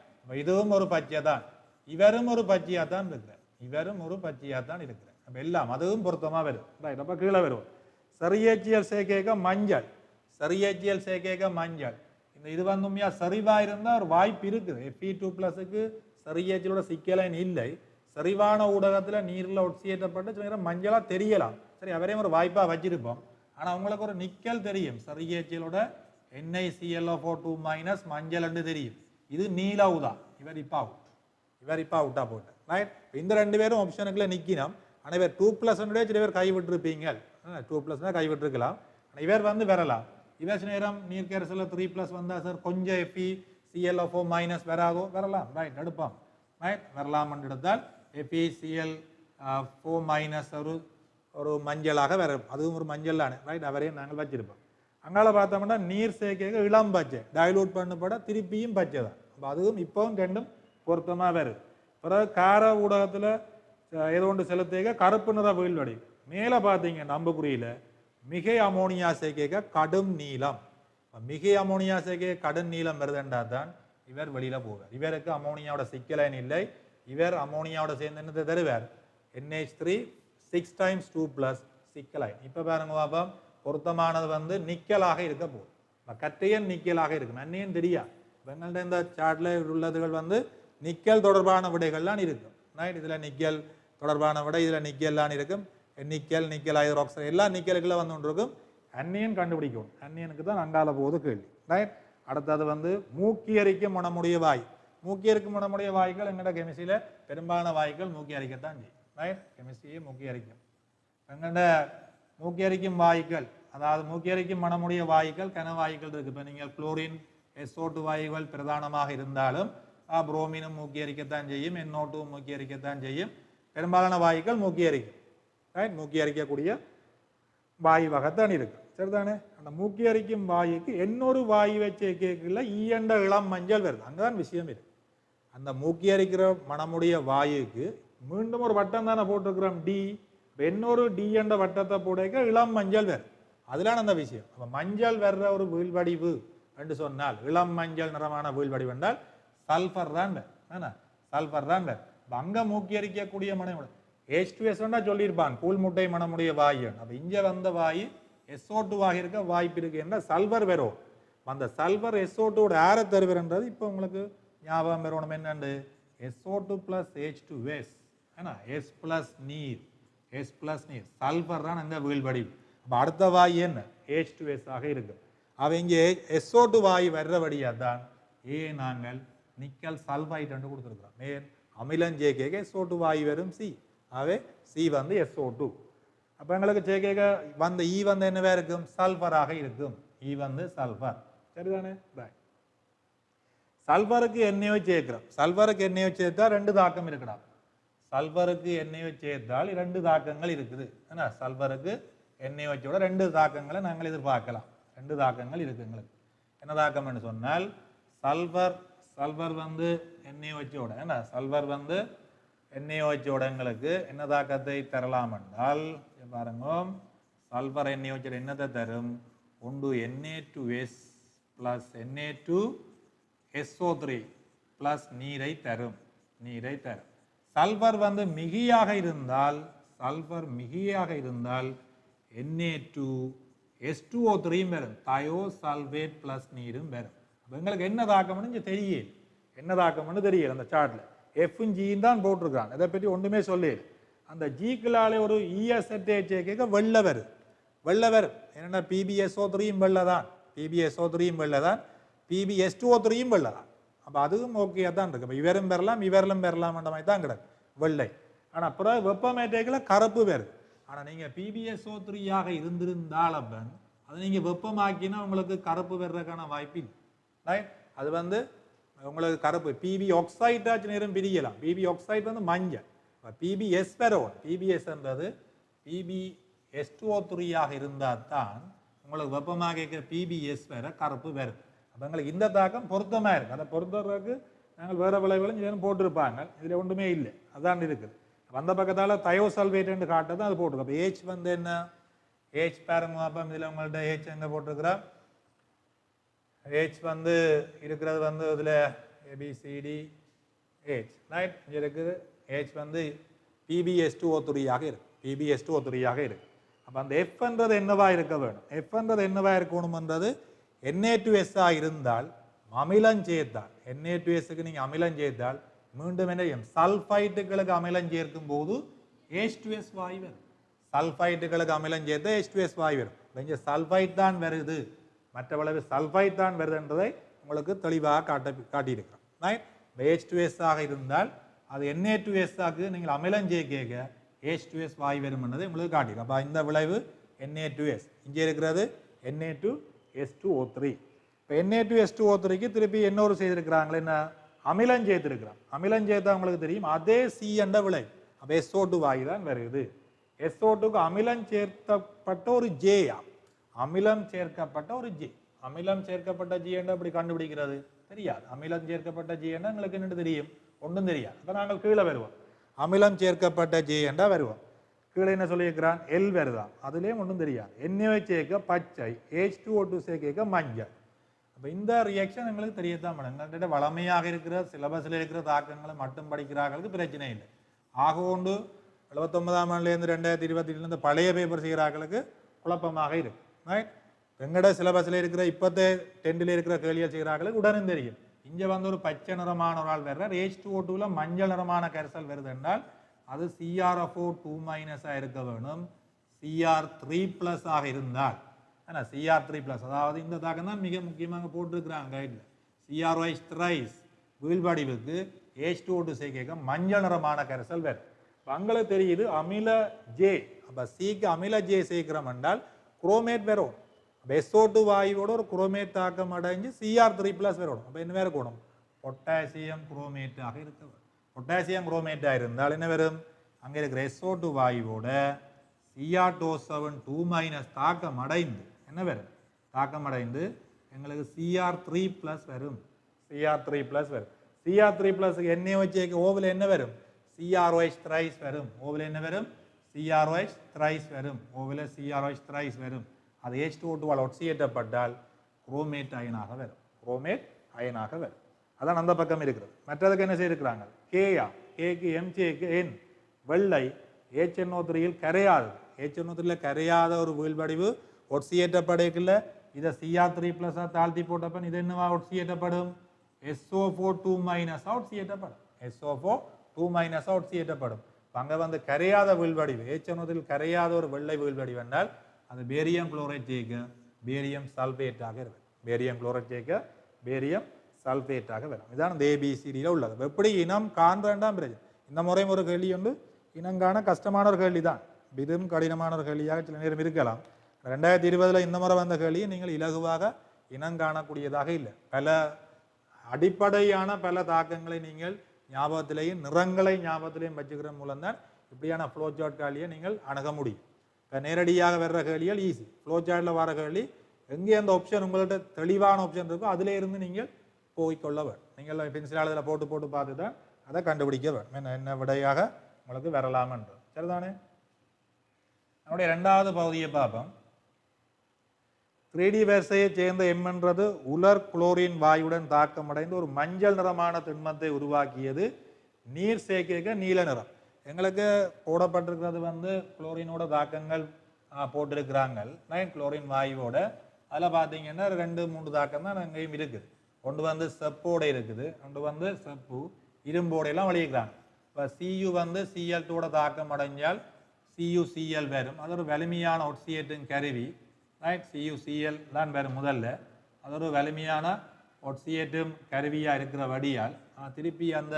இதுவும் ஒரு பச்சை தான், இவரும் ஒரு பச்சையா தான் இருக்கிறேன், இவரும் ஒரு பச்சையா தான் இருக்கிறேன். அப்போ எல்லாம் அதுவும் பொருத்தமாக வரும் ரைட். அப்போ கீழே வருவோம். சரியேச்சியல் சேர்க்கைக்க மஞ்சள், சரியேச்சியல் சேர்க்கைக்க மஞ்சள். இந்த இது வந்து உண்மையா சரிவா இருந்தால் ஒரு வாய்ப்பு இருக்குது. Fe2+க்கு சரியேச்சியலோட சிக்கலைன் இல்லை. சரிவான ஊடகத்தில் நீரில் ஒட்சியேற்றப்பட்டு மஞ்சளாக தெரியலாம். சரி, அவரையும் ஒரு வாய்ப்பாக வச்சிருப்போம். ஆனால் உங்களுக்கு ஒரு நிக்கல் தெரியும், சரியேச்சியலோட NiClO4 - மஞ்சள் என்று தெரியும். இது நீல ஊதா, இவர் இப்போ அவுட்டா போட்டு ரைட். இந்த 2 பேரும் ஆப்ஷனுக்குள்ள நிற்கணும். ஆனால் இவர் 2+ சில பேர் கைவிட்டுருப்பீங்க, 2+ கைவிட்டுருக்கலாம். ஆனால் இவர் வந்து வரலாம். இவர் சில நேரம் நீர்க்கரசில் 3+ வந்தால் சார் கொஞ்சம் FeClO4- வராதோ, வரலாம் ரைட், எடுப்போம் ரைட், வரலாம் என்று எடுத்தால் FeCl4- ஒரு மஞ்சளாக வரும். அதுவும் ஒரு மஞ்சள் தானே ரைட், அவரையும் நாங்கள் வச்சிருப்போம். அங்கால பார்த்தோம்னா நீர் சேர்க்க இளம் பச்சை, டைலூட் பண்ணப்பட திருப்பியும் பச்சை தான். அப்போ அதுவும் இப்போவும் ரெண்டும் பொருத்தமாக வருது. பிறகு கார ஊடகத்தில் ஏதோ ஒன்று செலுத்த கருப்பு நிற வீழ்வடி. மேலே பார்த்தீங்க நம்புக்குறியில் மிகை அமோனியா சேர்க்க கடும் நீளம். மிகை அமோனியா சேர்க்க கடும் நீளம் வருதுன்றா தான் இவர் வெளியில் போவார். இவருக்கு அமோனியாவோட சிக்கலைன் இல்லை. இவர் அமோனியாவோட சேர்ந்து என்னத்தை தருவார், NH3 6 × 2+ சிக்கலைன். இப்போ பாருங்க பாப்பா, பொருத்தமானது வந்து நிக்கலாக இருக்க போகுது. கட்டையன் நிக்கலாக இருக்கும், அன்னையும் தெரியா. எங்கள்கிட்ட இந்த சார்ட்ல உள்ளதுகள் வந்து நிக்கல் தொடர்பான விடைகள்லாம் இருக்கும் ரைட். இதில் நிக்கல் தொடர்பான விடை, இதில் நிக்கல்லாம் இருக்கும். நிக்கல் ஹைட்ராக்சைடு எல்லாம் நிக்கலுக்குள்ள வந்து ஒன்று இருக்கும். அன்னியன் கண்டுபிடிக்கணும், அன்னியனுக்கு தான் அங்கால போகுது கேள்வி ரைட். அடுத்தது வந்து மூக்கி அரிக்கும் மனமுடைய வாய். மூக்கி அரிக்கும் மனமுடைய வாய்கள் எங்கள்கிட்ட கெமிஸ்ட்ரியில் பெரும்பாலான வாய்கள் மூக்கி அரிக்கத்தான் செய்யும் ரைட். கெமிஸ்ட்ரியே மூக்கி அரிக்கும். எங்கள்கிட்ட மூக்கி அரிக்கும் வாய்கள், அதாவது மூக்கி அரிக்கும் மனமுடைய வாய்கள் கனவாய்கள் இருக்குது. இப்போ நீங்கள் குளோரின் SO2 வாயுகள் பிரதானமாக இருந்தாலும் புரோமினும் மூக்கி அரிக்கத்தான் செய்யும், NO2 மூக்கி அரிக்கத்தான் செய்யும். பெரும்பாலான வாயுக்கள் மூக்கி அரிக்கும் ரைட். மூக்கி அரிக்கக்கூடிய வாயு வகைத்தான் இருக்கு சரிதானே. அந்த மூக்கி அரிக்கும் வாயுக்கு இன்னொரு வாயு வச்சு கேட்கல ஈயண்ட இளம் மஞ்சள் வருது. அங்கதான் விஷயம் இருக்கு. அந்த மூக்கி அரிக்கிற மனமுடைய வாயுக்கு மீண்டும் ஒரு வட்டம் தானே போட்டிருக்கிறோம் டி. இன்னொரு டி என்ற வட்டத்தை போடைக்க இளம் மஞ்சள் வேறு. அதுலான அந்த விஷயம். அப்ப மஞ்சள் வர்ற ஒரு வீழ்வடிவு என்று சொன்னால் இளம் மஞ்சள் நிறமான வீழ்வடிவு என்றால் சல்பர் தான் வேறு. சல்பர் தான் வேறு. அங்க மூக்கியரிக்கக்கூடிய மனம் H2S சொல்லியிருப்பான் கூழ் முட்டை மனமுடைய வாயு. அப்ப இங்க வந்த வாயு SO2 இருக்க வாய்ப்பு இருக்கு என்ற சல்பர் வரும். அந்த சல்பர் SO2 ஆர தருவதுன்றது இப்போ உங்களுக்கு ஞாபகம் வரணும் என்னண்டு SO2 plus H2S S plus நீர் S plus நீர் சல்பர் தான் இந்த வீழ்வடிவு. அப்ப அடுத்த வாயு என்ன H2S ஆக இருக்கு. அவ இங்கே SO2 வாயு வர்றபடியா தான் நாங்கள் நிக்கல் சல்பைட் என்று கொடுத்துருக்கிறோம். ஏன் அமிலம் ஜேகேக்கு SO2 வாயு வரும் சி. ஆகவே சி வந்து SO2. அப்ப எங்களுக்கு ஜேகேக வந்து ஈ வந்து என்னவா இருக்கும் சல்பராக இருக்கும். ஈ வந்து சல்பர். சரிதானே? சல்பருக்கு எண்ணெயோ சேர்க்கிறோம். சல்பருக்கு எண்ணெயோ சேர்த்தா ரெண்டு தாக்கம் இருக்குடா. சல்பருக்கு எண்ணெயோ சேர்த்தால் இரண்டு தாக்கங்கள் இருக்குது. என்ன சல்பருக்கு எண்ணெய் வச்சோட ரெண்டு தாக்கங்களை நாங்கள் எதிர்பார்க்கலாம். ரெண்டு தாக்கங்கள் இருக்கு எங்களுக்கு. என்ன தாக்கம் என்று சொன்னால் சல்பர் வந்து எண்ணெய் வச்சோட என்ன சல்பர் வந்து எண்ணெய் வச்சோட எங்களுக்கு என்ன தாக்கத்தை தரலாம் என்றால் பாருங்க சல்பர் எண்ணெய் வச்சோட என்னத்தை தரும் ஒன்று Na2S plus Na2SO3 plus நீரை தரும். சல்பர் வந்து மிகையாக இருந்தால் Na2S2O3 வரும். தயோசல்பேட் பிளஸ் நீரும் வரும். எங்களுக்கு என்ன தாக்கம்னு தெரியல. என்ன தாக்கம்னு தெரியல அந்த சார்ட்ல. எஃப்வும் ஜியும் தான் போட்டிருக்காங்க. இதை பற்றி ஒன்றுமே சொல்லல. அந்த ஜிக்குள்ளாலே ஒரு இஎஸ்எட்டே கேட்க வெள்ளை வரும். என்னென்னா PbSO3யும் வெள்ளை தான். PbS2O3யும் வெள்ளை தான். அப்போ அதுவும் ஓகே தான் இருக்கு. அப்போ இவரும் பெறலாம் பெறலாம்ன்ற மாதிரி தான் கிடக்கு வெள்ளை. ஆனால் அப்புறம் வெப்பமேட்டைகளை கருப்பு வேறு. ஆனால் நீங்கள் PbSO3 இருந்திருந்தால் அப்பன் அதை நீங்கள் வெப்பமாக்கினா உங்களுக்கு கருப்பு வர்றதுக்கான வாய்ப்பு இல்லை. அது வந்து உங்களுக்கு கருப்பு பிபி ஆக்சைடாச்சு நேரம் பிரியலாம். பிபி ஆக்சைடு வந்து மஞ்சள். பிபிஎஸ் வரும். பிபிஎஸ்ன்றது PbS2O3 இருந்தால் தான் உங்களுக்கு வெப்பமாக இருக்கிற PbS வேற கருப்பு வரும். அப்போ எங்களுக்கு இந்த தாக்கம் பொருத்தமாக இருக்குது. அதை பொறுத்தவரைக்கு நாங்கள் வேறு விளைவுகளும் இதெல்லாம் போட்டிருப்பாங்க. இதில் ஒன்றுமே இல்லை. அதான் இருக்குது. அந்த பக்கத்தால் தயோசல்வேட் காட்டதான் அது போட்டிருக்கோம். அப்போ H வந்து என்ன H பாருங்க. அப்போ இதில் உங்கள்கிட்ட H எங்கே போட்டிருக்கிறா H வந்து இருக்கிறது வந்து இதில் ABCD H ரைட். இங்கே இருக்குது H வந்து PbS2O3 இருக்கு. அப்போ அந்த Fன்றது என்னவா இருக்க வேணும்? Fன்றது என்னவா இருக்கணும்ன்றது Na2S இருந்தால் அமிலம் சேர்த்தால் Na2Sக்கு நீங்கள் அமிலம் சேர்த்தால் மீண்டும் என்ன செய்யும் சல்ஃபைட்டுகளுக்கு அமிலம் சேர்க்கும் போது H2S வாயு வரும். சல்ஃபைட்டுகளுக்கு அமிலம் சேர்த்தா H2S வாயு வரும். இங்கே சல்ஃபைட் தான் வருது. மற்றவளவு சல்ஃபைட் தான் வருதுன்றதை உங்களுக்கு தெளிவாக காட்டியிருக்கிறோம். ரைட். H2S இருந்தால் அது Na2S நீங்கள் அமிலம் சேர்க்க H2S வாயு வரும் என்பதை உங்களுக்கு காட்டியிருக்கோம். அப்போ இந்த விளைவு Na2S. இங்கே இருக்கிறது Na2S2O3. இப்போ Na2S2O3க்கு திருப்பி இன்னொரு செய்திருக்கிறாங்களே என்ன அமிலம் சேர்த்திருக்கிறான். அமிலம் சேர்த்தா உங்களுக்கு தெரியும் அதே சி என்ற விளைவு. அப்போ SO2 வாயு தான் வருது. SO2க்கு அமிலம் சேர்க்கப்பட்ட ஒரு ஜேயா அமிலம் சேர்க்கப்பட்ட ஒரு ஜி. அமிலம் சேர்க்கப்பட்ட ஜி என்ன அப்படி கண்டுபிடிக்கிறது தெரியாது. அமிலம் சேர்க்கப்பட்ட ஜி என்ன எங்களுக்கு என்ன தெரியும் ஒன்றும் தெரியாது. அப்போ நாங்கள் கீழே வருவோம். அமிலம் சேர்க்கப்பட்ட ஜி என்றா வருவோம். கீழே என்ன சொல்லியிருக்கிறான் எல் வருதான். அதுலேயும் ஒன்றும் தெரியாது. எண்ணெய் சேர்க்க பச்சை H2O2 சேர்க்க மஞ்சள். அப்போ இந்த ரியாக்ஷன் எங்களுக்கு தெரியத்தான் மேடம். எங்கள்கிட்ட வளமையாக இருக்கிற சிலபஸில் இருக்கிற தாக்கங்களை மட்டும் படிக்கிறார்களுக்கு பிரச்சனை இல்லை. ஆக கொண்டு 79ஆம் ஆண்டுலேருந்து 2022 பழைய பேப்பர் செய்கிறார்களுக்கு குழப்பமாக இருக்கு. ரைட். எங்கட சிலபஸில் இருக்கிற இப்போத்தே 10ல் இருக்கிற கேள்விகள் செய்கிறார்களுக்கு உடனும் தெரியும். இங்கே வந்து ஒரு பச்சை நிறமான ஒரு ஆள் வர்ற H2O2ல மஞ்சள் நிறமான கரைசல் வருது என்றால் அது CrO2- இருக்க வேணும். Cr3+ இருந்தால் Cr3+, அதாவது இந்த தாக்கம் தான் மிக முக்கியமாக போட்டிருக்கிறாங்க கைடில். CrOH thrice வீழ்வடிவுக்கு H2O2 சேர்க்க மஞ்சள் நிறமான கரைசல் வேறு. அங்கே தெரியுது அமில ஜே. அப்போ சிக்கு அமில ஜே சேர்க்கிறோம் என்றால் குரோமேட் வரும். SO2 வாயுவோட ஒரு குரோமேட் தாக்கம் அடைஞ்சு Cr3+ வரும். அப்போ என்ன வேறு கூடும் பொட்டாசியம் குரோமேட்டாக இருக்க வரும். பொட்டாசியம் குரோமேட்டாக இருந்தால் என்ன வரும் அங்கே இருக்கிற SO2 வாயுவோட Cr2 தாக்கம் அடைந்து என்ன வரும் தாக்கம் அடைந்து எங்களுக்கு Cr3+ வரும். Cr3+ வரும். Cr3+ எண்ணெய் வச்சு ஓவில் என்ன வரும் CrOH thrice வரும். ஓவில் என்ன வரும்? CrOH thrice வரும். ஓவில் CrOH thrice வரும். அது H2O2 ஒட்சியேற்றப்பட்டால் குரோமேட் அயனாக வரும். குரோமேட் அயனாக வரும். அதான் அந்த பக்கம் இருக்கிறது. மற்றதுக்கு என்ன செய்திருக்கிறாங்க? கேயா, கேக்கு எம்ஜேக்கு என் வெள்ளை HNO3யில் கரையாது. HNO3ல கரையாத ஒரு வீழ்வடிவு ஒட்சியேற்றப்படைக்குள்ள இதை Cr3+ தாழ்த்தி போட்டப்ப இது என்னவா ஒட்சியேற்றப்படும்? SO4 ஒட்சியேற்றப்படும். SO4 ஒட்சியேற்றப்படும். அங்கே வந்து கரையாத வீழ்வடிவு HNO3ல் கரையாத ஒரு வெள்ளை வீழ்வடிவு என்றால் அது பேரியம் குளோரைட் சேர்க்க பேரியம் சல்பேட்டாக இருக்கும். பேரியம் குளோரைட் சேர்க்க பேரியம் சல்பேட்டாக வரும். இதான் இந்த ABCDயில் உள்ளது. எப்படி இனம் காண்பேண்டாம் பிரச்சனை. இந்த முறையும் ஒரு கேள்வி உண்டு. இனங்கான கஷ்டமான ஒரு கேள்வி தான். இதுவும் கடினமான ஒரு கேள்வியாக சில நேரம் இருக்கலாம். 2020 இந்த முறை வந்த கேள்வியை நீங்கள் இலகுவாக இனங்காணக்கூடியதாக இல்லை. பல அடிப்படையான பல தாக்கங்களை நீங்கள் ஞாபகத்திலேயும் நிறங்களை ஞாபகத்திலேயும் வச்சுக்கிற மூலம்தான் இப்படியான ஃப்ளோ சார்ட் கேள்வியை நீங்கள் அணுக முடியும். இப்போ நேரடியாக வர்ற கேள்விகள் ஈஸி. ஃப்ளோ சார்ட்டில் வர கேள்வி எங்கே அந்த ஆப்ஷன் உங்கள்கிட்ட தெளிவான ஆப்ஷன் இருக்கோ அதிலே இருந்து நீங்கள் போய்கொள்ள வேண்டும். நீங்கள் பென்சில் அதில் போட்டு போட்டு பார்த்து தான் அதை கண்டுபிடிக்க வேண்டும். என்ன விடையாக உங்களுக்கு வரலாம் என்று. சரிதானே? நம்முடைய 2வது பகுதியை பார்ப்போம். 3D வரிசையை சேர்ந்த M என்றது உலர் குளோரின் வாயுடன் தாக்கமடைந்து ஒரு மஞ்சள் நிறமான திண்மத்தை உருவாக்கியது. நீர் சேர்க்க நீல நிறம். எங்களுக்கு போடப்பட்டிருக்கிறது வந்து குளோரினோட தாக்கங்கள் போட்டிருக்கிறாங்க. குளோரின் வாயுவோட அதில் பார்த்தீங்கன்னா 2-3 தாக்கம் தான் அங்கேயும் இருக்குது. ஒன்று வந்து செப்போட இருக்குது, ஒன்று வந்து செப்பு இரும்போடையெல்லாம் வழியிருக்கிறாங்க. இப்போ Cu வந்து Cl2 தாக்கம் அடைஞ்சால் CuCl வரும். அது ஒரு வலிமையான ஒட்சியேட்டிங் கருவி. CuCl தான் வரும் முதல்ல. அது ஒரு வலிமையான ஒட்சியேட்டும் கருவியாக இருக்கிற வடியால் திருப்பி அந்த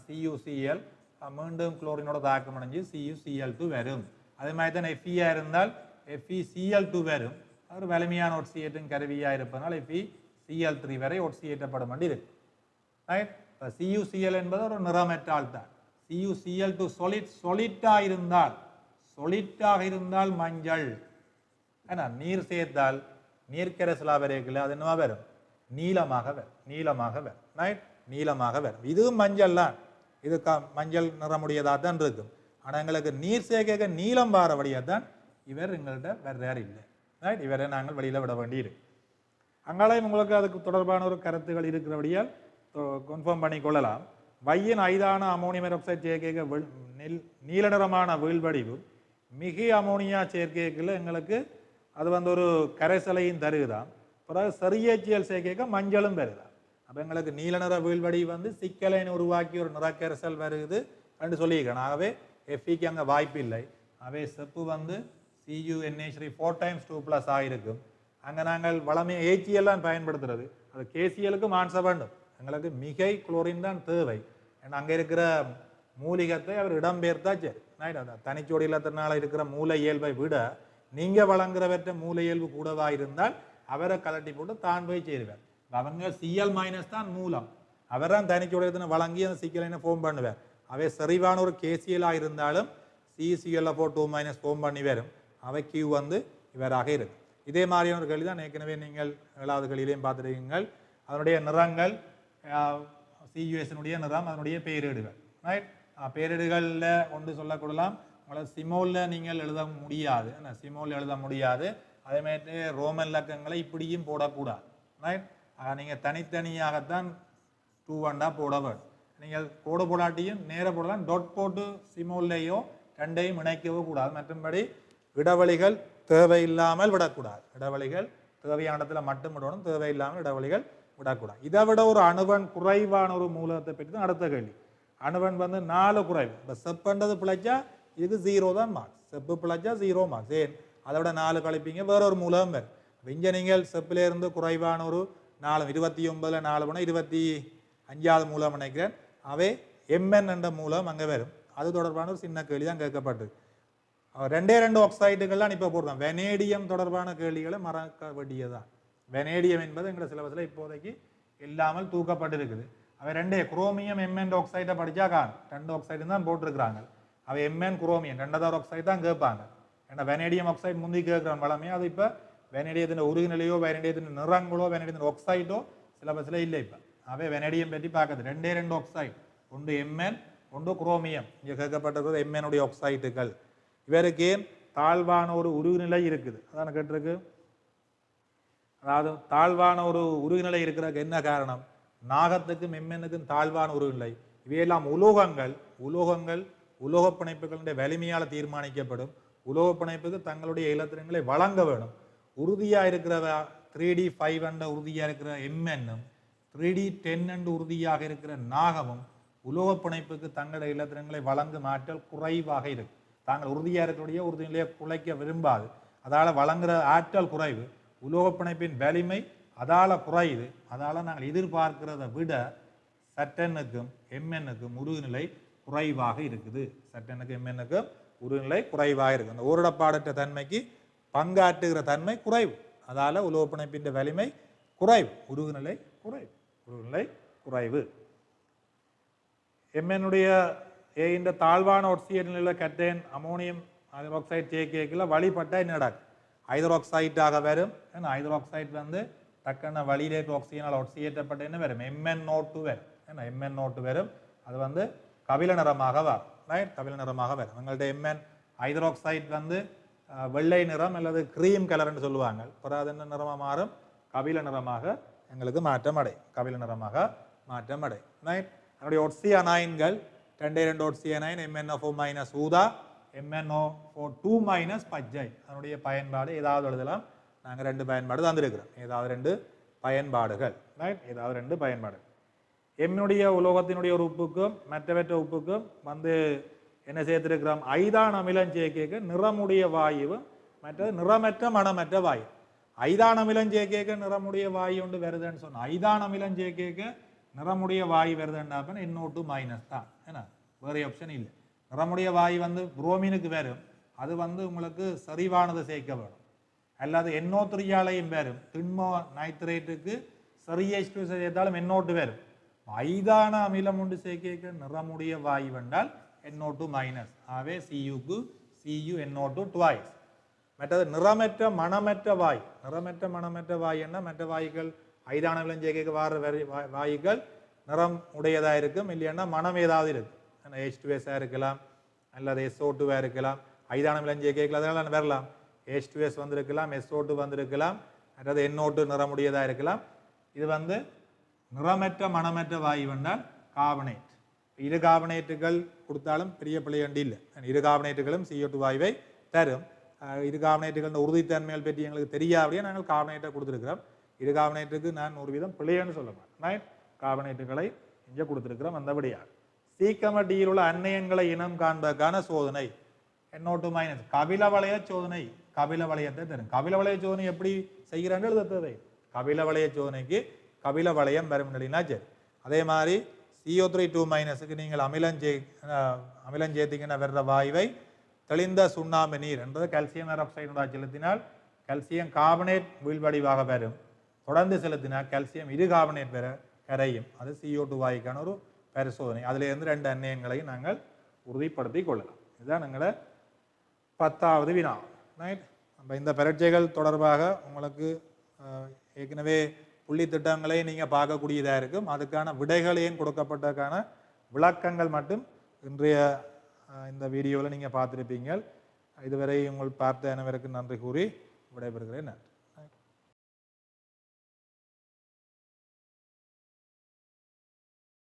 CuCl மீண்டும் குளோரினோட தாக்கம் அடைஞ்சு CuCl2 வரும். அதே மாதிரி தான் Fe இருந்தால் FeCl2 வரும். அது ஒரு வலிமையான ஒட்சியேட்டும் கருவியாக இருப்பதனால் FeCl3 வரை ஒட்சியேற்றப்படும் வேண்டி இருக்கு. ரைட்? இப்போ CuCl என்பது ஒரு நிறமற்றால் தான். CuCl2 சொலிட்டாக இருந்தால் மஞ்சள். ஏன்னா நீர் சேர்த்தால் நீர்க்கரசலா வரைக்கல அது என்னவா வரும்? நீளமாக வரும். ரைட்? நீளமாக வரும். இதுவும் மஞ்சள் தான். இது மஞ்சள் நிறமுடையதாக தான் இருக்கும். ஆனால் எங்களுக்கு நீர் சேர்க்க நீளம் வாரபடியாக தான் இவர் எங்கள்கிட்ட வேறு இல்லை. ரைட்? இவரை நாங்கள் வெளியில் விட வேண்டியிருக்கு. அங்காலையும் உங்களுக்கு அதுக்கு தொடர்பான ஒரு கருத்துகள் இருக்கிறபடியால் கன்ஃபார்ம் பண்ணிக்கொள்ளலாம். வையின் ஐதான அமோனியம் பெராக்சைடு சேர்க்கைக்கு நீல நிறமான வீழ்வடிவு மிகி அமோனியா சேர்க்கைக்குள்ள எங்களுக்கு அது வந்து ஒரு கரைசலையும் தருகுதான். பிறகு செரியச்சியல் சேர்க்கைக்கு மஞ்சளும் வருதான். அப்போ எங்களுக்கு நீல நிற வீழ்வடி வந்து சிக்கலைன்னு உருவாக்கி ஒரு நிறக்கரைசல் வருகுது என்று சொல்லியிருக்கேன். ஆகவே Feக்கு அங்கே வாய்ப்பு இல்லை. ஆகவே செப்பு வந்து CuNH3 4 × 2+ ஆகிருக்கும். அங்கே நாங்கள் வளமையை HCl பயன்படுத்துறது. அது KClக்கு மாற்ற வேண்டும். எங்களுக்கு மிகை குளோரின் தான் தேவை. ஏன்னா அங்கே இருக்கிற மூலிகத்தை அவர் இடம்பெயர்த்தா சரி. தனிச்சோடி இல்லத்தினால இருக்கிற மூல இயல்பை விட நீங்கள் வழங்குறவற்ற மூல இயல்பு கூடவா இருந்தால் அவரை கலட்டி போட்டு தான் போய் சேருவார். அவங்க Cl- தான் மூலம். அவர் தான் தனிச்சோடியத்தினை வழங்கி அந்த சிக்கலைனை ஃபோம் பண்ணுவார். அவை சரிவான ஒரு KCl இருந்தாலும் CCl4 ஃபோம் பண்ணி வரும். அவை Q வந்து இவராக இருக்கு. இதே மாதிரியான ஒரு கேள்வி தான் ஏற்கனவே நீங்கள் 7வது கேள்வியிலையும் பார்த்துருக்கீங்கள். அதனுடைய நிறங்கள் CUSனுடைய நிறம், அதனுடைய பெயரீடுகள். ரைட்? பெயரீடுகளில் ஒன்று சொல்லக்கூடலாம். உங்களை சிமோலில் நீங்கள் எழுத முடியாது. சிமோலில் எழுத முடியாது. அதேமாதிரி ரோமன் இலக்கங்களை இப்படியும் போடக்கூடாது. ரைட்? நீங்கள் தனித்தனியாகத்தான் 2 போட வேண்டும். நீங்கள் போடாட்டியும் நேர போடலாம். டொட் போட்டு சிமோல்லையோ ரெண்டையும் இணைக்கவோ கூடாது. மற்றபடி இடைவெளிகள் தேவையில்லாமல் விடக்கூடாது. இடைவெளிகள் தேவையான இடத்துல மட்டும் விடணும். தேவையில்லாமல் இடைவெளிகள் விடக்கூடாது. இதை விட ஒரு அணுவன் குறைவான ஒரு மூலத்தை பற்றி தான் அடுத்த கேள்வி. அணுவன் வந்து 4 குறைவு. இப்போ செப்புன்றது பிழைச்சா இதுக்கு 0 தான் மார்க்ஸ். செப்பு பிழைச்சா 0 மார்க்ஸ். ஏன் அதை விட 4 கழிப்பீங்க, வேற ஒரு மூலம் வரும். இங்கே நீங்கள் செப்பிலேருந்து குறைவான ஒரு 4 29ல் 4 போனால் 25வது மூலம் நினைக்கிறேன். அவை MN என்ற மூலம் அங்கே வரும். அது தொடர்பான ஒரு சின்ன கேள்வி தான் கேட்கப்பட்டது. 2 ஆக்சைடுகள்லாம் இப்போ போடுறோம். வெனேடியம் தொடர்பான கேள்விகளை மறக்க வேண்டியதுதான். வெனேடியம் என்பது எங்களோட சிலபஸில் இப்போதைக்கு இல்லாமல் தூக்கப்பட்டிருக்குது. அவை 2 குரோமியம் MN ஆக்சைடை படித்தா காணும். 2 ஆக்சைடு தான் போட்டிருக்கிறாங்க. அவை MN குரோமியம் 2வது ஆக்சைடு தான் கேட்பாங்க. ஏன்னா வெனேடியம் ஆக்சைடு முந்தி கேட்குறான் வளமே. அது இப்போ வெனேடியத்தின் உருகுநிலையோ வெனேடியத்தின் நிறங்களோ வெனேடியத்தின் ஆக்சைடோ சிலபஸில் இல்லை. இப்போ அவை வெனேடியம் பற்றி பார்க்குது. 2 ஆக்சைடு. ஒன்று MN, ஒன்று குரோமியம், இங்கே கேட்கப்பட்டிருக்கிறது எம்எனுடைய ஆக்சைட்டுகள். இவருக்கு ஏன் தாழ்வான ஒரு உருகுநிலை இருக்குது, அதான கேட்டிருக்கு. அதாவது தாழ்வான ஒரு உருகுநிலை இருக்கிறதுக்கு என்ன காரணம்? நாகத்துக்கும் எம்எனுக்கும் தாழ்வான உருகுநிலை. இவையெல்லாம் உலோகங்கள். உலோக பிணைப்புகளுடைய வலிமையால் தீர்மானிக்கப்படும். உலோக பிணைப்புக்கு தங்களுடைய இலத்திரங்களை வழங்க வேணும். உறுதியா இருக்கிற 3D5 என்ற உறுதியா இருக்கிற எம்என்னும் 3D10 என்று உறுதியாக இருக்கிற நாகமும் உலோக பிணைப்புக்கு தங்களுடைய இலத்திரங்களை வழங்கும் ஆற்றல் குறைவாக இருக்கு. தாங்கள் உறுதியா இருக்கக்கூடிய உறுதிநிலையை குலைக்க விரும்பாது. அதால வழங்குற ஆற்றல் குறைவு. உலோக பிணைப்பின் வலிமை அதால குறையுது. அதால நாங்கள் எதிர்பார்க்கிறத விட சட்டனுக்கும் எம்என்னுக்கும் உருகுநிலை குறைவாக இருக்குது. சட்டனுக்கும் எம்என்னுக்கும் உருகுநிலை குறைவாக இருக்கு. அந்த ஓரிடப்பாடற்ற தன்மைக்கு பங்காற்றுகிற தன்மை குறைவு. அதால உலோக பிணைப்பின் வலிமை குறைவு, உருகுநிலை குறைவு. எம்எனுடைய இந்த தாழ்வான ஒட்சியேட் நிலையில் கட்டேன் அமோனியம் ஹைட்ராக்சைடு சேர்க்கைக்குள்ள வழிபட்டா என்ன நடக்கும்? ஹைட்ராக்சைடாக வரும். ஏன்னா ஹைட்ராக்சைடு வந்து டக்குன்னு வழியிலே ஆக்சிஜனால் ஒட்சியேற்றப்பட்ட என்ன வரும்? MnO2 வரும். ஏன்னா MnO2 வரும். அது வந்து கபில நிறமாக வரும். ரைட், கபில நிறமாக வரும். உங்கள்ட்ட Mn ஹைட்ராக்சைடு வந்து வெள்ளை நிறம் அல்லது கிரீம் கலர்னு சொல்லுவாங்க. அப்புறம் அது என்ன நிறமாக மாறும்? கபில நிறமாக எங்களுக்கு மாற்றம் அடையும். கபில நிறமாக மாற்றம் அடையும். ரைட், அதனுடைய ஒட்சியனைன்கள் 2 ஒட்சியனைன் MnO4- ஊதா, MnO4 பச்சை. அதனுடைய பயன்பாடு ஏதாவது எழுதலாம். நாங்கள் 2 பயன்பாடு தந்திருக்கிறோம். ஏதாவது 2 பயன்பாடுகள். ரைட், ஏதாவது 2 பயன்பாடுகள். எம்னுடைய உலோகத்தினுடைய ஒரு உப்புக்கும் மற்றவற்ற உப்புக்கும் வந்து என்ன சேர்த்திருக்கிறோம்? ஐதான அமிலம் சேர்க்கைக்கு நிறமுடைய வாயுவும் மற்றது நிறமற்ற மணமற்ற வாயு. ஐதான அமிலம் சேர்க்கைக்கு நிறமுடைய வாயு ஒன்று வருதுன்னு சொன்னோம். ஐதான அமிலம் சேர்க்கைக்கு நிறமுடைய வாயு வருதுன்னா NO2- தான். ஏன்னா வேற ஆப்ஷன் இல்லை. நிறமுடைய வாயு வந்து புரோமினுக்கு வரும். அது வந்து உங்களுக்கு சரிவானதை சேர்க்க வேணும். அல்லாது NO3 வரும். திண்ம நைட்ரேட்டுக்கு சரி H2 சேர்த்தாலும் NO2 வரும். ஐதான அமிலம் உண்டு சேர்க்க நிறமுடைய வாயு வந்தால் NO2-. ஆகவே Cuக்கு Cu NO2 twice. மற்றது நிறமற்ற மணமற்ற வாயு. நிறமற்ற மணமற்ற வாயுன்னா மற்ற வாயுக்கள் ஐதான அமிலம் சேர்க்க வார வாயுக்கள் நிறம் உடையதா இருக்கும். இல்லைன்னா மனம் ஏதாவது இருக்கும். H2S இருக்கலாம் அல்லது SO2 இருக்கலாம். ஐதான அமிலம் சேர்க்க அதெல்லாம் வரலாம். H2S வந்திருக்கலாம், SO2 வந்திருக்கலாம், அல்லது NO2 நிறமுடையதா இருக்கலாம். இது வந்து நிறமற்ற மணமற்ற வாயு வந்தால் கார்பனேட். இரு கார்பனேட்டுகள் கொடுத்தாலும் பெரிய பிள்ளையண்டி இல்லை. இரு கார்பனேட்டுகளும் CO2 வாயுவை தரும். இரு கார்பனேட்டுகள் உறுதித்தன்மைகள் பற்றி எங்களுக்கு தெரியாதபடியே நாங்கள் கார்பனேட்டை கொடுத்துருக்கிறோம். இரு கார்பனேட்டுக்கு நான் ஒரு விதம் பிள்ளைன்னு சொல்ல மாட்டேன். கார்பனேட்டுகளை இங்கே கொடுத்துருக்கிறோம். அந்தபடியாக சீக்கமட்டியில் உள்ள அந்நியன்களை இனம் காண்பதற்கான சோதனை NO2-. கபில வளைய சோதனை. கபில வளையத்தை தரும். கபில வளைய சோதனை எப்படி செய்கிறாங்க எழுதத்தை. கபில வளைய சோதனைக்கு கபில வளையம் வரும் நிலைனா சரி. அதே மாதிரி CO3-க்கு நீங்கள் அமிலம் சேர்த்தீங்கன்னா வர்ற வாயுவை தெளிந்த சுண்ணாம்பு நீர் என்றது கால்சியம் ஹைட்ராக்சைடு செலுத்தினால் கால்சியம் கார்பனேட் வீழ்வடிவாக வரும். தொடர்ந்து செலுத்தினால் கால்சியம் இரு கார்பனேட் பெற கரையும். அது CO2 வாயுக்கான ஒரு பரிசோதனை. அதிலிருந்து 2 அந்நியங்களையும் நாங்கள் உறுதிப்படுத்தி கொள்ளலாம். இதுதான் எங்களை 10வது வினா. ரைட், நம்ம இந்த பரீட்சைகள் தொடர்பாக உங்களுக்கு ஏற்கனவே புள்ளி திட்டங்களை நீங்கள் பார்க்கக்கூடியதாக இருக்கும். அதுக்கான விடைகளையும் கொடுக்கப்பட்டதுக்கான விளக்கங்கள் மட்டும் இன்றைய இந்த வீடியோவில் நீங்கள் பார்த்துருப்பீங்க. இதுவரை உங்கள் பார்த்த அனைவருக்கும் நன்றி கூறி விடைபெறுகிறேன். நன்றி.